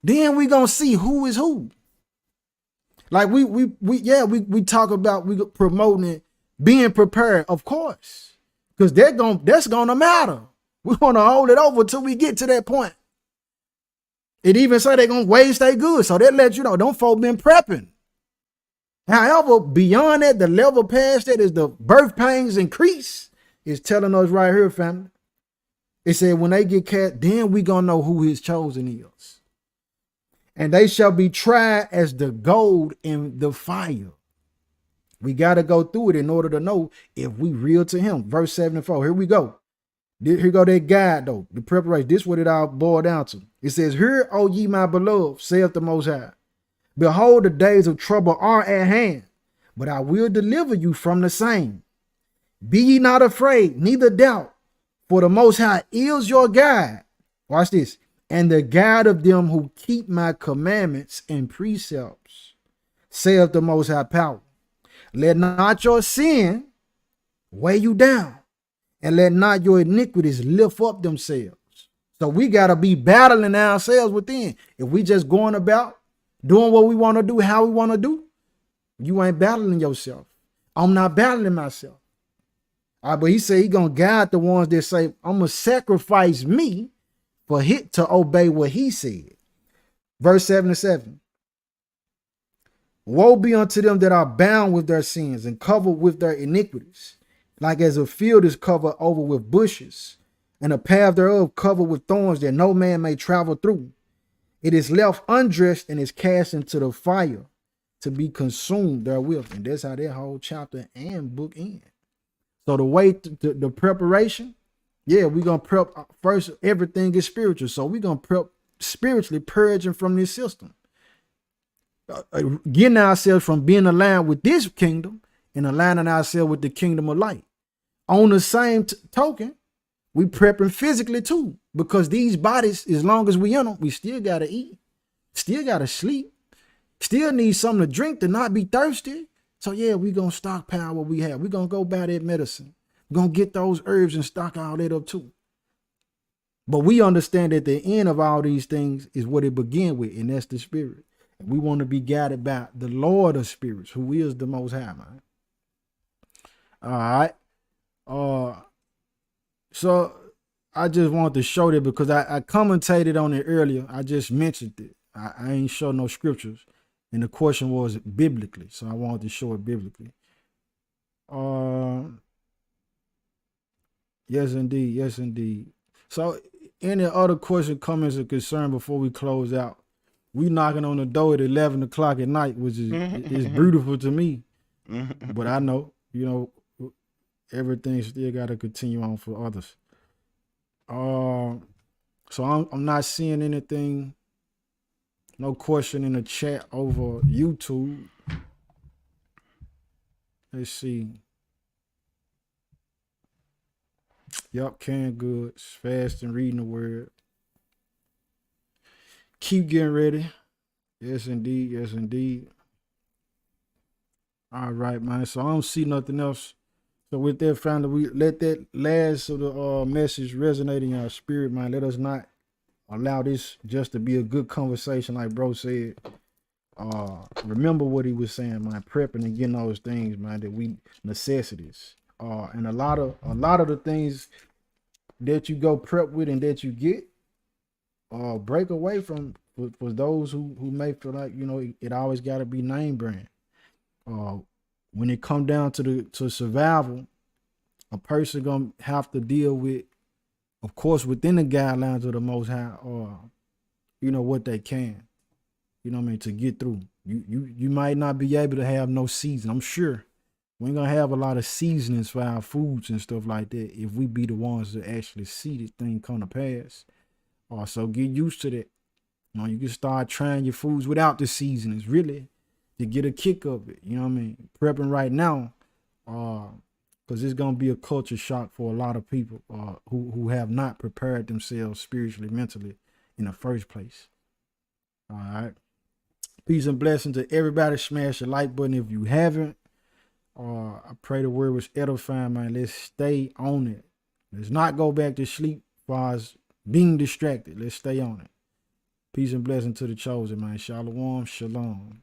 Then we gonna see who is who. Like we talk about we promoting it, being prepared, of course, because that's gonna matter. We want to hold it over till we get to that point. It even say they're gonna waste their goods, so that lets you know them folk been prepping. However, beyond that, the level past that is the birth pains increase. Is telling us right here, family. It said when they get cast, then we gonna know who his chosen is. And they shall be tried as the gold in the fire. We got to go through it in order to know if we real to him. Verse 74, here we go. Here go that guide though, the preparation. This is what it all boiled down to. It says, hear, O ye my beloved, saith the Most High. Behold, the days of trouble are at hand, but I will deliver you from the same. Be ye not afraid, neither doubt, for the Most High is your guide. Watch this. And the guide of them who keep my commandments and precepts, saith the Most High power. Let not your sin weigh you down, and let not your iniquities lift up themselves. So we got to be battling ourselves within. If we just going about doing what we want to do, how we want to do, you ain't battling yourself. I'm not battling myself. But he said he gonna guide the ones that say, I'm gonna sacrifice me for him to obey what he said. Verse 77. Woe be unto them that are bound with their sins and covered with their iniquities, like as a field is covered over with bushes, and a path thereof covered with thorns that no man may travel through. It is left undressed and is cast into the fire to be consumed therewith. And that's how that whole chapter and book ends. So the way the preparation, yeah, we're going to prep first. Everything is spiritual. So we're going to prep spiritually, purging from this system. Getting ourselves from being aligned with this kingdom and aligning ourselves with the kingdom of light. On the same token, we prepping physically too, because these bodies, as long as we in them, we still got to eat, still got to sleep, still need something to drink to not be thirsty. So yeah, we gonna stockpile what we have. We gonna go buy that medicine. We're gonna get those herbs and stock all that up too. But we understand that the end of all these things is what it began with, and that's the spirit. And we want to be guided by the Lord of spirits, who is the Most High, man. All right. So I just wanted to show that because I commentated on it earlier. I just mentioned it. I ain't show no scriptures. And the question was biblically. So I wanted to show it biblically. Yes, indeed. Yes, indeed. So any other question, comments, or concern before we close out? We knocking on the door at 11 o'clock at night, which is beautiful to me. But I know, everything still got to continue on for others. So I'm not seeing anything, no question in the chat over YouTube. Let's see. Yup, canned goods, fast and reading the word. Keep getting ready. Yes, indeed. Yes, indeed. All right, man. So I don't see nothing else. So with that, family, we let that last of the message resonate in our spirit, man. Let us not allow this just to be a good conversation, like bro said. Remember what he was saying, man. Prepping and getting those things, man, that we necessities. And a lot of the things that you go prep with and that you get, break away from for those who may feel like, you know, it always got to be name brand. When it come down to survival, a person gonna have to deal with, of course, within the guidelines of the Most High, you know, what they can, you know what I mean, to get through. You might not be able to have no season. I'm sure we ain't gonna have a lot of seasonings for our foods and stuff like that if we be the ones that actually see this thing come to pass. So get used to that. You know, you can start trying your foods without the seasonings, really, to get a kick of it. You know what I mean? Prepping right now, because it's gonna be a culture shock for a lot of people who have not prepared themselves spiritually, mentally in the first place. All right. Peace and blessing to everybody. Smash the like button if you haven't. I pray the word was edifying, man. Let's stay on it. Let's not go back to sleep as far as being distracted. Let's stay on it. Peace and blessing to the chosen, man. Shalom, shalom.